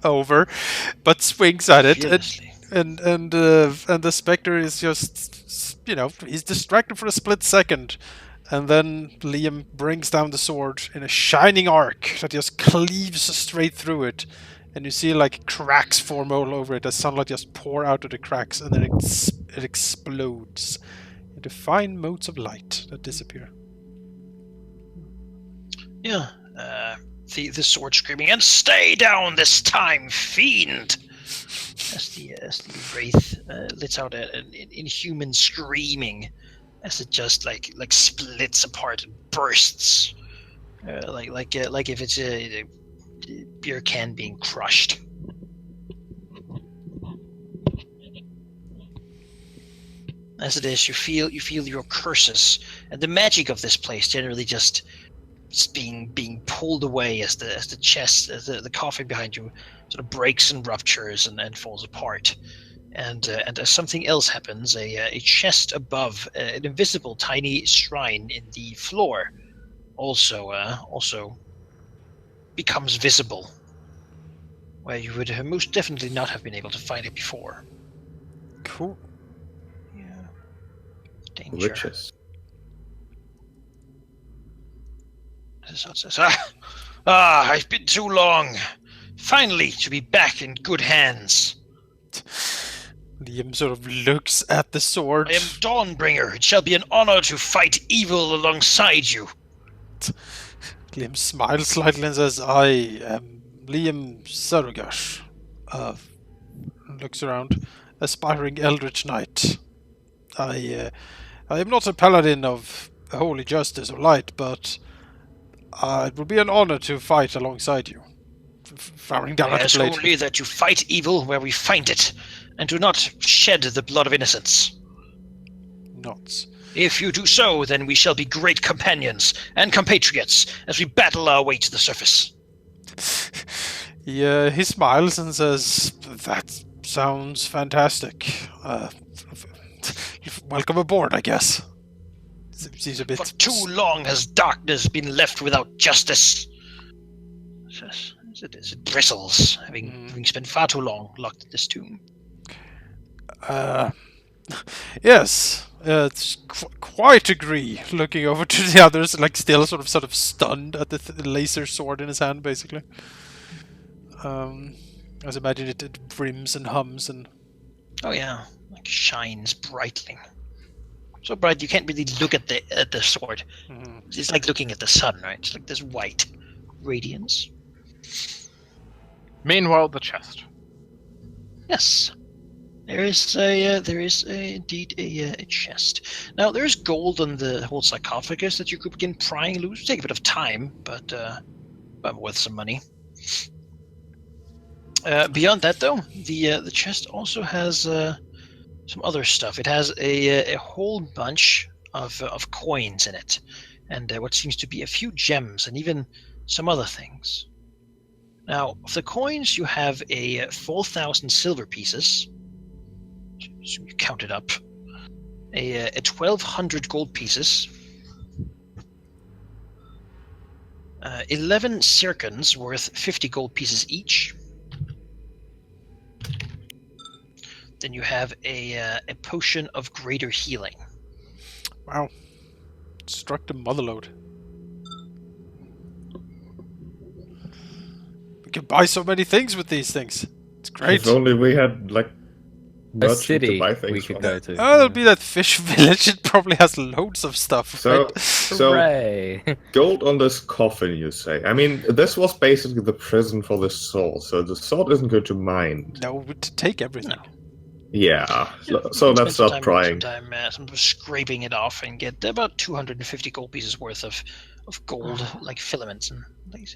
over, but swings at it, Fearlessly. and the Spectre is just, you know, he's distracted for a split second, and then Liam brings down the sword in a shining arc that just cleaves straight through it. And you see like cracks form all over it as sunlight just pour out of the cracks, and then it explodes into fine motes of light that disappear. Yeah. The sword screaming, and stay down this time, fiend! As the wraith lets out an inhuman screaming, as it just like splits apart and bursts, like if it's a beer can being crushed. As it is, you feel your curses and the magic of this place generally just being pulled away as the chest, as the coffin behind you sort of breaks and ruptures and falls apart. And as something else happens, a chest above an invisible tiny shrine in the floor also becomes visible, where you would most definitely not have been able to find it before. Cool. Yeah. Danger. Riches. This is how it says, I've been too long. Finally, to be back in good hands. Liam sort of looks at the sword. I am Dawnbringer. It shall be an honor to fight evil alongside you. Liam smiles slightly and says, I am Liam Sarugash. Looks around. Aspiring Eldritch Knight. I am not a paladin of holy justice or light, but it would be an honor to fight alongside you. Frowning down at Yes, the blade. only that you fight evil where we find it, and do not shed the blood of innocence. Nods. If you do so, then we shall be great companions and compatriots as we battle our way to the surface. He smiles and says, that sounds fantastic. Welcome aboard, I guess. Seems a bit... For too long has darkness been left without justice. It bristles, having spent far too long locked in this tomb. Yes, it's quite agree. Looking over to the others, like still sort of stunned at the laser sword in his hand, basically. As imagine it brims and hums and. Oh yeah, like shines brightly. So bright you can't really look at the sword. Mm-hmm. It's like looking at the sun, right? It's like this white radiance. Meanwhile, the chest. Yes. There is indeed a chest. Now there is gold on the whole sarcophagus that you could begin prying loose. It'll take a bit of time, but worth some money. Beyond that, though, the chest also has some other stuff. It has a whole bunch of coins in it, and what seems to be a few gems and even some other things. Now, of the coins, you have 4,000 silver pieces. So you count it up. 1,200 gold pieces. 11 sirkans worth 50 gold pieces each. then you have a potion of greater healing. Wow. Struck the motherload. We can buy so many things with these things. It's great. If only we had like A merchant to city buy things we could from. go to. Oh, there'll be that fish village. It probably has loads of stuff. So, Right? so Hooray! gold on this coffin, you say? I mean, this was basically the prison for the sword, so the sword isn't good to mind. No, to take everything. No. Yeah, You so can let's spend start prying. some time scraping it off and get about 250 gold pieces worth of gold, like filaments and things.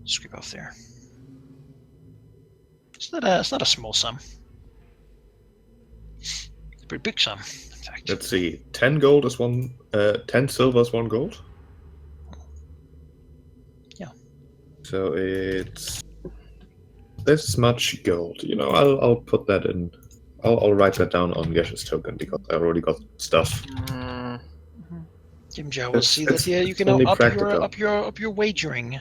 Scrape off there. It's not a small sum. It's a pretty big sum, in fact. Let's see, 10 gold is 10 silver is 1 gold. Yeah. So it's this much gold. You know, I'll put that in. I'll write that down on Gesh's token because I already got stuff. Jim Joe will see that It's you can only now practical. up your wagering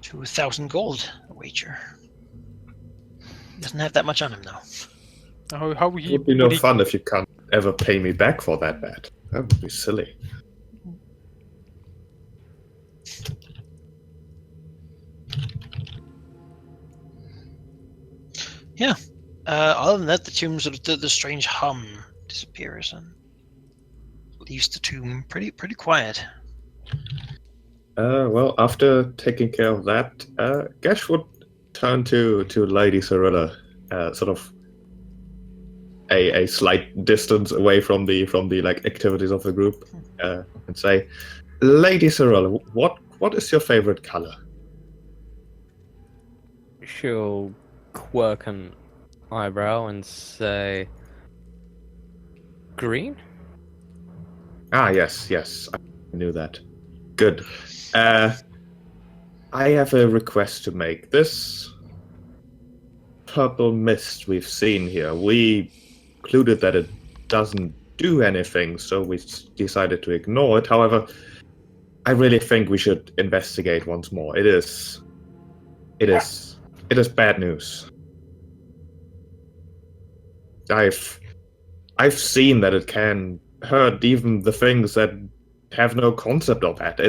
to 1,000 gold a wager. He doesn't have that much on him now. How It would be no fun if you can't ever pay me back for that bet. That would be silly. Yeah. Other than that, the tomb sort of the strange hum disappears and leaves the tomb pretty quiet. Well, after taking care of that, Gesh would turn to Lady Cyrilla, sort of a slight distance away from the like activities of the group, and say, Lady Cyrilla, what is your favorite color? She'll quirk an eyebrow and say, green? Ah, yes, I knew that. Good. I have a request to make. This purple mist we've seen here, we concluded that it doesn't do anything, so we decided to ignore it. However, I really think we should investigate once more. It is bad news. I've seen that it can hurt even the things that have no concept of that.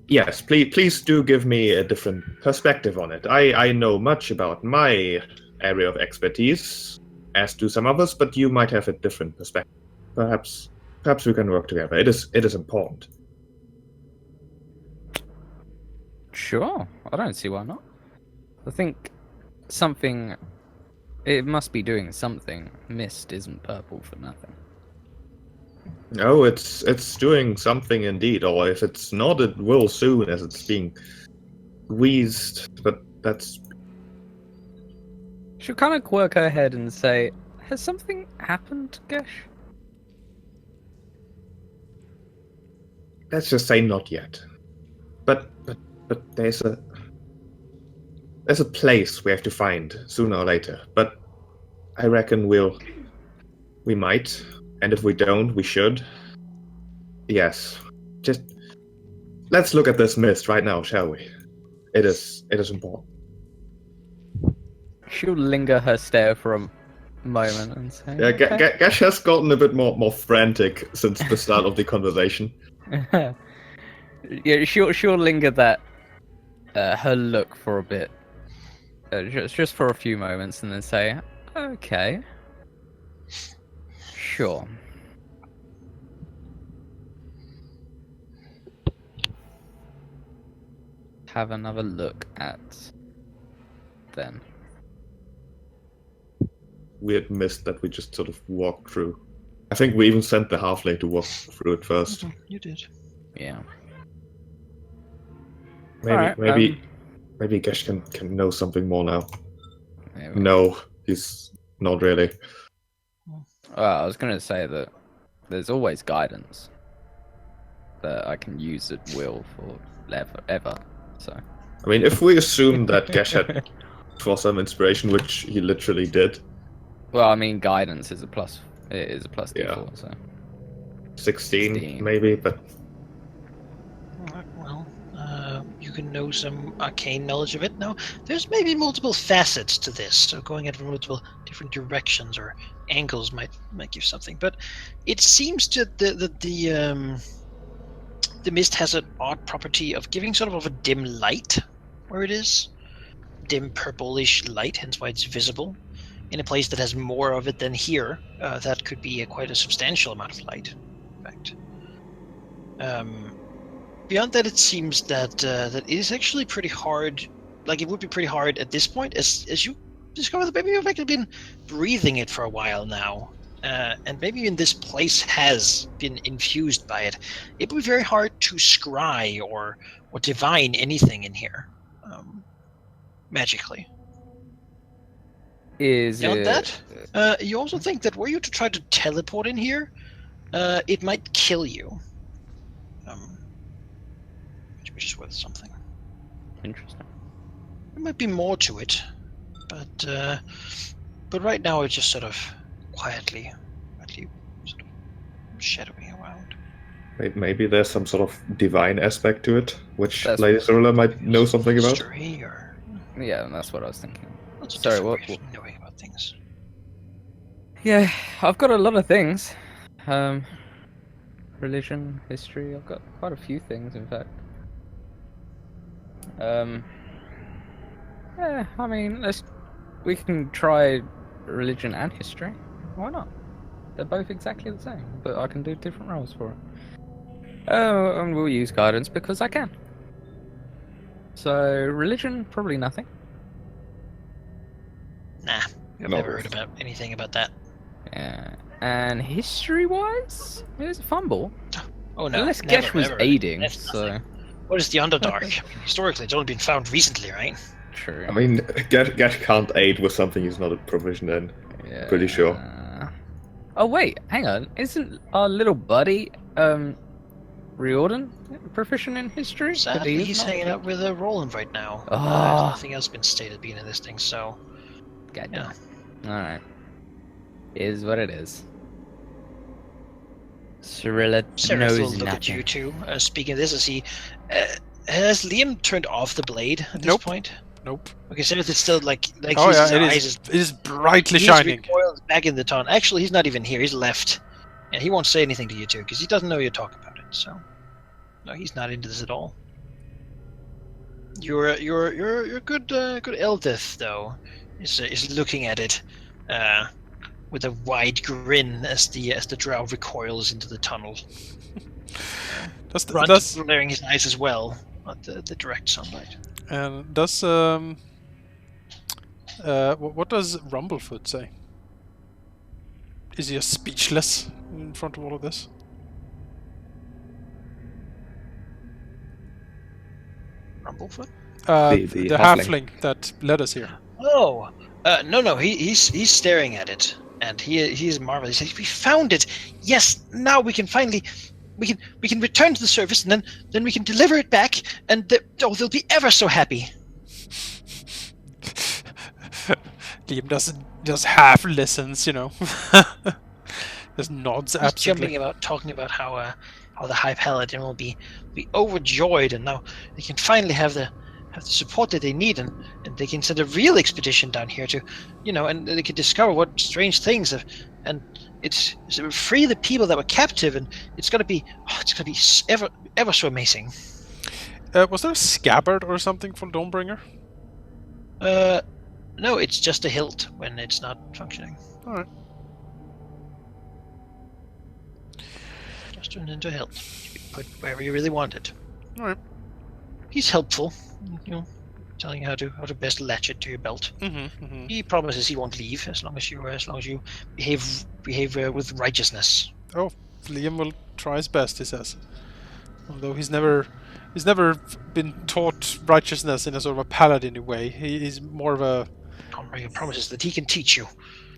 Yes, please do give me a different perspective on it. I know much about my area of expertise, as do some others, but you might have a different perspective. Perhaps we can work together. It is important. Sure, I don't see why not. I think it must be doing something. Mist isn't purple for nothing. No, it's doing something indeed, or if it's not, it will soon, as it's being squeezed. But that's... She'll kind of quirk her head and say, has something happened, Gesh? Let's just say not yet. But there's a place we have to find sooner or later. But I reckon we might, and if we don't, we should. Yes, just let's look at this mist right now, shall we? It is important. She'll linger her stare for a moment and say, Yeah, okay. Gash has gotten a bit more frantic since the start of the conversation. Yeah, she'll linger that her look for a bit, just for a few moments, and then say, "Okay, sure." Have another look at then. Weird mist that we just sort of walked through. I think we even sent the halfling to walk through it first. You did. Yeah. Maybe Gesh can know something more now. Yeah, No, he's not really. I was gonna say that there's always guidance that I can use at will for ever. So. I mean, if we assume that Gesh had for some inspiration, which he literally did. Well, I mean, guidance is a plus. It is a plus Yeah. D4, so 16 maybe, but Alright, well, you you can know some arcane knowledge of it. Now, there's maybe multiple facets to this, so going at multiple different directions or angles might give something. But it seems to the mist has an odd property of giving sort of a dim light where it is, dim purplish light, hence why it's visible. In a place that has more of it than here, that could be quite a substantial amount of light. In fact. Beyond that, it seems that it is actually pretty hard. Like, it would be pretty hard at this point, as you discover that maybe you've actually been breathing it for a while now, and maybe even this place has been infused by it. It would be very hard to scry or divine anything in here, magically. Beyond that, you also think that were you to try to teleport in here, it might kill you. Which is worth something. Interesting. There might be more to it, but right now it's just sort of quietly sort of shadowing around. Maybe there's some sort of divine aspect to it, which That's- Lady Zorilla might know something about. History or Yeah, that's what I was thinking. lots of Sorry, different what- ways of knowing about things. Yeah, I've got a lot of things. Religion, history. I've got quite a few things, in fact. Yeah, I mean, we can try religion and history. Why not? They're both exactly the same, but I can do different roles for it. Oh, and we'll use guidance because I can. So, religion, probably nothing. Nah, I've No. never heard about anything about that. Yeah. And history-wise, there's a fumble. Oh no, Unless never, Gesh was never. aiding, That's so... nothing. What is the Underdark? I mean, historically, it's only been found recently, right? True. I mean, Gash can't aid with something he's not a proficient in. Yeah. Pretty sure. Oh wait, hang on. Isn't our little buddy, Riordan proficient in history? But Sadly, he is he's not? hanging out with Roland right now. Ah. There's nothing else been stated being in this thing, so God yeah. damn. Alright. Is what it is. Cirilla Seraph will knows look nothing. at you too. Speaking of this, is he? Has Liam turned off the blade at this Nope. point? Nope. Okay, Seraph is still like Oh his yeah, eyes it is brightly he's shining. recoiled back in the tunnel. Actually, he's not even here. He's left, and he won't say anything to you two because he doesn't know you're talking about it. So, no, he's not into this at all. Your good Eldith though is looking at it with a wide grin as the drow recoils into the tunnel. Runt Does glaring his eyes as well at the direct sunlight. and does what does Rumblefoot say? Is he speechless in front of all of this? Rumblefoot? The The halfling. halfling that led us here. Oh, no. He's staring at it, and he's marvelous. He says, "We found it. Yes, now we can finally, we can return to the service, and then we can deliver it back, and they'll be ever so happy." Liam just half listens, you know. Just nods He's absently. talking about how the High Paladin will be overjoyed, and now they can finally have the support that they need, and they can send a real expedition down here to, and they can discover what strange things have, and it's free the people that were captive, and it's gonna be ever so amazing. Was there a scabbard or something for Dawnbringer? No, it's just a hilt when it's not functioning. All right. Just turned into a hilt. You can put wherever you really want it. All right. He's helpful, telling you how to best latch it to your belt. Mm-hmm, mm-hmm. He promises he won't leave as long as you behave with righteousness. Oh, Liam will try his best, he says. Although he's never been taught righteousness in a sort of a paladin way. He's more of a... Conrad promises that he can teach you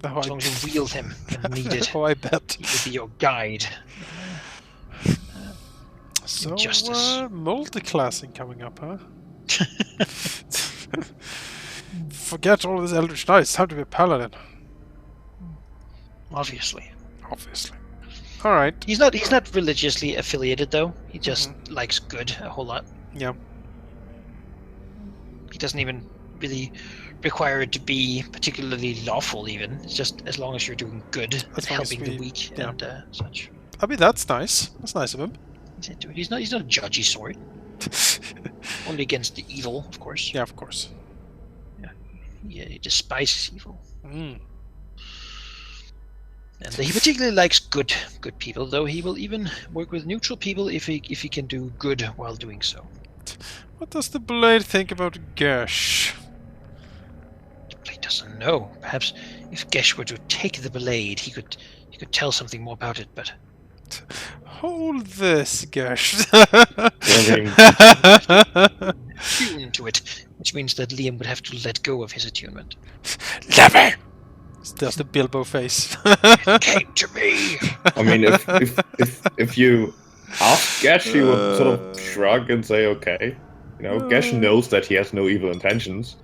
Oh, as long as you wield him when needed. Oh, I bet. He will be your guide. So, Justice. multi-classing coming up, huh? Forget all this Eldritch Knight. It's time to be a paladin. Obviously. Obviously. Alright. He's not religiously affiliated though. He just likes good a whole lot. Yeah. He doesn't even really require it to be particularly lawful. Even it's just as long as you're doing good and As long as helping the we- weak yeah. and such. I mean, that's nice. That's nice of him. He's not a judgy sort. Only against the evil, of course. Yeah, of course. Yeah, he despises evil. Mm. And he particularly likes good people, though he will even work with neutral people if he can do good while doing so. What does the blade think about Gesh? The blade doesn't know. Perhaps if Gesh were to take the blade, he could tell something more about it. But Hold this, Gesh. attune to it, which means that Liam would have to let go of his attunement. Never. It's just a Bilbo face. Came to me. I mean, if you ask Gesh, he would sort of shrug and say, "Okay." You know, Gesh knows that he has no evil intentions.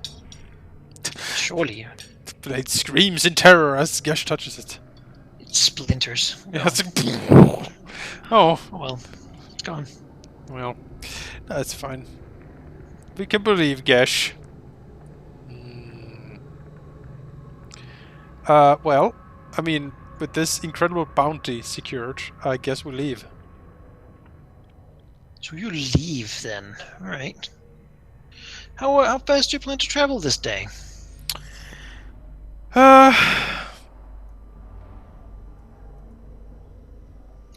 Surely, The blade screams in terror as Gesh touches it. it splinters. Yeah, it's like, oh, Oh well, it's gone. well, that's fine. We can believe Gesh. Well, I mean, with this incredible bounty secured, I guess we leave. So you leave then. All right. How fast do you plan to travel this day?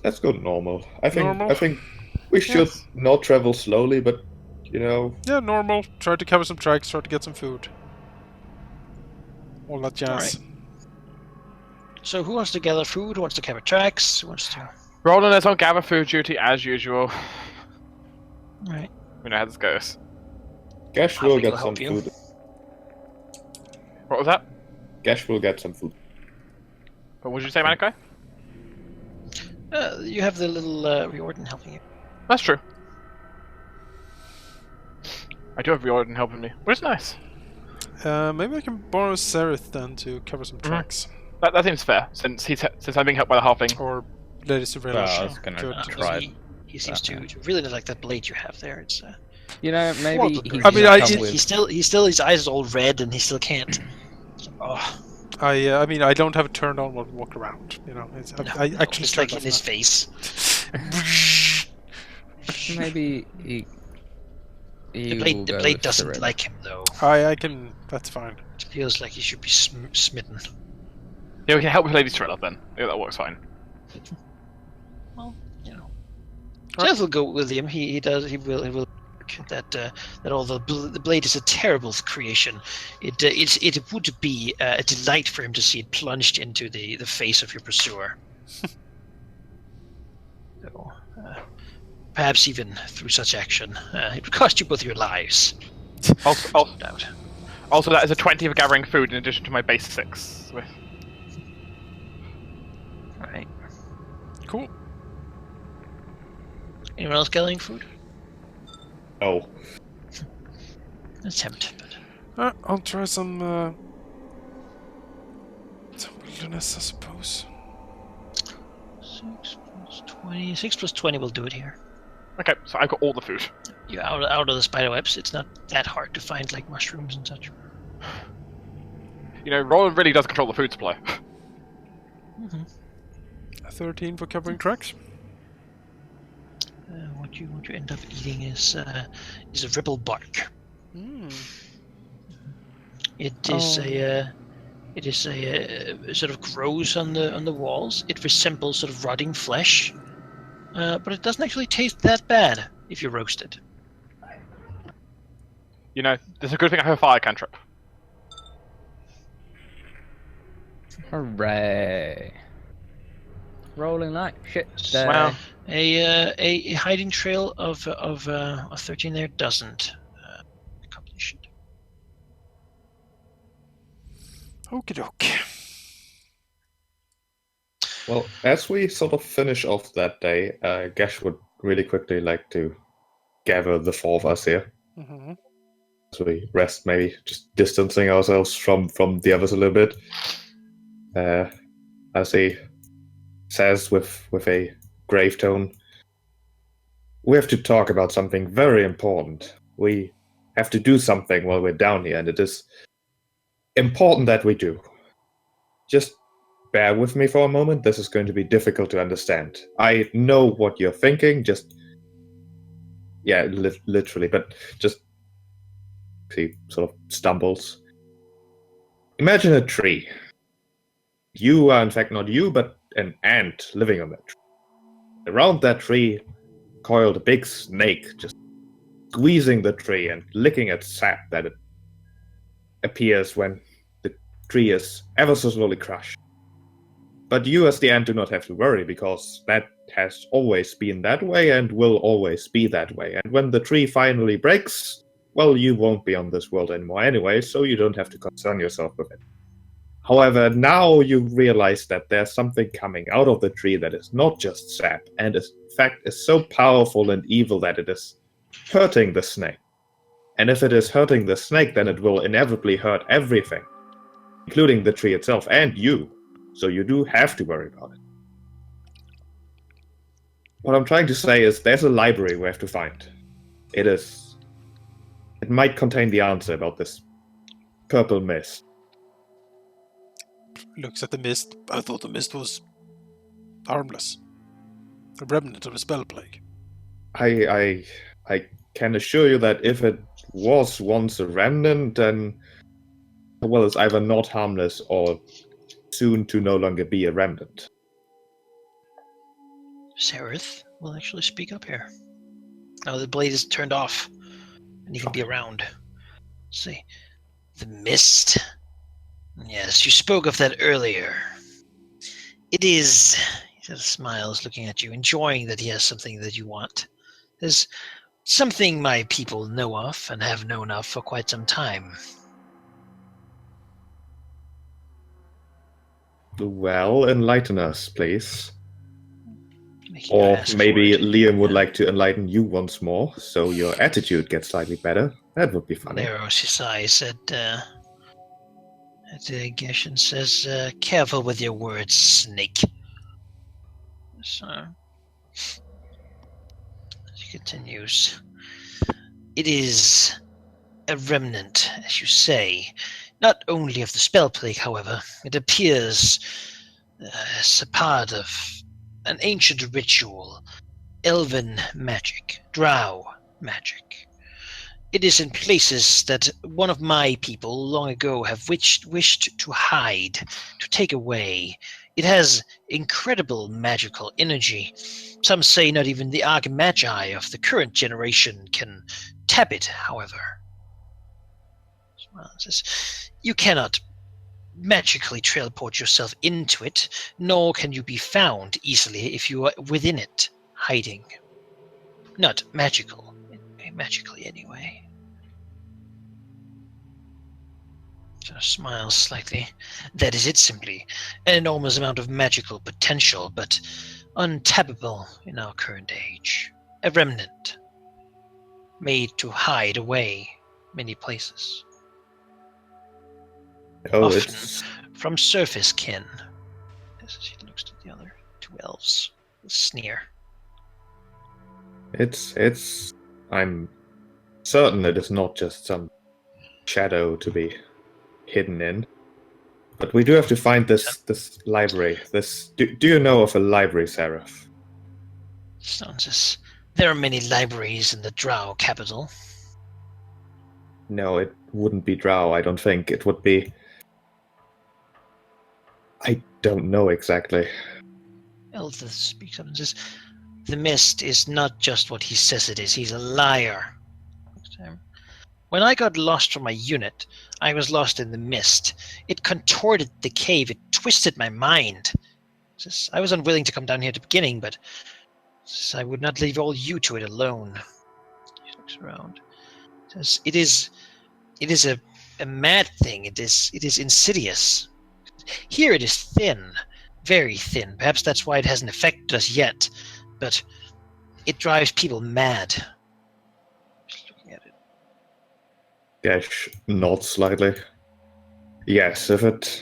Let's go normal. I Normal? think we should not travel slowly, but you know, Yeah, normal. Try to cover some tracks, try to get some food. All that jazz. So who wants to gather food? Who wants to cover tracks? Who wants to? Roland is on gather food duty as usual. All right. We know how this goes. Gesh will Halfling get will some help you. food. What was that? Gesh will get some food. What would you say, Manikai? You have the little Riordan helping you. That's true. I do have Riordan helping me, which is nice. Maybe I can borrow Sereth then to cover some tracks. That seems fair, since I'm being helped by the halfling. Or Lady Surveillance. Well, I was gonna Good. try. He seems to really not like that blade you have there. It's You know, maybe Well, he I mean, can I- come it- with. he's still his eyes are all red and he still can't. Oh, I mean, I don't have it turned on while we walk around. You know, it's, no, I no, actually it's turned like in off his now. face. Maybe he. The will blade go blade with doesn't Cyril. like him though. I can. That's fine. It feels like he should be smitten. Yeah, we can help with Lady Strela then. Yeah, that works fine. Well, you know, Jeff will go with him. He will. That although the blade is a terrible creation, it would be a delight for him to see it plunged into the face of your pursuer. So, perhaps even through such action, it would cost you both your lives. Also, No doubt. also, that is a 20 for gathering food in addition to my base 6. All right. Cool. Anyone else gathering food? Oh, Attempt. But I'll try some wilderness, I suppose. 6 plus 20. 6 plus 20 will do it here. Okay, so I've got all the food. You're out of the spider webs. It's not that hard to find like mushrooms and such. You know, Roland really does control the food supply. Mm-hmm. 13 for covering tracks. What you end up eating is a ribble bark. It is a sort of grows on the walls. It resembles sort of rotting flesh, but it doesn't actually taste that bad if you roast it. You know, there's a good thing I have a fire cantrip. Hooray! Rolling like shit. Wow. A hiding trail of 13 there doesn't accomplish it. Okie doke. well, as we sort of finish off that day, Gesh would really quickly like to gather the four of us here. Mm-hmm. As we rest, maybe just distancing ourselves from the others a little bit. As he says with a grave tone, we have to talk about something very important. We have to do something while we're down here, and it is important that we do. Just bear with me for a moment. This is going to be difficult to understand. I know what you're thinking, just... Yeah, literally, but just... He sort of stumbles. Imagine a tree. You are in fact not you, but an ant living on that tree. Around that tree coiled a big snake, just squeezing the tree and licking at sap that it appears when the tree is ever so slowly crushed. But you as the ant do not have to worry, because that has always been that way and will always be that way. And when the tree finally breaks, well, you won't be on this world anymore anyway, so you don't have to concern yourself with it. However, now you realize that there's something coming out of the tree that is not just sap, and in fact is so powerful and evil that it is hurting the snake. And if it is hurting the snake, then it will inevitably hurt everything, including the tree itself and you. So you do have to worry about it. What I'm trying to say is there's a library we have to find. It might contain the answer about this purple mist. Looks at the mist. I thought the mist was harmless. A remnant of a spell plague. I can assure you that if it was once a remnant, then, well, it's either not harmless or soon to no longer be a remnant. Sereth will actually speak up here. Now the blade is turned off, and he can be around. See, the mist. Yes, you spoke of that earlier. It is... He sort of smiles, looking at you, enjoying that he has something that you want. There's something my people know of, and have known of for quite some time. Well, enlighten us, please. Making you Or ask maybe for it. Liam would like to enlighten you once more, so your attitude gets slightly better. That would be funny. Narrows his eyes at Gesh and says, "Careful with your words, snake." So, he continues. It is a remnant, as you say, not only of the spell plague, however. It appears as a part of an ancient ritual, elven magic, drow magic. It is in places that one of my people long ago have wished to hide, to take away. It has incredible magical energy. Some say not even the Archmagi of the current generation can tap it, however. You cannot magically teleport yourself into it, nor can you be found easily if you are within it, hiding. Not magically anyway. So smiles slightly. That is it, simply. An enormous amount of magical potential, but untappable in our current age. A remnant. Made to hide away many places. Oh, Often it's... from surface kin. As he looks to the other two elves. With a sneer. It's... I'm certain it is not just some shadow to be hidden in. But we do have to find this library. Do you know of a library, Seraph? Stone says, there are many libraries in the Drow capital. No, it wouldn't be Drow, I don't think. It would be... I don't know exactly. Elthus speaks up and says, the mist is not just what he says it is. He's a liar. When I got lost from my unit, I was lost in the mist. It contorted the cave. It twisted my mind. I was unwilling to come down here at the beginning, but I would not leave all you to it alone. He looks around. Says, it is a mad thing. It is insidious. Here it is thin, very thin. Perhaps that's why it hasn't affected us yet, but it drives people mad. Just looking at it. Gesh nods slightly. Yes, if it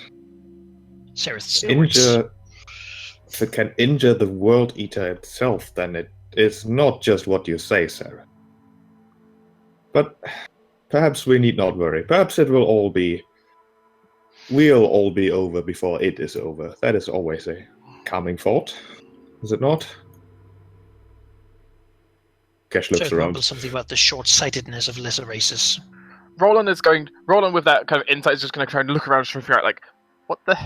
can injure the World Eater itself, then it is not just what you say, Sarah. But perhaps we need not worry. Perhaps it will all be. We'll all be over before it is over. That is always a calming thought, is it not? Gesh looks Sure, around. mumbles something about the short-sightedness of lesser races. Roland with that kind of insight is just going to try and look around to figure out, like, what the...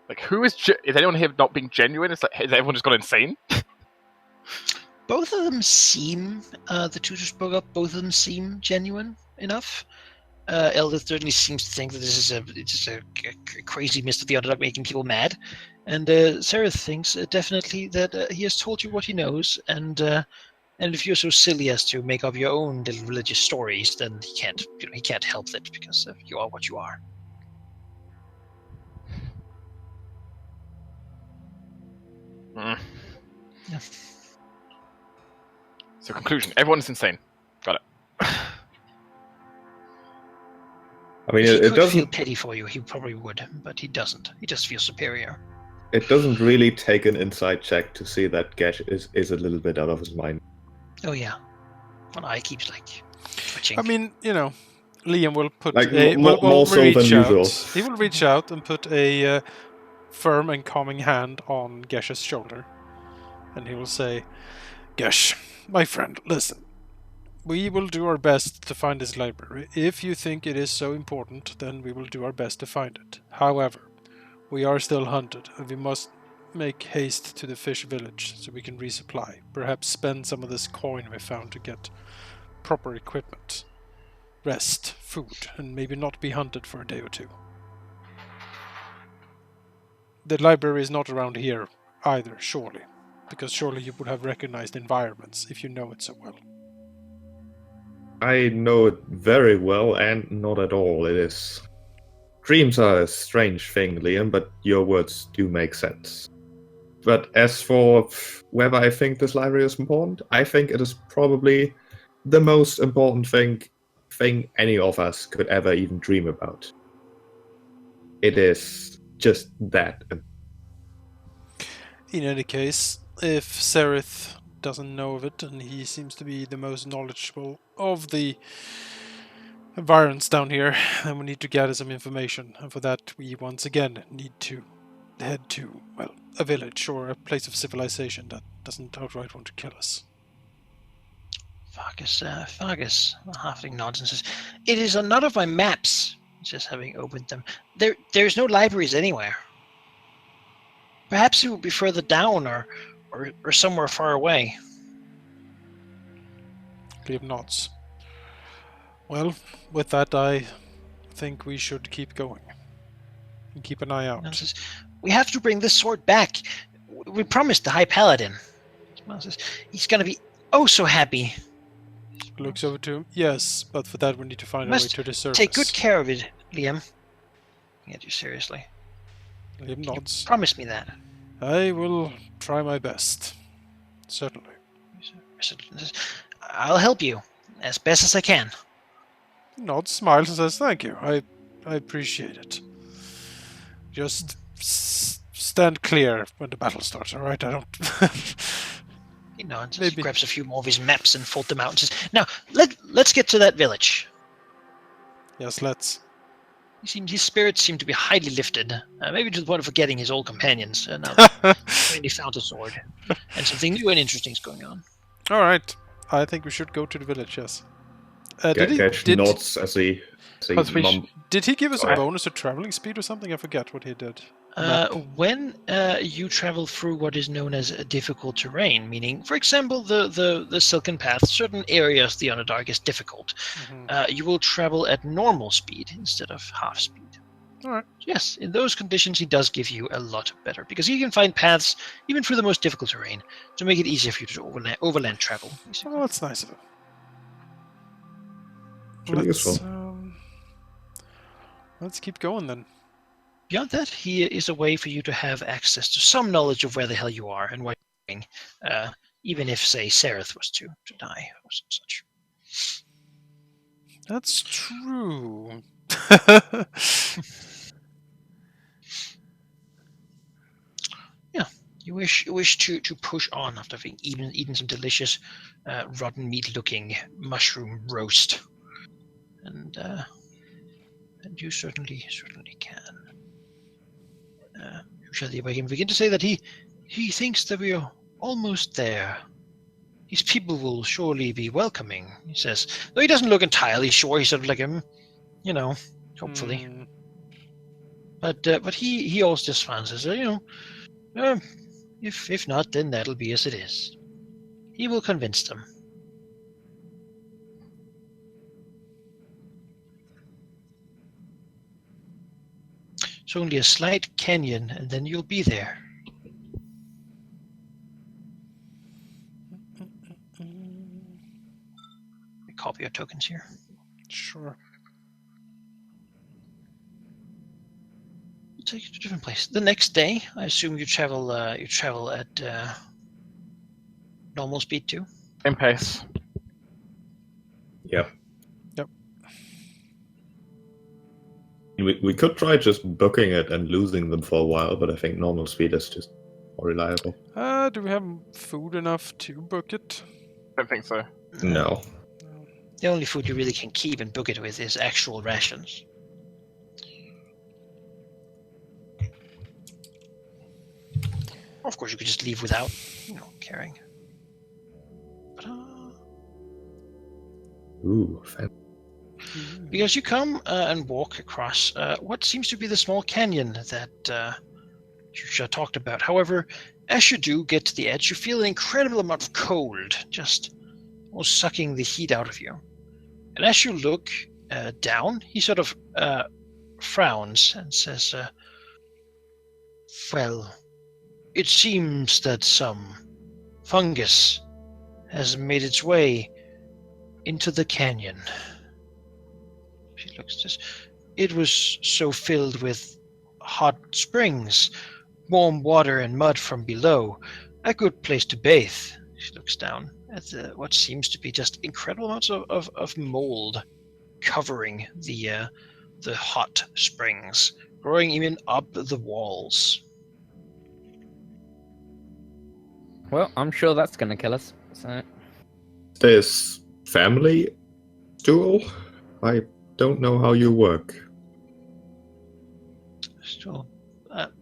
Like, who is... Is anyone here not being genuine? Is everyone just gone insane? Both of them seem, the two who spoke up, both of them seem genuine enough. Eldith certainly seems to think that this is just a crazy mist of the underdog making people mad. And Sereth thinks definitely that he has told you what he knows, and if you're so silly as to make up your own little religious stories, then he can't help it because you are what you are. Mm. Yeah. So conclusion, everyone's insane. Got it. I mean, If he it could feel doesn't. pity for you, he probably would, but he doesn't. He just feels superior. It doesn't really take an insight check to see that Gesh is a little bit out of his mind. Oh yeah. One eye keeps twitching. I mean, Liam will put Like, a more so than reach out. usual. He will reach out and put a firm and calming hand on Gesh's shoulder, and he will say, "Gesh, my friend, listen. We will do our best to find this library. If you think it is so important, then we will do our best to find it. However, we are still hunted, and we must make haste to the fish village so we can resupply. Perhaps spend some of this coin we found to get proper equipment, rest, food, and maybe not be hunted for a day or two. The library is not around here either, surely, because surely you would have recognized environments if you know it so well." I know it very well, and not at all. It is. Dreams are a strange thing, Liam, but your words do make sense. But as for whether I think this library is important, I think it is probably the most important thing any of us could ever even dream about. It is just that. In any case, if Sereth doesn't know of it, and he seems to be the most knowledgeable of the environs down here, then we need to gather some information, and for that we once again need to head to, well, a village or a place of civilization that doesn't outright want to kill us. Fargus, the halfling nods and says, "It is on none of my maps," just having opened them. There's no libraries anywhere. Perhaps it would be further down or somewhere far away. Liam nods. Well, with that I think we should keep going. And keep an eye out. And says, "We have to bring this sword back. We promised the High Paladin." Says, "He's gonna be oh so happy. Looks over to him. Yes, but for that we need to find a way Must to the surface. Take good care of it, Liam." Looking at you seriously. Liam nods. Promise me that. I will try my best. Certainly. "I'll help you as best as I can." Nods, smiles, and says, "Thank you. I appreciate it. Just stand clear when the battle starts, all right? I don't..." He nods, Maybe. grabs a few more of his maps and folds them out and says, "Now, let's get to that village." Yes, let's. His spirits seem to be highly lifted, maybe to the point of forgetting his old companions. Now that he found a sword, and something new and interesting is going on. All right. I think we should go to the village, yes. Gesh nods as he Did he give us a Sorry. bonus to traveling speed or something? I forget what he did. When you travel through what is known as a difficult terrain, meaning, for example, the Silken Path, certain areas the Underdark is difficult, you will travel at normal speed instead of half speed. All right. Yes, in those conditions, he does give you a lot better, because he can find paths, even through the most difficult terrain, to make it easier for you to overland travel. Well, that's nice of him. Pretty useful. Let's keep going then. Beyond that, he is a way for you to have access to some knowledge of where the hell you are and what you're doing, even if, say, Sereth was to die or such. That's true. You wish to push on after having eaten some delicious rotten meat-looking mushroom roast. and you certainly can. You shall begin to say that he thinks that we are almost there. These people will surely be welcoming, he says. Though he doesn't look entirely sure. He's sort of like hopefully. Hmm. But he also just says, if not, then that'll be as it is. He will convince them. It's only a slight canyon, and then you'll be there. Copy your tokens here. Sure. We'll take you to a different place. The next day, I assume you travel. You travel at normal speed too. In pace. Yep. Yep. We could try just booking it and losing them for a while, but I think normal speed is just more reliable. Do we have food enough to book it? Don't think so. No. The only food you really can keep and book it with is actual rations. Of course, you could just leave without, carrying. But, Ooh, because you come and walk across what seems to be the small canyon that you talked about. However, as you do get to the edge, you feel an incredible amount of cold, just almost sucking the heat out of you. And as you look down, he sort of frowns and says, well, it seems that some fungus has made its way into the canyon. She looks just. It was so filled with hot springs, warm water and mud from below. A good place to bathe. She looks down at what seems to be just incredible amounts of mold covering the hot springs, growing even up the walls. Well, I'm sure that's gonna kill us. So This family duel? I don't know how you work. Still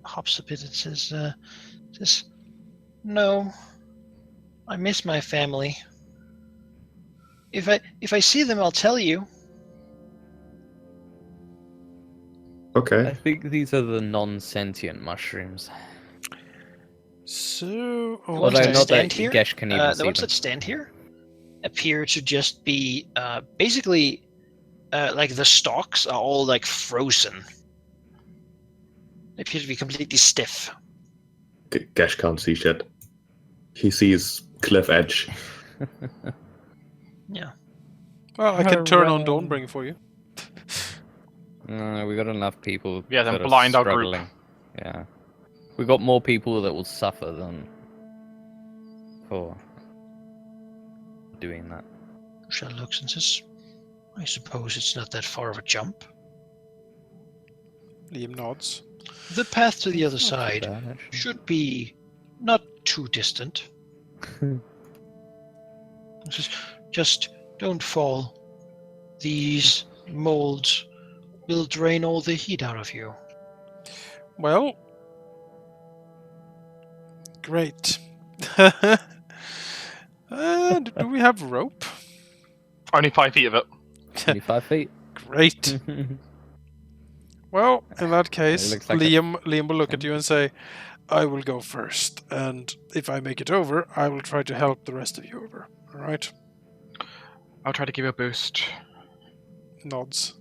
hops a bit and says, no, I miss my family. If I see them, I'll tell you. I Okay. think these are the non-sentient mushrooms. So, The ones Although that not stand that here, Gesh can even the see ones them. that stand here appear to just be basically like the stalks are all like frozen. They appear to be completely stiff. Gash can't see shit. He sees cliff edge. Yeah. well, I can turn on Hooray. Dawnbring for you. No, we got enough people. Yeah, then that are blind our group. struggling. Yeah, we got more people that will suffer than for doing that. Michelle looks and says, I suppose it's not that far of a jump. Liam nods. The path to the other Not too side bad, actually. should be not too distant. Just don't fall. These molds will drain all the heat out of you. Well, great. Do we have rope? Only 5 feet of it. 25 feet. Great. Well, in that case, looks like Liam will look at you and say, I will go first, and if I make it over, I will try to help the rest of you over. Alright? I'll try to give you a boost. Nods.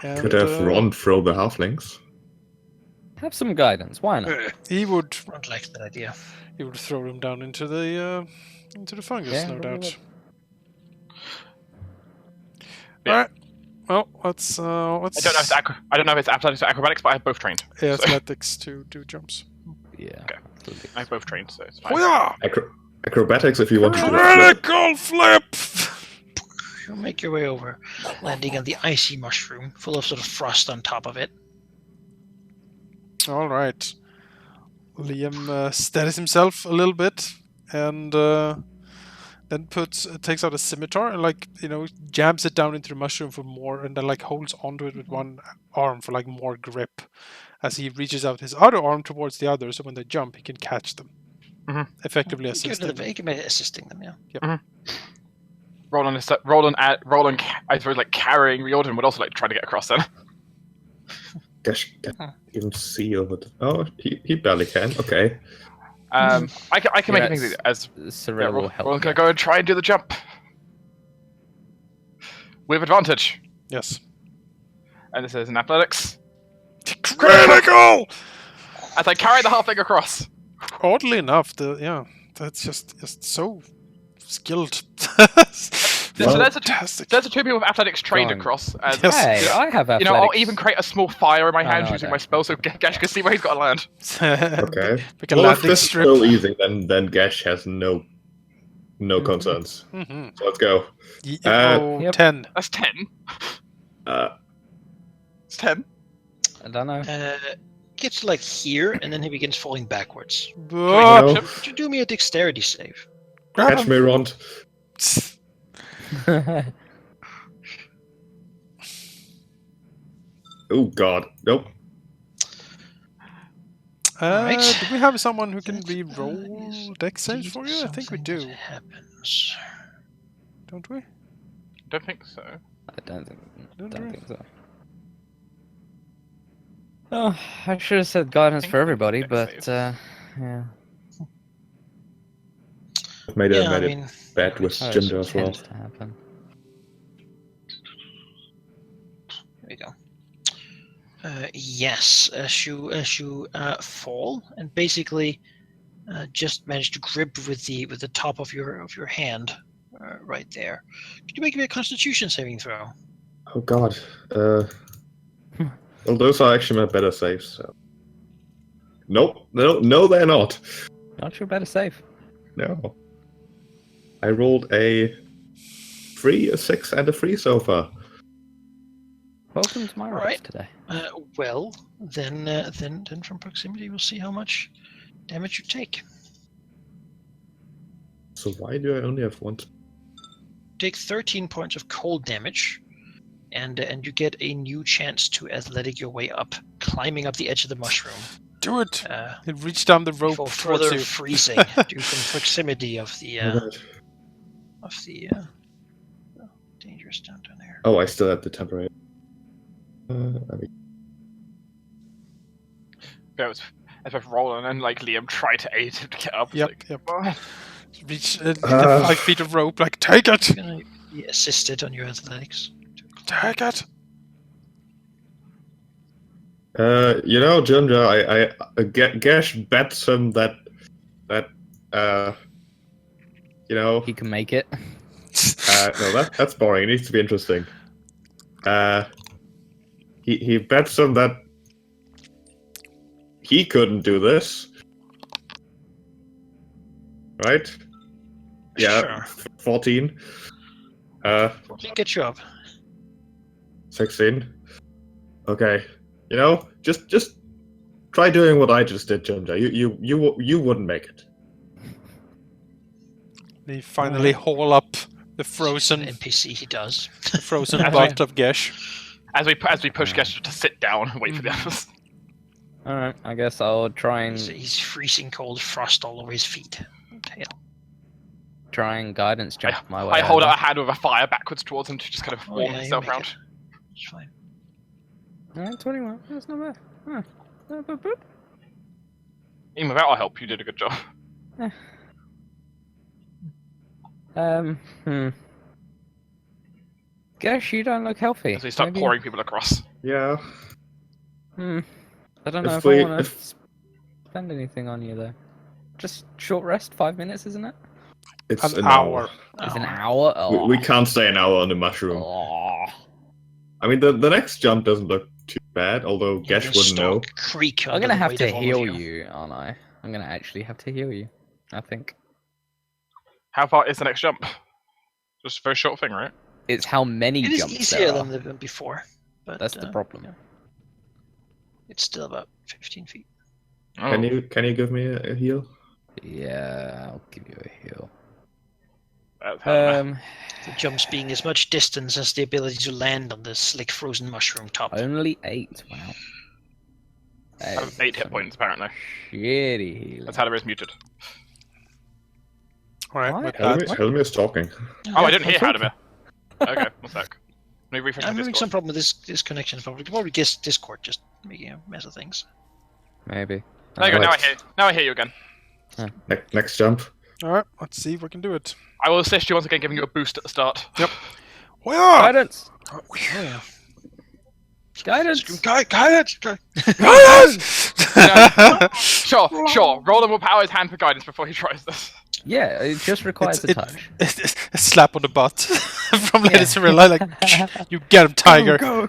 And, Could have Ron throw the halflings. Have some guidance. Why not? He would Don't like that idea. throw them down into the fungus, Yeah, no probably doubt. Yeah. Alright. Well, let's I don't know if it's athletics or acrobatics, but I have both trained. yeah, So- athletics to do jumps. Yeah. Okay. Absolutely. I have both trained, so it's fine. Hoo-yah! Acrobatics if you want to do a flip. Critical flip! You make your way over, landing on the icy mushroom, full of sort of frost on top of it. Alright. Liam steadies himself a little bit and then takes out a scimitar and jams it down into the mushroom for more, and then holds onto it with one arm for more grip, as he reaches out his other arm towards the other, so when they jump, he can catch them, effectively assisting them. You can make assisting them, yeah. Yep. Roland, I suppose, carrying Riordan would also try to get across then. Gosh, can't even see over the... Oh, he barely can. Okay. I can make things easier, as Cyril will help. Roland's gonna go and try and do the jump with advantage. Yes. And this is an athletics. Critical! As I carry the halfling across. Oddly enough, that's just so skilled. So there's Fantastic. the two people with athletics trained across. As, Yes. Hey, I have athletics. I'll even create a small fire in my hand no, I using don't. my spell so Gash can see where he's got to land. Okay. Like a Well, if landing this is strip. so easy, then Gash has no concerns. Mm-hmm. So let's go. Yep. 10. That's 10. It's 10. I don't know. Gets to here, and then he begins falling backwards. Oh, No. Could you do me a dexterity save? grab Catch him. me, Rond. Oh God, nope. Alright. Do we have someone who can re-roll dex saves for you? I think we do. Happens. Don't we? Don't think so. I don't Don't think so. Oh, I should have said guidance for everybody, but yeah. Made Yeah, I a mean, bet with Oh, it Ginger as well. tends to happen. here we go. Yes, as you fall and basically just manage to grip with the top of your hand right there. Could you make me a Constitution saving throw? Oh God. Well, those are actually my better saves. So. Nope. No, they're not. Not your better safe. No. I rolled a 3, a 6, and a 3 so far. Welcome to my Right. right today. Well, then from proximity we'll see how much damage you take. So why do I only have one? Take 13 points of cold damage, and you get a new chance to athletic your way up, climbing up the edge of the mushroom. Do it! It reached down the rope Before towards further you. freezing due from proximity of the dangerous down there. Oh, I still have the temporary. As both Roland and Liam try to aid him to get up. Yep. "Oh." Reach the 5 feet of rope, take it! You're gonna be assisted on your athletics. Take it! Ginger, I Gash bets him that He can make it. no, that's boring. It needs to be interesting. He bets him that he couldn't do this, right? Yeah, Sure. 14. We'll get you up. 16. Okay, just try doing what I just did, Ginger. You wouldn't make it. They finally haul up the frozen NPC he does. butt of Gesh. As we push Gash to sit down and wait for the others. Alright, I guess I'll try and He's freezing cold, frost all over his feet. Tail. try and guidance jump my way. I hold over. out a hand with a fire backwards towards him to just kind of warm you himself make around. it. It's fine. Alright, 21. That's not bad. Huh. Boop, boop. Even without our help, you did a good job. Gosh, you don't look healthy. As we start Maybe- pouring people across. Yeah. I don't know If if we- I want to if- spend anything on you though. Just short rest, 5 minutes, isn't it? It's An hour. It's an hour. Oh. We can't stay an hour on the mushroom. Oh. I mean, the next jump doesn't look too bad, although Gesh wouldn't know. Creak. I'm under gonna the have weight to of all of heal you. you, aren't I? I'm gonna actually have to heal you. I think How far is the next jump? Just a very short thing, right? it's how many It is jumps easier there are. than before, but That's the problem. yeah. It's still about 15 feet. Oh. Can you give me a heal? Yeah, I'll give you a heal. That's Halldamir. The jumps being as much distance as the ability to land on the slick frozen mushroom top. Only 8. Wow. I have 8 hit Some points, apparently. Shitty healing. That's Haldamir's muted. Alright, What? my bad. Haldamir's talking. Oh, I didn't hear I'm Halldamir. Okay, one sec. Let me refresh my I'm having some Discord. problem with this connection. Probably Discord just making a mess of things. Maybe. There you go, Alright. now I hear you again. Next jump. Alright, let's see if we can do it. I will assist you once again, giving you a boost at the start. Yep. Well, Guidance! Oh yeah. Guidance! Guidance! Sure. Roland will power his hand for guidance before he tries this. Yeah, it just requires a touch. It's a slap on the butt from Lady Cirilla, like, you get him, tiger. Go.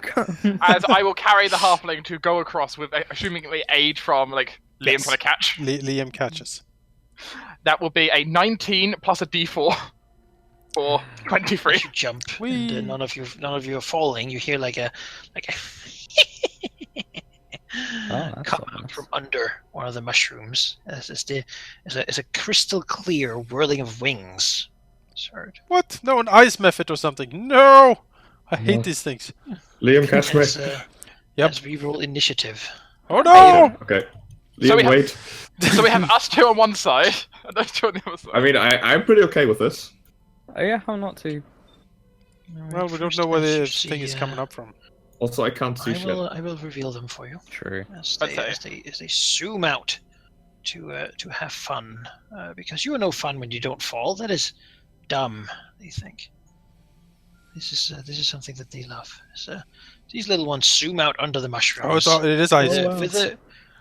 As I will carry the halfling to go across with, assumingly, aid from, like, Liam Yes. trying to catch. Liam catches. That will be a 19 plus a d4 for 23. As you jump, Whee. and none of you are falling. You hear like a that's come ominous. out from under one of the mushrooms. It's a crystal clear whirling of wings. It's heard. What? No, an ice method or something. No! I hate No. these things. Liam, catch me. Yep. As we roll initiative. Oh no! Okay. So we Liam, have- wait. So we have us two on one side, and those two on the other side. I mean, I'm pretty okay with this. Oh yeah, I'm not too. Well, we don't know where the thing is coming up from. Also, I can't see I shit. will reveal them for you True. as Let's they zoom out to have fun. Because you are no fun when you don't fall. That is dumb. They think. This is something that they love. So, these little ones zoom out under the mushrooms. Oh, it is ice.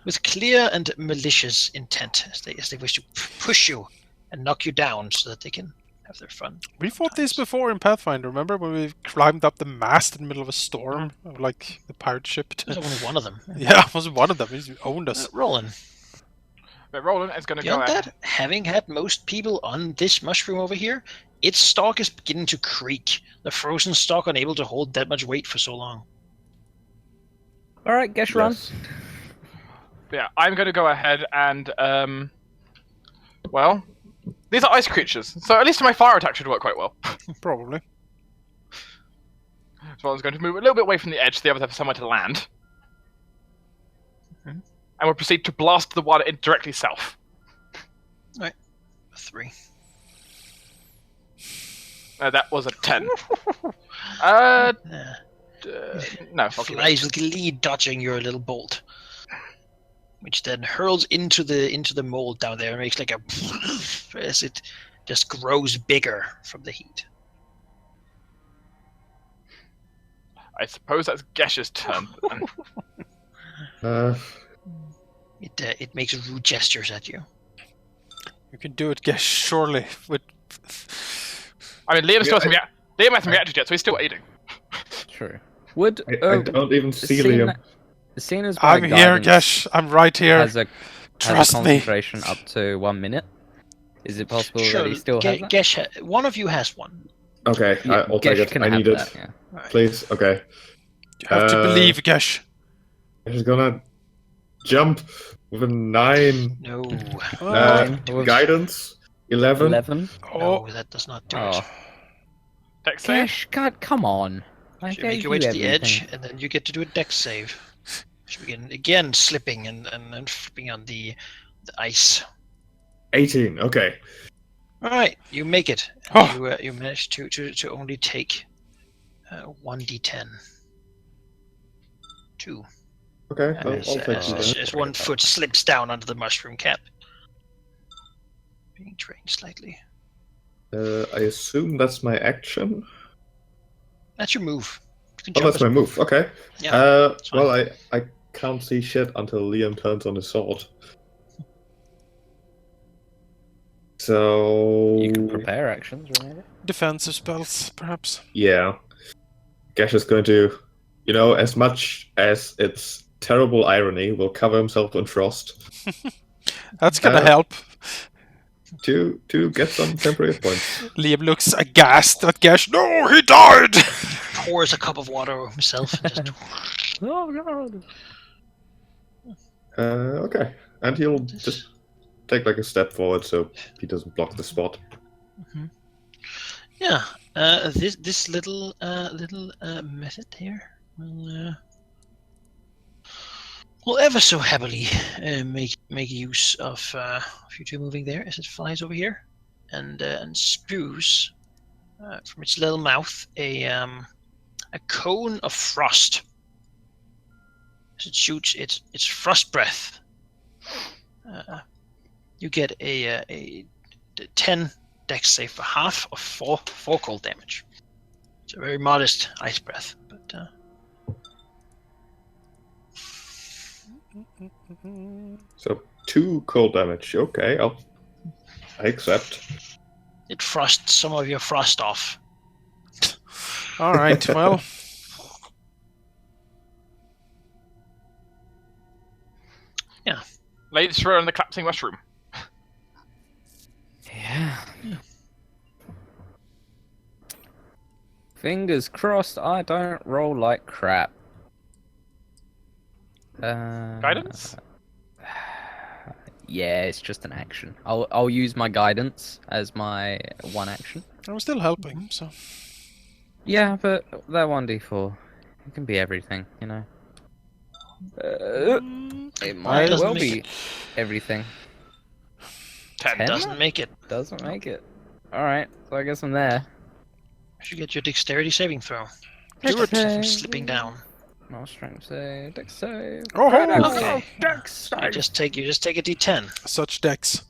With clear and malicious intent, as they wish to push you and knock you down, so that they can have their fun. We fought these before in Pathfinder, remember? When we climbed up the mast in the middle of a storm, like the pirate ship. There's only one of them. Yeah, it was one of them. He owned us. Roland. But Roland is going to go Beyond ahead. that, having had most people on this mushroom over here, its stalk is beginning to creak. The frozen stalk unable to hold that much weight for so long. Alright, Gesh run. Yes. Yeah, I'm going to go ahead and, well, these are ice creatures, so at least my fire attack should work quite well. Probably. So one's going to move a little bit away from the edge, the other have somewhere to land. Mhm. And we'll proceed to blast the one directly south. A 3. That was a 10. Uh, No, I'll keep it. flies with glee dodging your little bolt, which then hurls into the mold down there and makes like a as it just grows bigger from the heat. I suppose that's Gesh's turn. It makes rude gestures at you. You can do it, Gesh, surely. With... I mean, Liam still hasn't reacted yet, so he's still aiding. True. Would I don't even see Liam. Seeing as I'm my here, guidance Gesh. I'm right here. has a Trust me. concentration up to 1 minute, is it possible that he still has that? Gesh, one of you has one. Okay, Yeah, I'll take Gesh it. can I have need it. that, yeah. Alright. Please, okay. You have to believe, Gesh. I'm just gonna jump with a 9. No, Nine. Guidance, 11. 11? Oh, no, that does not do Oh. it. Dex save. Gesh, God, come on. I So you make gave your way you to the edge, everything. and then you get to do a dex save. So begin again slipping and flipping on the ice. 18, okay. All right, you make it. Oh. You manage to only take 1d10. 2. Okay, I'll As, take as, that. as one foot slips down onto the mushroom cap. Being trained slightly. I assume that's my action? That's your move. You can Oh, jump that's as my well. move, okay. Yeah, fine. Well, I can't see shit until Liam turns on his sword. So... You can prepare actions, remember? defensive spells, perhaps. Yeah. Gesh is going to, as much as it's terrible irony, will cover himself in frost That's gonna Uh, help. to get some temporary hit points. Liam looks aghast at Gesh. No, he died! Pours a cup of water over himself. And just, Oh, God. Okay. And he'll just take like a step forward so he doesn't block the spot. Yeah. This little method here will ever so happily make use of you two moving there as it flies over here, and spews from its little mouth a cone of frost as it shoots its frost breath. You get a 10 dex save for half of 4 cold damage. It's a very modest ice breath, but So 2 cold damage. Okay, I accept. it frosts some of your frost off. All right. Well, Ladies throw in the collapsing mushroom. Yeah. Fingers crossed I don't roll like crap. Guidance? Yeah, it's just an action. I'll use my guidance as my one action. I'm still helping. So Yeah, but that 1d4, it can be everything, you know. It might doesn't well make be it. everything. 10. 10? Doesn't make it. Doesn't make it. All right, so I guess I'm there. You should get your dexterity saving throw. Do Stop it. you from slipping down. No strength save, dex save. Oh, Okay. Dex You save. just take a d10. such decks.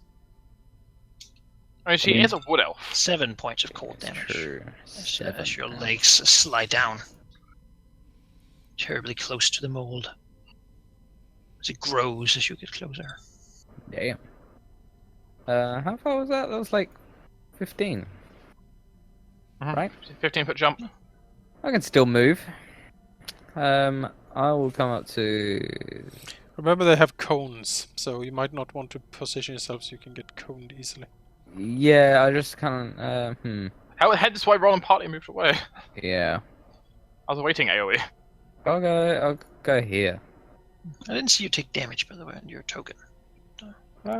I mean, she is a wood elf. 7 points of cold damage. True. As your legs slide down, terribly close to the mold. As it grows as you get closer. Damn. How far was that? That was like 15. Right? 15-foot jump. I can still move. I will come up to. Remember, they have cones, so you might not want to position yourself so you can get coned easily. Yeah, I just kind of. Hence why Roland partly moved away. Yeah. I was awaiting AoE. I'll go here. I didn't see you take damage, by the way, on your token.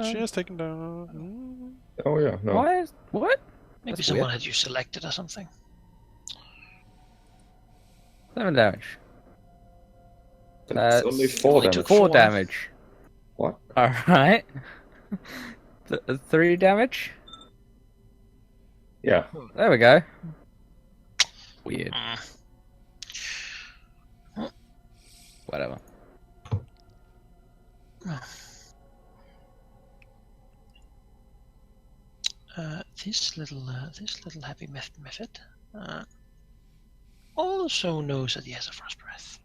She has taken down. Oh yeah, no. Why is what? Maybe That's someone weird. had you selected or something. 7 damage. That's only 4 only damage. took 4 4. damage. What? Alright. 3 damage? Yeah. There we go. Weird. Whatever. This little happy method also knows that he has a frost breath.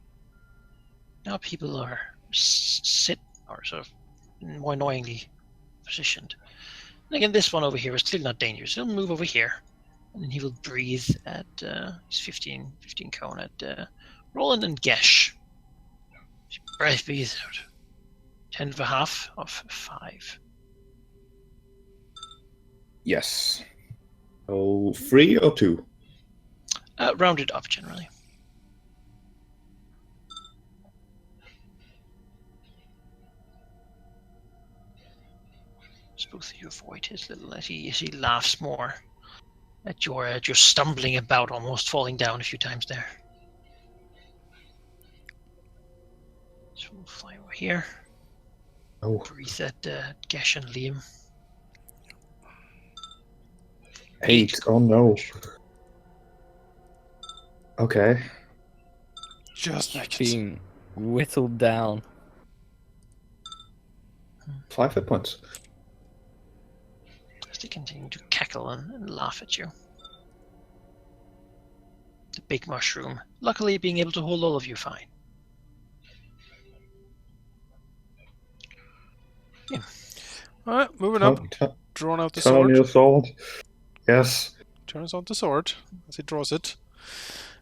Now people are sit or sort of more annoyingly positioned. And again, this one over here is clearly not dangerous. He'll move over here, and then he will breathe at his 15 cone at Roland and Gesh. Breath breathe out. 10 for half of 5. Yes. Oh, 3 or 2? Rounded up generally. Both of you avoid his little as he laughs more at your stumbling about, almost falling down a few times there. So we'll fly over here. Oh. Breathe at Gesh and Liam. 8. Oh no. Okay. Just make it. Being whittled down. 5 hit points. As they continue to cackle and laugh at you. The big mushroom, luckily being able to hold all of you fine. Yeah. Alright, moving up. Drawn out the sword. Turn your sword. Yes. Turns on the sword as he draws it.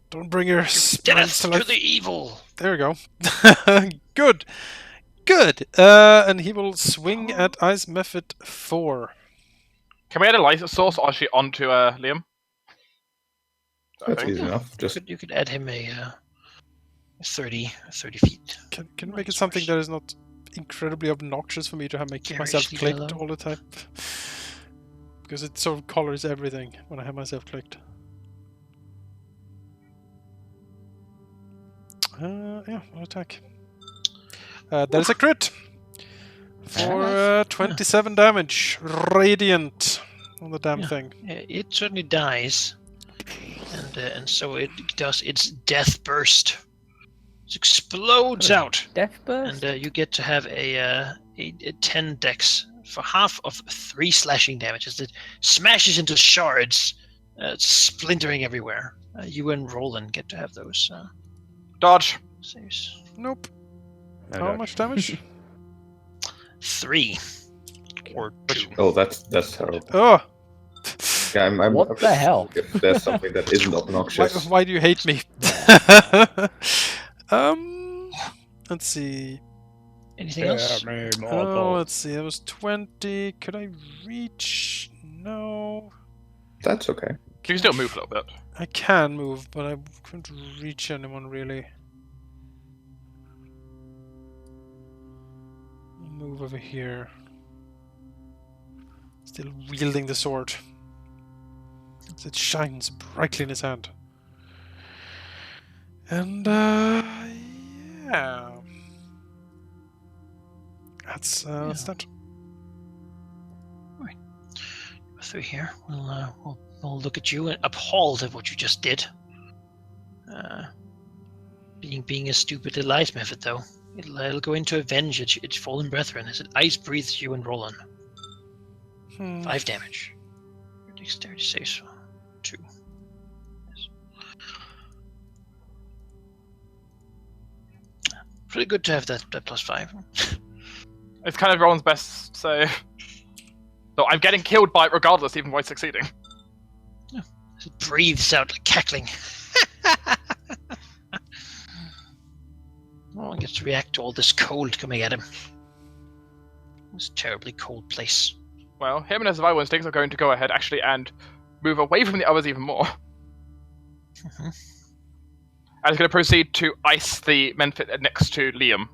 Don't bring your spells Death to to life. the evil! There we go. Good. Good. And he will swing at Ice Method 4. Can we add a light source actually onto Liam? That's easy enough. Just You could add him a 30 feet. Can you make it something that is not incredibly obnoxious for me to have myself Garishly clicked yellow. all the time? Because it sort of colors everything when I have myself clicked. Yeah, I'll attack. There's a crit! For 27 damage. Radiant on the damn thing. It certainly dies. And so it does its death burst. It explodes out. Death burst. And you get to have a 10 dex for half of 3 slashing damage as it smashes into shards, splintering everywhere. You and Roland get to have those Dodge. saves. Nope. No, How no. much damage? 3 or 2. Oh, that's terrible. Oh! Yeah, I'm What the hell? If there's something that isn't obnoxious. Why do you hate me? Let's see. Anything else? Oh, let's see. It was 20. Could I reach? No. That's okay. You can still move a little bit. I can move, but I couldn't reach anyone really. Move over here. Still wielding the sword. As it shines brightly in his hand. And, yeah. That's that. Right. Through here, we'll look at you and appalled at what you just did. Being a stupid little ice method, though. It'll go in to avenge its fallen brethren as it ice breathes you and Roland. 5 damage. Your dexterity saves 2. Yes. Pretty good to have that +5. It's kind of Roland's best save. So I'm getting killed by it regardless, even by succeeding. It breathes out like cackling. Roland gets to react to all this cold coming at him. This terribly cold place. Well, him and his survival instincts are going to go ahead actually and move away from the others even more. Mm-hmm. And he's going to proceed to ice the men next to Liam.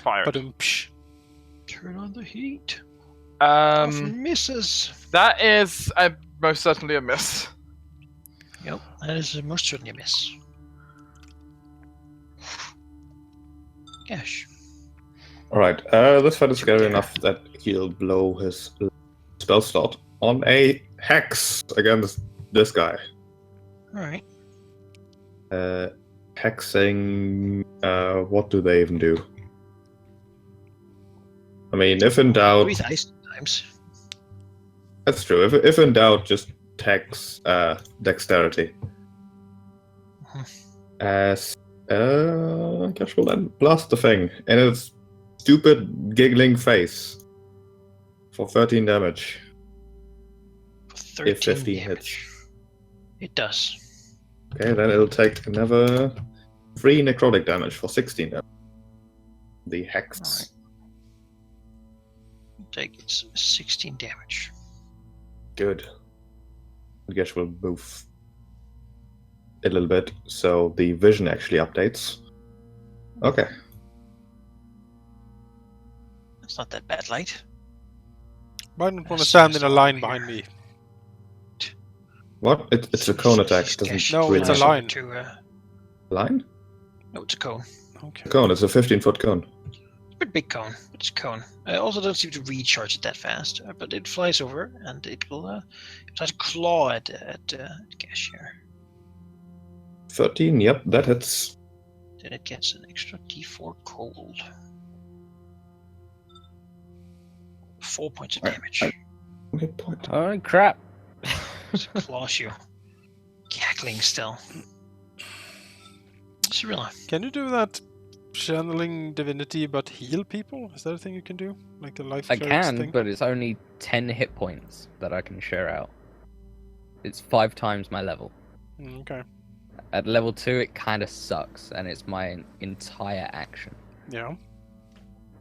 Fire. Turn on the heat. Misses. That is most certainly a miss. Yep, that is most certainly a miss. Gosh. Alright, this fight is scary enough that he'll blow his spell slot on a hex against this guy. Alright. Hexing, what do they even do? I mean, if in doubt... 3 times. That's true. If in doubt, just hex dexterity. As Cash will then blast the thing in its stupid giggling face for 13 damage. For 13 If 15 damage. hits. It does. Okay, then it'll take another 3 necrotic damage for 16 damage. The hex. Alright. Take 16 damage. Good. I guess we'll move a little bit so the vision actually updates. Okay. It's not that bad light. Why don't want to stand in a line behind me? What? It's a cone attack. It doesn't No, really it's a matter. line. Line? No, it's a cone. Okay. Cone, it's a 15-foot cone. It's a pretty big cone. It's a cone. It also doesn't seem to recharge it that fast, but it flies over and it will try to claw at Gash here. 13, yep, that hits. Then it gets an extra d4 cold. 4 points of damage. Good point. Oh crap! It claws you. Cackling still. Cyrilla. Can you do that channeling divinity but heal people? Is that a thing you can do? Like the life I clerics can, thing? but it's only 10 hit points that I can share out. It's 5 times my level. Okay. At level 2, it kind of sucks, and it's my entire action. Yeah.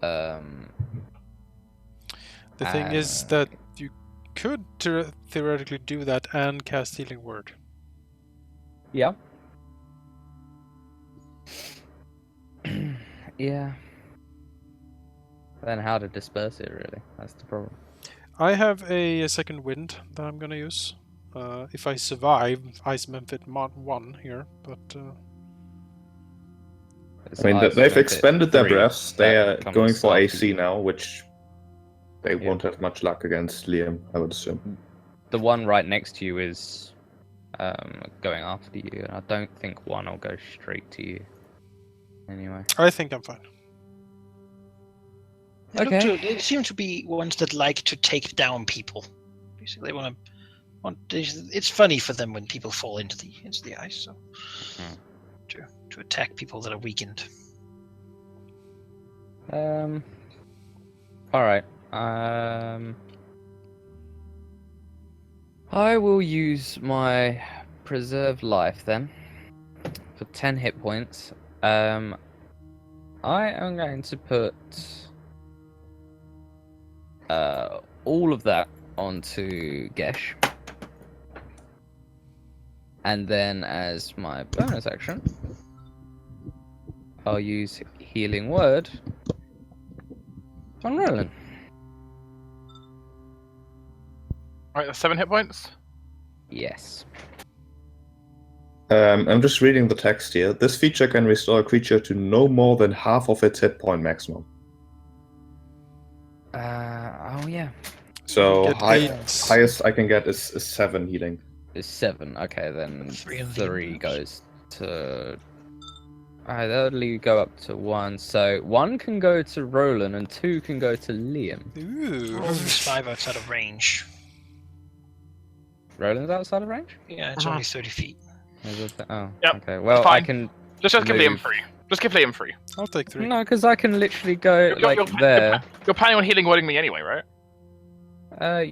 Um, The thing is that you could theoretically do that and cast Healing Word. yeah. Yeah. Then how to disperse it, really? That's the problem. I have a second wind that I'm gonna use. if I survive Ice Memphis Mod 1 here, but It's I mean, Ice they've Memphis expended their 3 breaths. They that are comes going for after AC you. now, which they Yeah. won't have much luck against Liam, I would assume. The one right next to you is going after you, and I don't think one will go straight to you. Anyway. I think I'm fine. They seem to be ones that like to take down people. Basically, they it's funny for them when people fall into the ice. So to attack people that are weakened. All right. I will use my preserved life then for 10 hit points. I am going to put all of that onto Gesh. And then as my bonus action, I'll use Healing Word on Roland. Alright, that's 7 hit points. Yes. I'm just reading the text here. This feature can restore a creature to no more than half of its hit point maximum. Oh yeah. So You get 8. highest I can get is 7 healing. It's 7. Okay, then 3 goes to. Alright, that'll only go up to 1. So 1 can go to Roland and 2 can go to Liam. Ooh. Roland's 5 outside of range. Roland's outside of range? Yeah, it's only 30 feet. Is it oh, Yep, okay. Well, fine. I can. Just give Liam move. 3. Just give Liam 3. I'll take 3. No, because I can literally go You're- you're- there. You're planning on healing wording me anyway, right?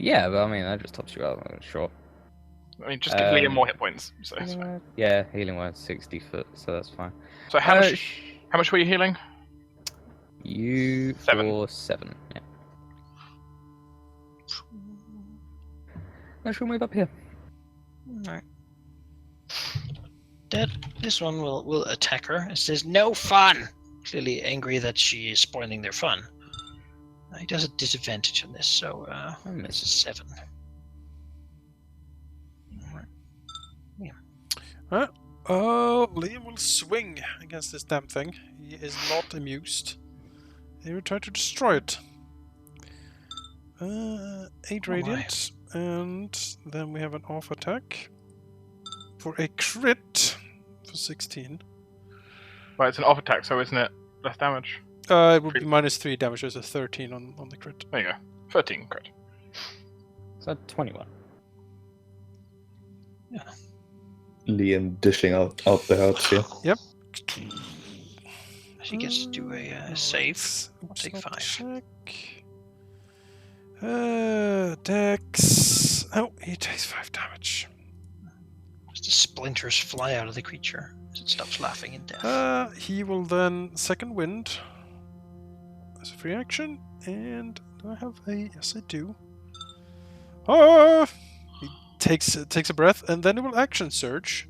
Yeah, but I mean, that just tops you up. Sure. I mean, just give Liam more hit points. So, Yeah, healing word 60 foot, so that's fine. so how much were you healing? You 7. for 7. Yeah. Now she'll move up here. Alright. This one will attack her. It says no fun. Clearly angry that she is spoiling their fun. He does a disadvantage on this, so this is 7. Liam will swing against this damn thing. He is not amused. He will try to destroy it. 8 radiant, and then we have an off attack for a crit for 16. Well, it's an off attack, so isn't it less damage? It would be minus 3 damage. There's a 13 on the crit. There you go. 13 crit. So 21. Yeah. Liam dishing out the hurts here. Yep. She gets to do a save. I'll take 5. Check. Dex. Oh, he takes 5 damage. As the splinters fly out of the creature as it stops laughing in death. He will then second wind as a free action, and do I have a? Yes, I do. He takes a breath, and then he will action surge.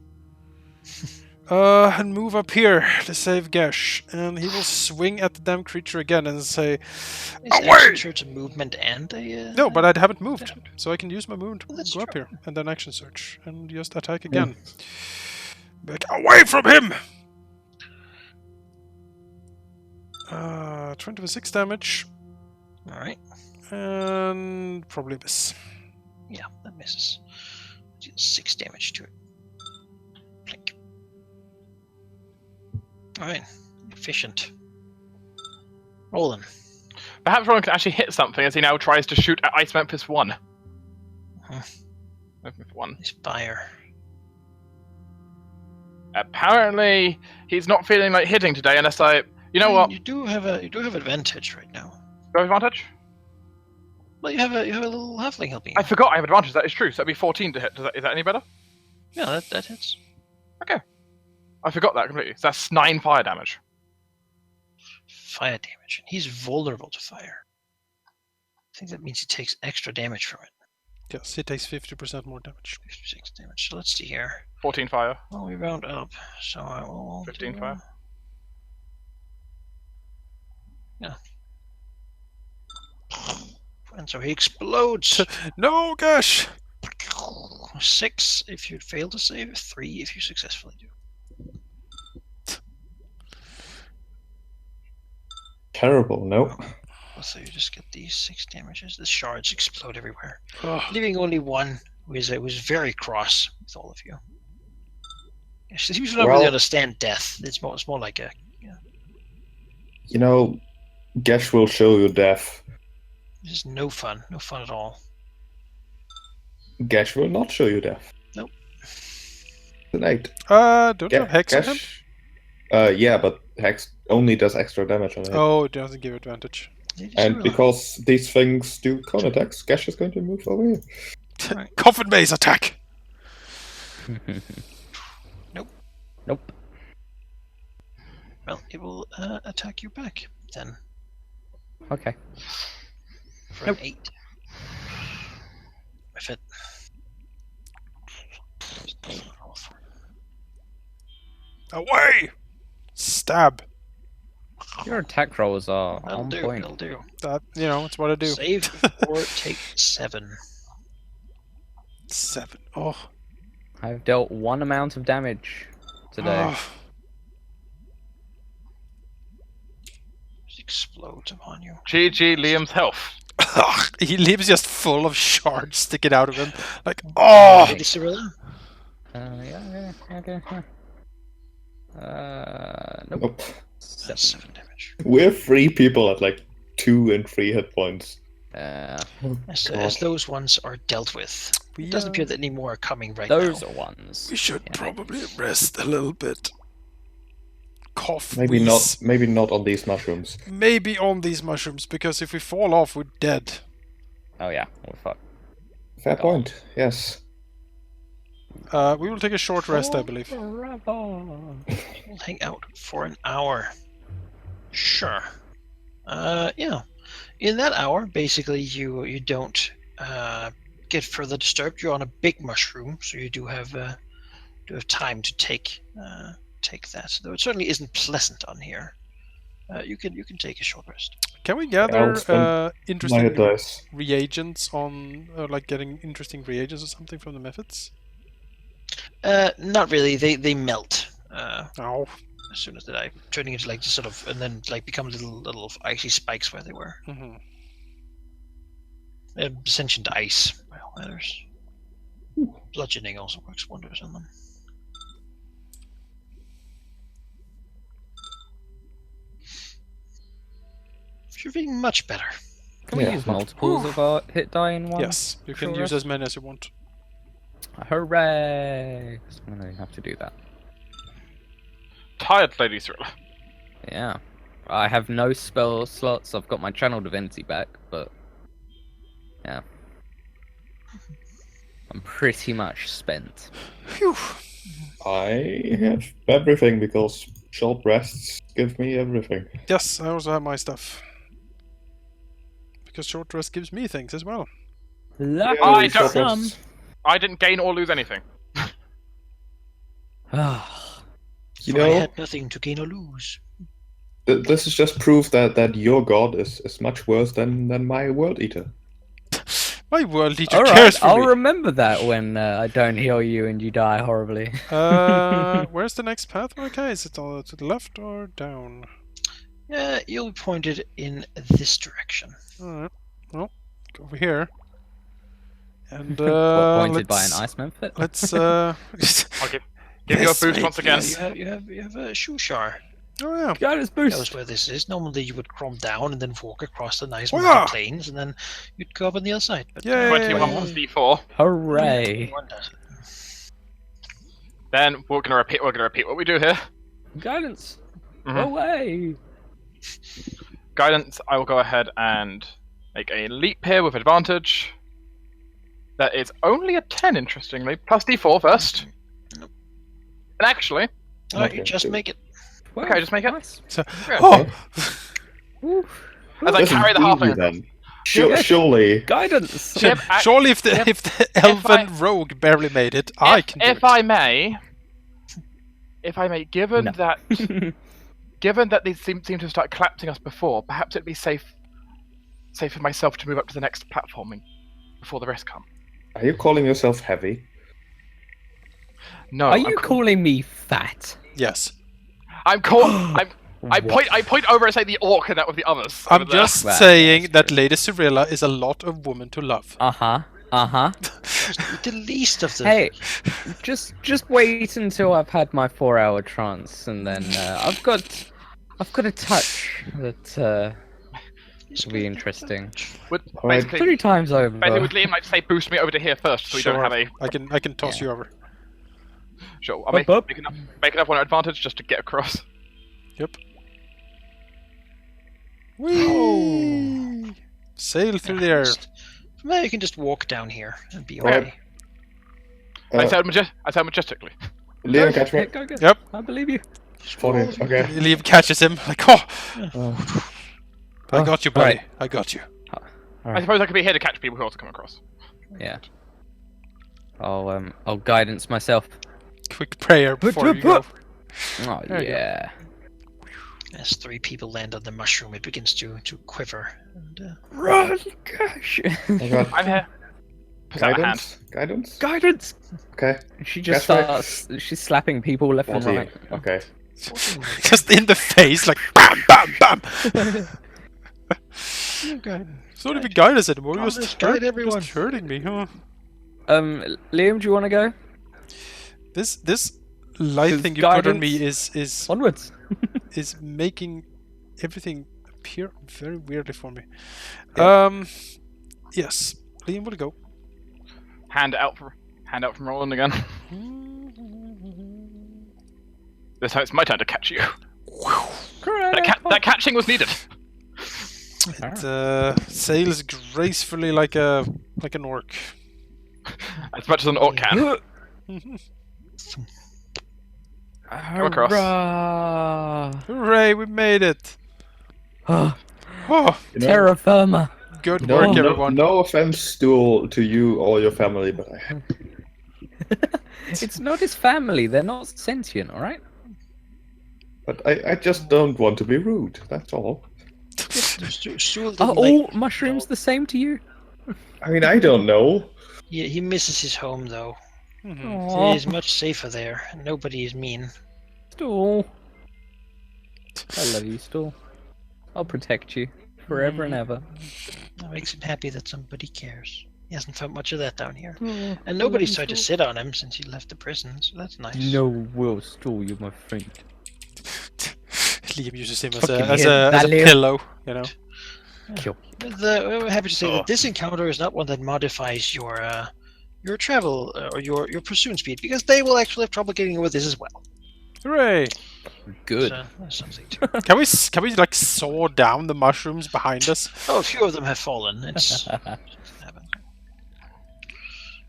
And move up here to save Gesh, and he will swing at the damn creature again and say, Is "Away!" action surge a movement and a... No, but I haven't moved, so I can use my movement to that's go up true. here, and then action search, and just attack again. Back away from him! 26 damage, Alright. and probably miss. Yeah, that misses. Deals 6 damage to it. Plink. Alright. Efficient. Roland. Perhaps Roland can actually hit something as he now tries to shoot at Ice Memphis 1. Memphis 1. It's fire. Apparently, he's not feeling like hitting today unless I... You know what? You do have advantage right now. Do I have advantage? Well, you have a little halfling helping you. I forgot I have advantage. That is true. So that'd be 14 to hit. Is that any better? Yeah, that hits. Okay. I forgot that completely. So that's 9 fire damage. Fire damage. He's vulnerable to fire. I think that means he takes extra damage from it. Yes, he takes 50% more damage. 56 damage. So let's see here. 14 fire. Well, we round up. So I will 15 do, fire. Yeah. And so he explodes. No, gosh! 6 if you fail to save, 3 if you successfully do. Terrible, no. So you just get these 6 damages. The shards explode everywhere, Ugh. leaving only one who was very cross with all of you. She seems to not really understand death. It's more like a. You know, Gesh will show you death. This is no fun at all. Gesh will not show you death. Nope. It's an 8. Don't you have Hex on him? Yeah, but Hex only does extra damage on it. Oh, it doesn't give advantage. And because these things do cone attacks, Gesh is going to move over here. Right. Coffin maze attack! Nope. Well, it will attack you back then Okay. for an 8. If it. Away! Stab. Your attack rolls are That'll on do. point. That'll do. That, it's what I do. Save or take 7. 7. Oh. I've dealt 1 amount of damage today. Oh. Just explodes upon you. GG Liam's health. He leaves just full of shards sticking out of him. Like, oh! Lady Cirilla? Yeah, okay. Nope. Nope. That's 7 damage. We're 3 people at like 2 and 3 hit points. As those ones are dealt with. It doesn't appear that any more are coming right Those now. are ones. We should probably rest a little bit. Cough. Maybe wheeze. not on these mushrooms. Maybe on these mushrooms, because if we fall off, we're dead. Oh yeah, we're fucked. Fair point. Yes. We will take a short rest, I believe. We'll hang out for an hour. Sure. Yeah. In that hour, basically, you don't get further disturbed. You're on a big mushroom, so you do have time to take that. Though it certainly isn't pleasant on here. You can take a short rest. Can we I'll gather spend my hit interesting dice. reagents on, like getting interesting reagents or something from the methods? Not really. They melt. Oh. As soon as they die, turning into like sort of, and then like become little icy spikes where they were. Mm-hmm. Sentient ice. Well, there's bludgeoning also works wonders on them. You're feeling much better. Can we use multiples of our hit die in one? Yes, you can use as many as you want. Hooray! I'm gonna have to do that. Tired Lady Cirilla. Yeah. I have no spell slots. I've got my channel divinity back, but yeah. I'm pretty much spent. Phew. I have everything because short rests give me everything. Yes, I also have my stuff. Because short rest gives me things as well. I don't- Short rests. I didn't gain or lose anything. You For I know, had nothing to gain or lose. this is just proof that your god is much worse than my world eater. My world teacher Alright, cares for I'll me. remember that when I don't heal you and you die horribly. Where's the next pathway? Okay, is it all to the left or down? Yeah, you'll be pointed in this direction. Alright. Well, go over here. And What, pointed by an ice memphit? Let's I'll give you a Yes, boost mate, once again. You have a Shushar. Oh yeah. Guidance That was boost! where this is. Normally you would crawl down and then walk across the nice Wow. mountain plains, and then you'd go up on the other side. But, Yay. 21 plus D4. Hooray! One does it. Then we're gonna repeat what we do here. Guidance! Mhm. Away! Guidance, I will go ahead and make a leap here with advantage. That is only a 10, interestingly. Plus D4 first. Nope. And actually, Alright, Okay, you just good. make it. okay, just make it. Nice. So, Yeah. oh, As I Doesn't carry the do you halfling. then. Surely. Guidance! surely if the elven rogue barely made it, I can do If it. I may, given No. that these seem to start collapsing us before, perhaps it'd be safe for myself to move up to the next platforming before the rest come. Are you calling yourself heavy? No. Are you calling me fat? Yes. I'm caught. I point over and say the orc and that with the others. I'm over there. just Well, saying that's that true. Lady Cyrilla is a lot of woman to love. Uh-huh. Uh-huh. The least of the. Hey, just wait until I've had my 4-hour trance, and then I've got a touch that will be interesting. Would Alright. basically, 3 times over. basically, would Liam like to say boost me over to here first, so we Sure. don't have a. I can toss Yeah. you over. Sure, I'll Bup, bup. make enough one advantage just to get across. Yep. Whee! Sail through the air. Well, you can just walk down here and be Alright. okay. I said majestically. Liam, catch me. Go. Yep. I believe you. 40. Okay. Liam catches him like, oh, I Oh, got you, buddy. alright. I got you. I suppose I could be here to catch people who also come across. Yeah. I'll guidance myself. Quick prayer before you go. Oh There you go. yeah. As 3 people land on the mushroom, it begins to quiver. And, Run, gosh. I got I'm here. Put out a hand. Guidance? Guidance. Okay. She just That's starts. She's slapping people left and 14. right. Okay. Just in the face, like bam, bam, bam. It's not even guidance anymore. You're Just just, guide everyone. just hurting me, huh? Liam, do you want to go? This light Does thing you put on guidance- me is Onwards. making everything appear very weirdly for me. Yeah. Yes, Liam will go. Hand out from Roland again. This time it's my turn to catch you. That catching was needed. It sails gracefully like an orc. As much as an orc can. across. Hurrah! Hooray, we made it! Oh, You know, Terra firma. good no, work, no, everyone. no offense to you or your family, but It's not his family. They're not sentient, all right? I just don't want to be rude. That's all. Stuhl Are didn't all like- mushrooms the same to you? I mean, I don't know. he misses his home though. Mhm. Aw, It is much safer there. Nobody is mean. Stool. I love you, Stool. I'll protect you forever and ever. It makes him happy that somebody cares. He hasn't found much of that down here. And nobody's tried to sit on him since he left the prison, so that's nice. No, Will, Stool, you're my friend. Liam uses him as Fucking a hit that, Liam. pillow, you know. Kill. We're happy to say that this encounter is not one that modifies your travel or your pursuit speed, because they will actually have trouble getting with this as well. Hooray! Good. So that's something too. Can we like saw down the mushrooms behind us? Oh, a few of them have fallen. It's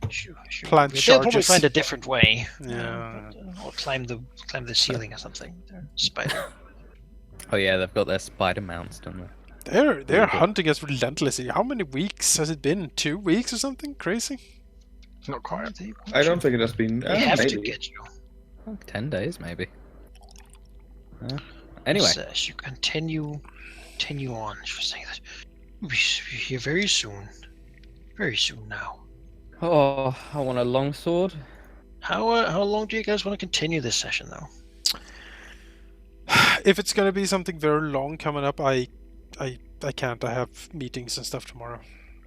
Sure. Plant They'll probably charges. find a different way. Yeah. Or climb the ceiling or something. They're spider. Oh yeah, they've got their spider mounts, don't they? They're hunting us relentlessly. How many weeks has it been? 2 weeks or something? Crazy? It's not quite. I don't think it has been. They have to maybe. get you. 10 days, maybe. Anyway. As you continue on, she was saying that we'll be here very soon. Very soon now. Oh, I want a longsword. How long do you guys want to continue this session, though? If it's gonna be something very long coming up, I can't. I have meetings and stuff tomorrow.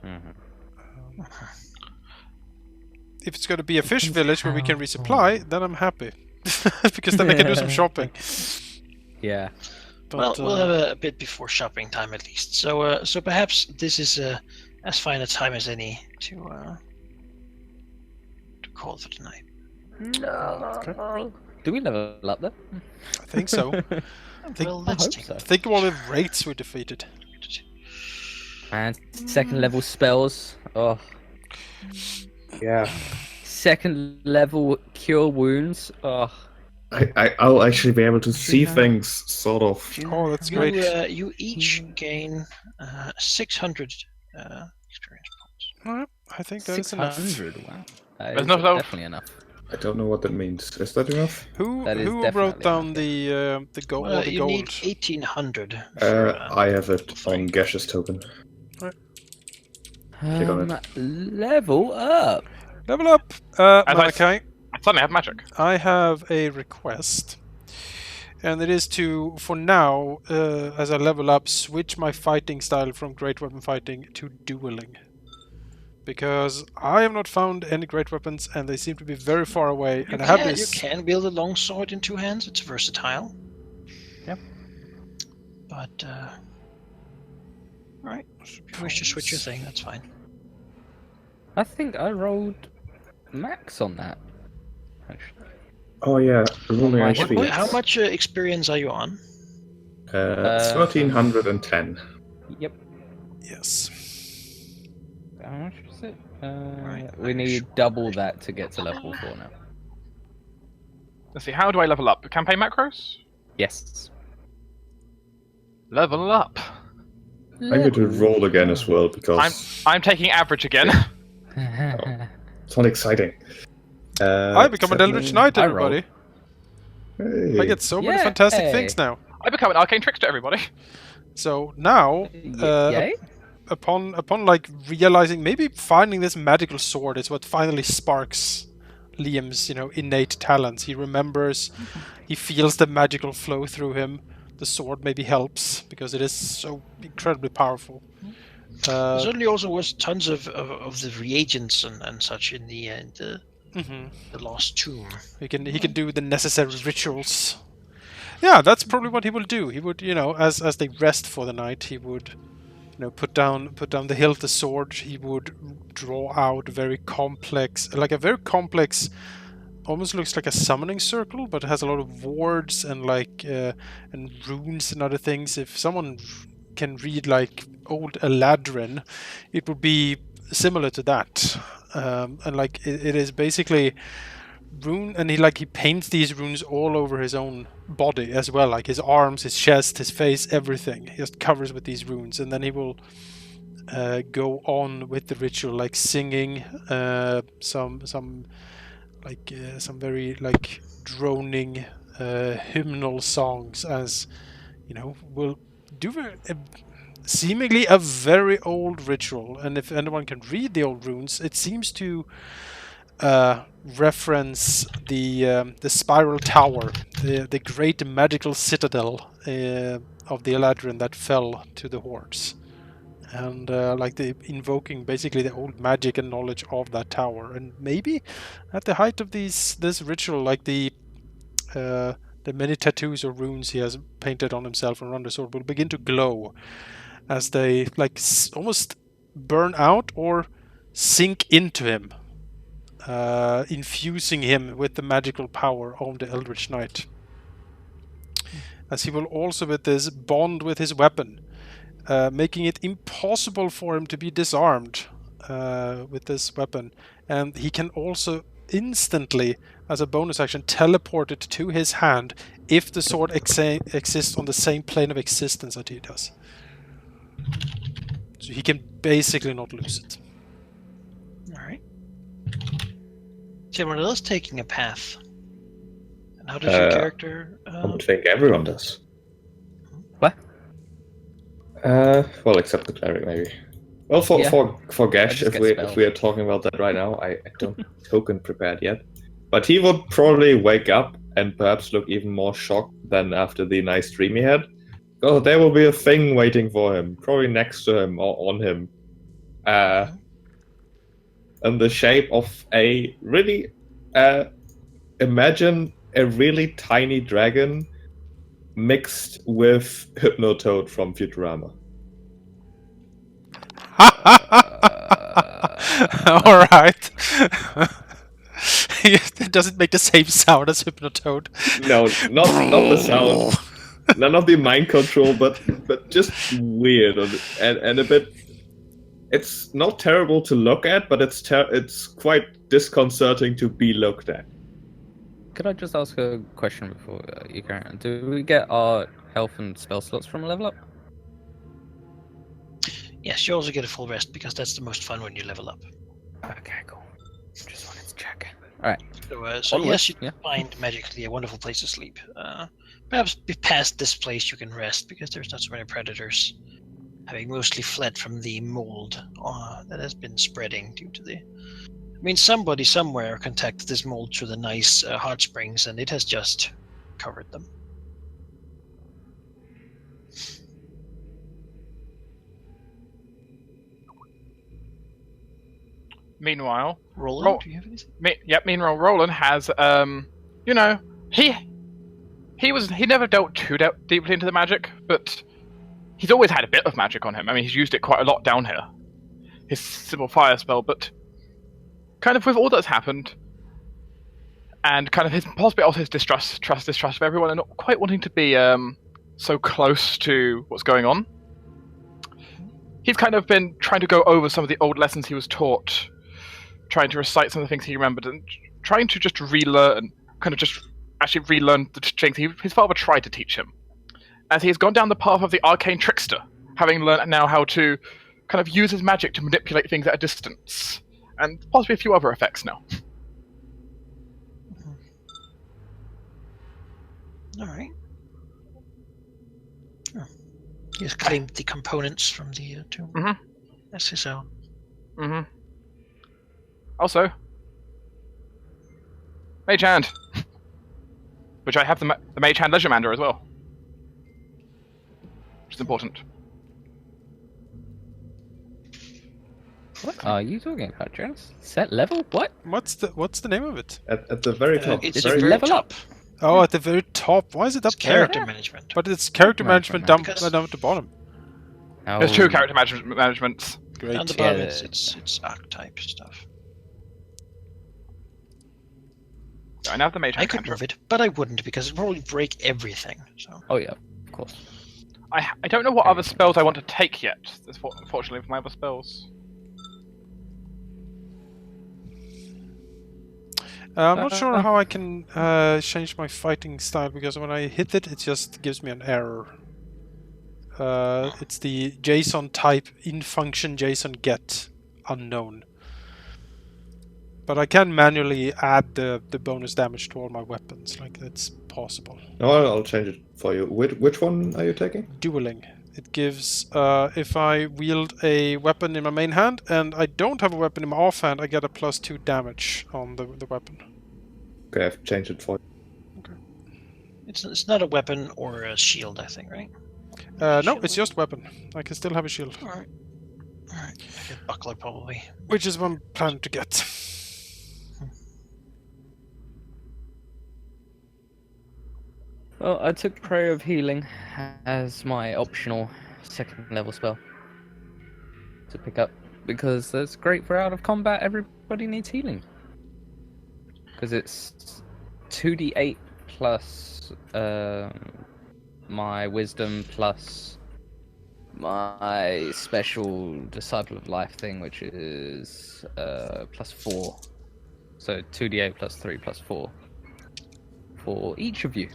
Mm-hmm. If it's gonna be a fish village where we can resupply, then I'm happy. Because then I can do some shopping. Yeah. But, Well, we'll have a bit before shopping time at least. So perhaps this is as fine a time as any to call for tonight. No. Do we level up there? I think so. Think- Well, I let's hope take so. Think of all the rates we defeated. And second level spells. Oh. Yeah. Second level cure wounds. Oh. I'll actually be able to see things, sort of. Oh, that's great. You each gain 600 experience points. Alright, I think that's enough. 600. Wow. That There's is no level. definitely enough. I don't know what that means. Is that enough? Who That is wrote definitely down enough, the gold? Well, the you gold. need 1800. I have it on Gash's token. Click on Level up. Level up, As I s- Malachi. Suddenly I have magic. I have a request, and it is to, for now, as I level up, switch my fighting style from great weapon fighting to dueling. Because I have not found any great weapons, and they seem to be very far away. And I have this. You can build a longsword in 2 hands. It's versatile. Yep. But alright. If you wish to switch your thing, that's fine. I think I rolled max on that. Actually. Oh yeah, rolling my HP. Yes. How much experience are you on? 1310. Yep. Yes. How much is it? Right. We need double that to get to level 4 now. Let's see, how do I level up? Campaign macros? Yes. Level up. I'm going to roll again as well because I'm taking average again. it's not exciting. I become an Eldritch Knight, I everybody. Hey. I get so many fantastic Yay. things now. I become an arcane trickster, everybody. So now, Yay? upon like realizing, maybe finding this magical sword is what finally sparks Liam's innate talents. He remembers, he feels the magical flow through him. The sword maybe helps because it is so incredibly powerful. There certainly also was tons of the reagents and such in the Lost Tomb. He can do the necessary rituals. Yeah, that's probably what he will do. He would, as they rest for the night, he would, put down the hilt of the sword. He would draw out a very complex, almost looks like a summoning circle, but it has a lot of wards and and runes and other things. If someone can read like old Eladrin, it would be similar to that. And it is basically rune, and he paints these runes all over his own body as well, like his arms, his chest, his face, everything. He just covers with these runes, and then he will go on with the ritual, like singing some very droning hymnal songs, as will do seemingly a very old ritual. And if anyone can read the old runes, it seems to reference the spiral tower, the great magical citadel of the Eladrin that fell to the hordes, and the invoking basically the old magic and knowledge of that tower. And maybe at the height of this ritual, the many tattoos or runes he has painted on himself and around the sword will begin to glow as they almost burn out or sink into him, infusing him with the magical power of the Eldritch Knight. As he will also, with this, bond with his weapon, making it impossible for him to be disarmed with this weapon. And he can also instantly, as a bonus action, teleport it to his hand if the sword exists on the same plane of existence that he does. So he can basically not lose it. Alright. So everyone else taking a path. And how does your character... I would think everyone does. What? Well, except the cleric, maybe. Well, for Gash, just if we are talking about that right now, I don't token prepared yet. But he would probably wake up and perhaps look even more shocked than after the nice dream he had. Oh, there will be a thing waiting for him, probably next to him or on him. In the shape of a really... imagine a really tiny dragon mixed with Hypnotoad from Futurama. Alright. It doesn't make the same sound as Hypnotoad. No, not the sound. None of the mind control, but just weird and a bit. It's not terrible to look at, but it's quite disconcerting to be looked at. Could I just ask a question before you carry on? Do we get our health and spell slots from a level up? Yes, you also get a full rest because that's the most fun when you level up. Okay, cool. Just wanted to check. Alright. So yes, you yeah. find magically a wonderful place to sleep. Perhaps past this place you can rest because there's not so many predators, having mostly fled from the mold that has been spreading due to the I mean, somebody somewhere connected this mold to the nice hot springs, and it has just covered them. Meanwhile, Roland, do you have anything? Meanwhile, Roland has, you know, he never delved too deeply into the magic, but he's always had a bit of magic on him. I mean, he's used it quite a lot down here. His simple fire spell, but kind of with all that's happened, and kind of his possibly also his distrust of everyone, and not quite wanting to be so close to what's going on. He's kind of been trying to go over some of the old lessons he was taught, trying to recite some of the things he remembered, and trying to just relearn, kind of just actually relearn the things his father tried to teach him. As he has gone down the path of the arcane trickster, having learned now how to kind of use his magic to manipulate things at a distance, and possibly a few other effects now. All right. Oh. He has claimed the components from the tomb. Mhm. That's his own. Mm-hmm. Also, Mage Hand, which I have the Mage Hand Leisuremancer as well, which is important. What are you talking about, Jonas? Set level? What? What's the name of it? At the very top. It's very very level top. up. Oh, at the very top. Why is it up It's there? character management. But it's character management down Because- at the bottom. Oh. There's two character managements. Great. On the Yeah, bottom, it's archetype stuff. I now have the Mage I Hand. could move it, but I wouldn't because it'd probably break everything. So Oh yeah, of course. I don't know what other spells I want to take yet. Unfortunately, for my other spells. I'm not sure how I can change my fighting style because when I hit it, it just gives me an error. It's the JSON type in function JSON get unknown. But I can manually add the bonus damage to all my weapons. Like that's possible. No, I'll change it for you. Which one are you taking? Dueling. It gives if I wield a weapon in my main hand and I don't have a weapon in my offhand, I get a +2 damage on the weapon. Okay, I've changed it for you. it's not a weapon or a shield, I think, right? No, it's just weapon. I can still have a shield, All right. I get buckler probably. which is what I'm planning to get. Well, I took Prayer of Healing as my optional second level spell to pick up because that's great for out of combat. Everybody needs healing because it's 2d8 plus my wisdom plus my special Disciple of Life thing, which is +4. So 2d8 plus 3 plus 4 for each of you.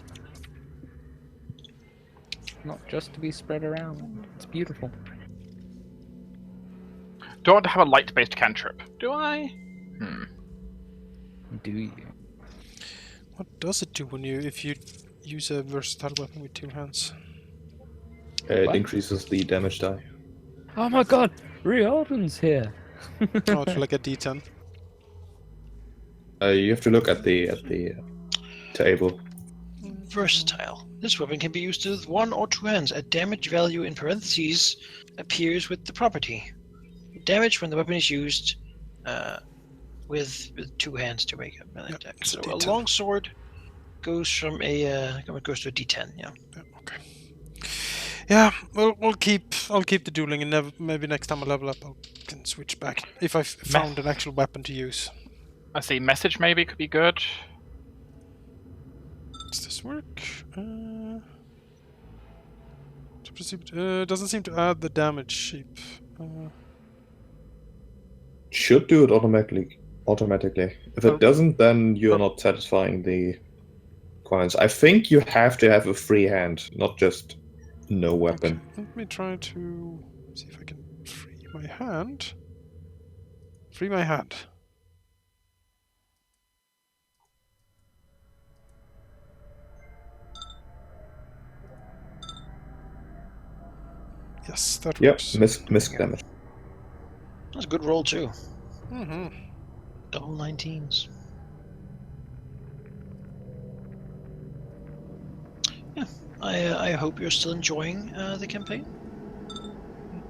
Not just to be spread around. It's beautiful. Do I want to have a light-based cantrip? Do I? Do you? What does it do if you use a versatile weapon with 2 hands? It What? increases the damage die. Oh my god! Riordan's here! Oh, it's like a D10. You have to look at the table. Versatile. This weapon can be used with 1 or 2 hands. A damage value in parentheses appears with the property. Damage when the weapon is used with 2 hands to make a melee attack. it's a So a D10. long sword goes from goes to a D10. Yeah. Okay. Yeah, I'll keep the dueling, and maybe next time I level up, I can switch back if I've found an actual weapon to use. I see. Message maybe could be good. Does this work? Doesn't seem to add the damage shape. Should do it automatically. If it doesn't, then you're not satisfying the requirements. I think you have to have a free hand, not just no weapon. Okay, let me try to see if I can free my hand. Free my hand. Yes, that Yep, works. miss damage. That's a good roll too. Mm-hmm. The whole 19s. Yeah, I hope you're still enjoying the campaign.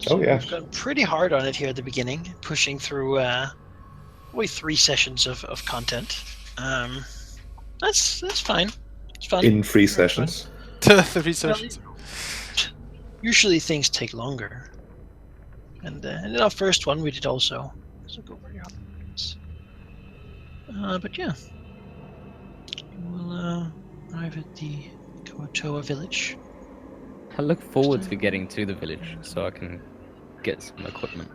Oh, yes. We've gone pretty hard on it here at the beginning, pushing through only 3 sessions of content. That's fine. It's fun. In 3 Very sessions. 3 sessions. Usually things take longer. And in our first one we did also. So go pretty hard. But yeah. We'll arrive at the Koatoa village. I look forward to getting to the village so I can get some equipment.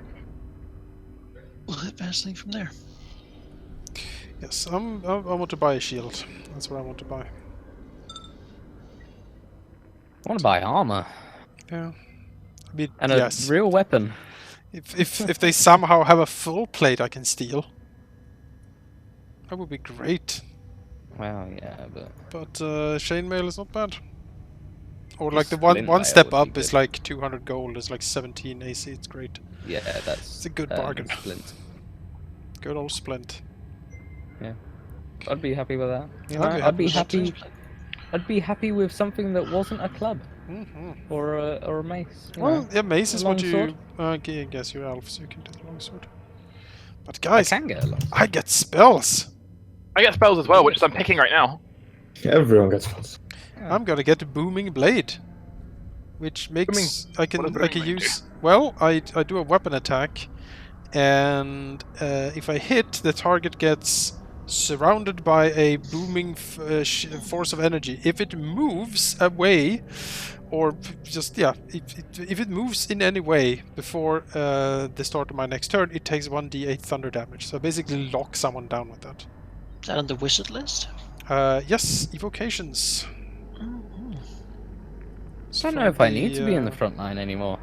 We'll head passing from there. Yes, I want to buy a shield. That's what I want to buy. I want to buy armor Yeah. I mean, and yes. a real weapon. If they somehow have a full plate I can steal, that would be great. Well, yeah, but But chainmail is not bad. Or like the Splint one mail step would be up is good. like 200 gold. It's like 17 AC. It's great. yeah, that's It's a good bargain. Splint. Good old splint. I'd be happy with that. You I'd know, be I'd be happy with happy. I'd be happy with something that wasn't a club or a mace. You Well, know, yeah, mace a is what you. longsword. Okay, I guess you're elf, so you can do the longsword. But I guys, can get a longsword. I get spells. I get spells as well, which I'm picking right now. Everyone gets spells. I'm gonna get a booming blade, which makes I what can does booming blade use. Well, I do a weapon attack, and if I hit, the target gets surrounded by a booming force of energy. If it moves away, or just if it moves in any way before the start of my next turn, it takes 1d8 thunder damage. So I basically lock someone down with that. Is that on the wizard list? Yes, evocations. I don't know if I need to be in the front line anymore.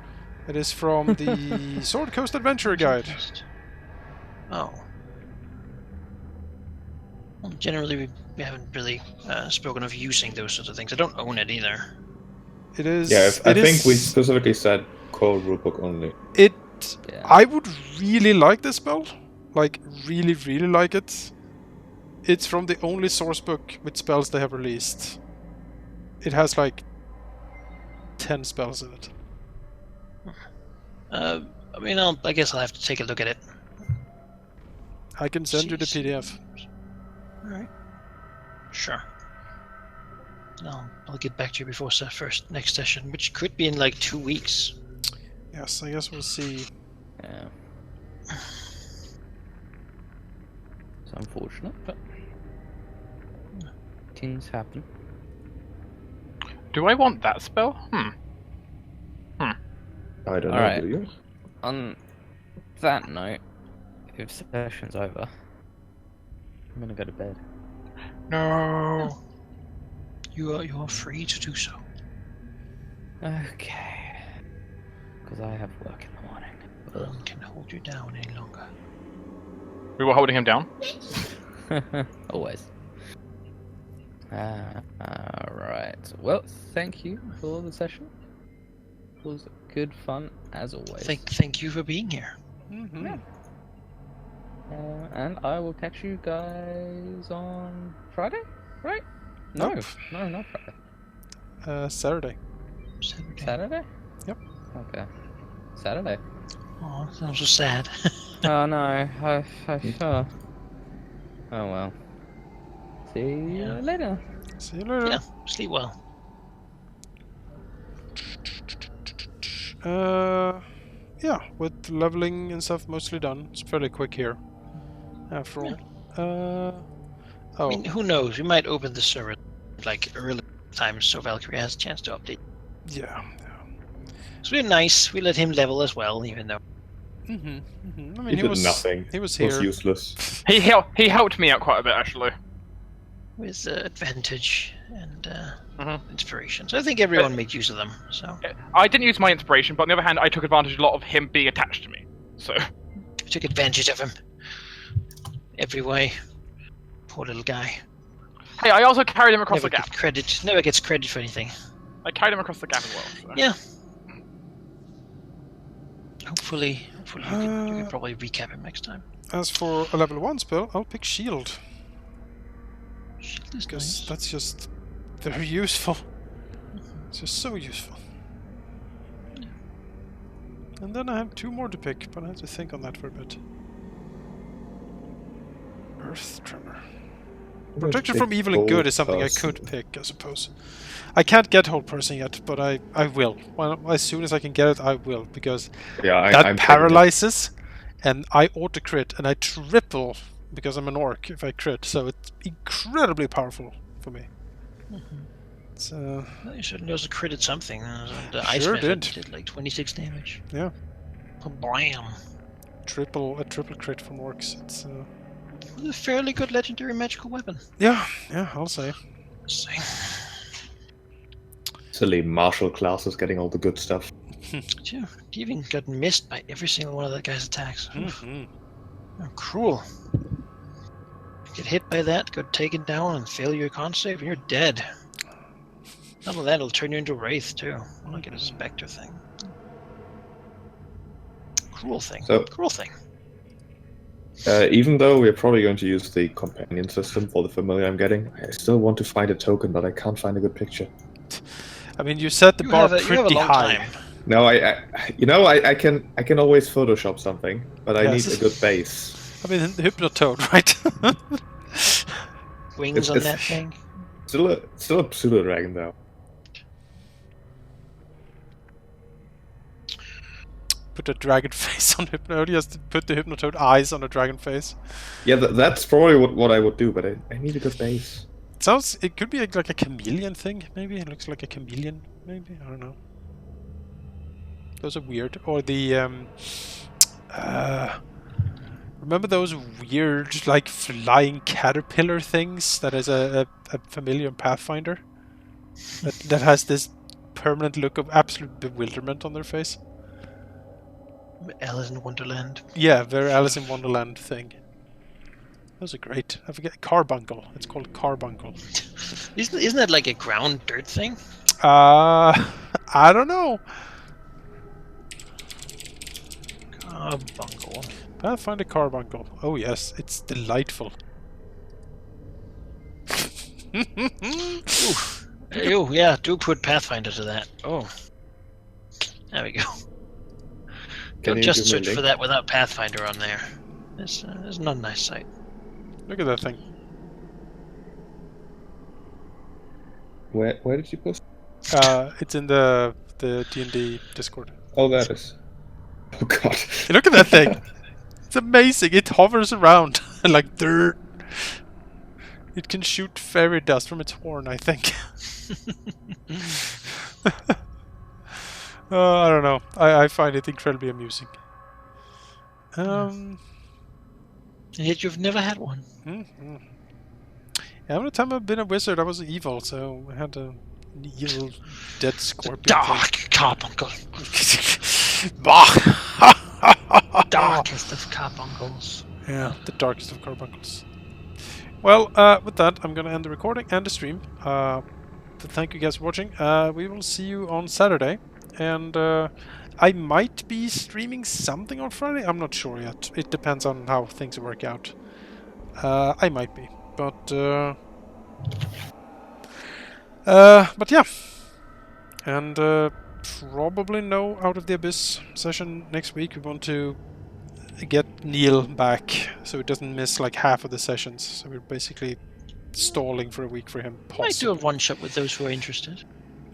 It is from the Sword Coast Adventure Guide. Oh. Well, generally, we haven't really spoken of using those sorts of things. I don't own it either. It is. Yeah, I think we is- specifically said core rulebook only. It. Yeah. I would really like this spell. Like, really, really like it. It's from the only source book with spells they have released. It has like 10 spells in it. I mean, I guess I'll have to take a look at it. I can send you the Jeez. PDF. Alright. Sure. I'll get back to you before next session, which could be in like 2 weeks. Yes, I guess we'll see. Yeah. It's unfortunate, but things happen. Do I want that spell? I don't know, Alright. do you? On that note, if session's over, I'm gonna go to bed. No. You are free to do so. Okay. Because I have work in the morning. No one can hold you down any longer. We were holding him down. Always. Alright. Well, thank you for the session. It was good fun as always. Thank you for being here. Mm-hmm. And I will catch you guys on Friday, right? No, Nope. no, not Friday. Saturday. Saturday? Yep. Okay. Saturday. Oh, sounds so sad. Oh no. Oh well. See you later. See you later. Yeah, sleep well. Yeah, with leveling and stuff mostly done. It's fairly quick here. After all. I mean, who knows? We might open the server like early times so Valkyrie has a chance to update. Yeah. So we're nice. We let him level as well, even though. Mm-hmm. Mm-hmm. I mean, He he did was nothing. He was It was here. useless. He helped me out quite a bit actually. With advantage and Mhm. inspiration. So I think everyone made use of them. So I didn't use my inspiration, but on the other hand, I took advantage a lot of him being attached to me. So we took advantage of him. Every way. Poor little guy. hey, I also carried him across Never the gap. gets credit. Never gets credit for anything. I carried him across the gap as well. So. Yeah. Hopefully hopefully you could probably recap him next time. As for a level 1 spell, I'll pick Shield. Shield is Because nice. that's just very useful. It's just so useful. And then I have 2 more to pick, but I have to think on that for a bit. Earth Tremor. Protection from evil and good is something I could pick, I suppose. I can't get Hold Person yet, but I will. Well, as soon as I can get it, I will, because I'm paralyzes, and I auto-crit, and I triple, because I'm an orc, if I crit, so it's incredibly powerful for me. It's, Well, you certainly also critted something. The ice Sure method did. did like 26 damage. Yeah. Blam! a triple crit from orcs. It's A fairly good legendary magical weapon. yeah, I'll say. Silly martial classes getting all the good stuff. Yeah, he even got missed by every single one of that guy's attacks. Mm-hmm. Oh, cruel. Get hit by that, got taken down, and fail your con save, and you're dead. Not only that, it'll turn you into a wraith too. I'll get a specter thing. Cruel thing. So- Cruel thing. Even though we're probably going to use the companion system for the familiar I'm getting, I still want to find a token, but I can't find a good picture. I mean, you set the bar You have a pretty long high. time. No, I can always Photoshop something, but I Yes. need a good base. I mean, Hypnotoad, right? Wings on It's- that thing. Still a pseudo dragon though. Put a dragon face on Hypnotoad. He has to put the Hypnotoad eyes on a dragon face. Yeah, that's probably what I would do, but I need a good base. It could be like a chameleon thing, maybe. It looks like a chameleon, maybe. I don't know. Those are weird. Or the remember those weird, like, flying caterpillar things that is a familiar Pathfinder? That has this permanent look of absolute bewilderment on their face. Alice in Wonderland. Yeah, very Alice in Wonderland thing. Those are great. I forget. Carbuncle. It's called Carbuncle. Isn't that like a ground dirt thing? I don't know. Carbuncle. Pathfinder Carbuncle. Oh yes, it's delightful. Ew, yeah, do put Pathfinder to that. Oh. There we go. Can Don't you just do search me a for link? that without Pathfinder on there. It's not a nice sight. Look at that thing. Where did you post? It's in the D&D Discord. Oh, that is. Oh god. Hey, look at that thing. It's amazing. It hovers around like dirt. It can shoot fairy dust from its horn, I think. I don't know. I find it incredibly amusing. And yet you've never had one. Mm-hmm. Yeah, every time I've been a wizard, I was evil, so I had an evil dead scorpion. Dark Carbuncle. Darkest of carbuncles. Yeah, the darkest of carbuncles. Well, with that, I'm gonna end the recording and the stream. Thank you guys for watching. We will see you on Saturday, and I might be streaming something on Friday. I'm not sure yet. It depends on how things work out. I might be, but yeah, and probably no Out of the Abyss session next week. We want to get Neil back so he doesn't miss like half of the sessions. So we're basically stalling for a week for him. Might do a one-shot with those who are interested.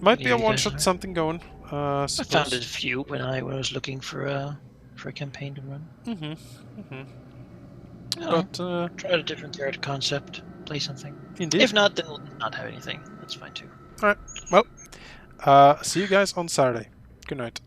Might be Yeah, a you one guys shot are. something going. I found a few when I was looking for a campaign to run. But Try a different character concept, play something. indeed. If not, then we'll not have anything. That's fine too. Well, see you guys on Saturday. Good night.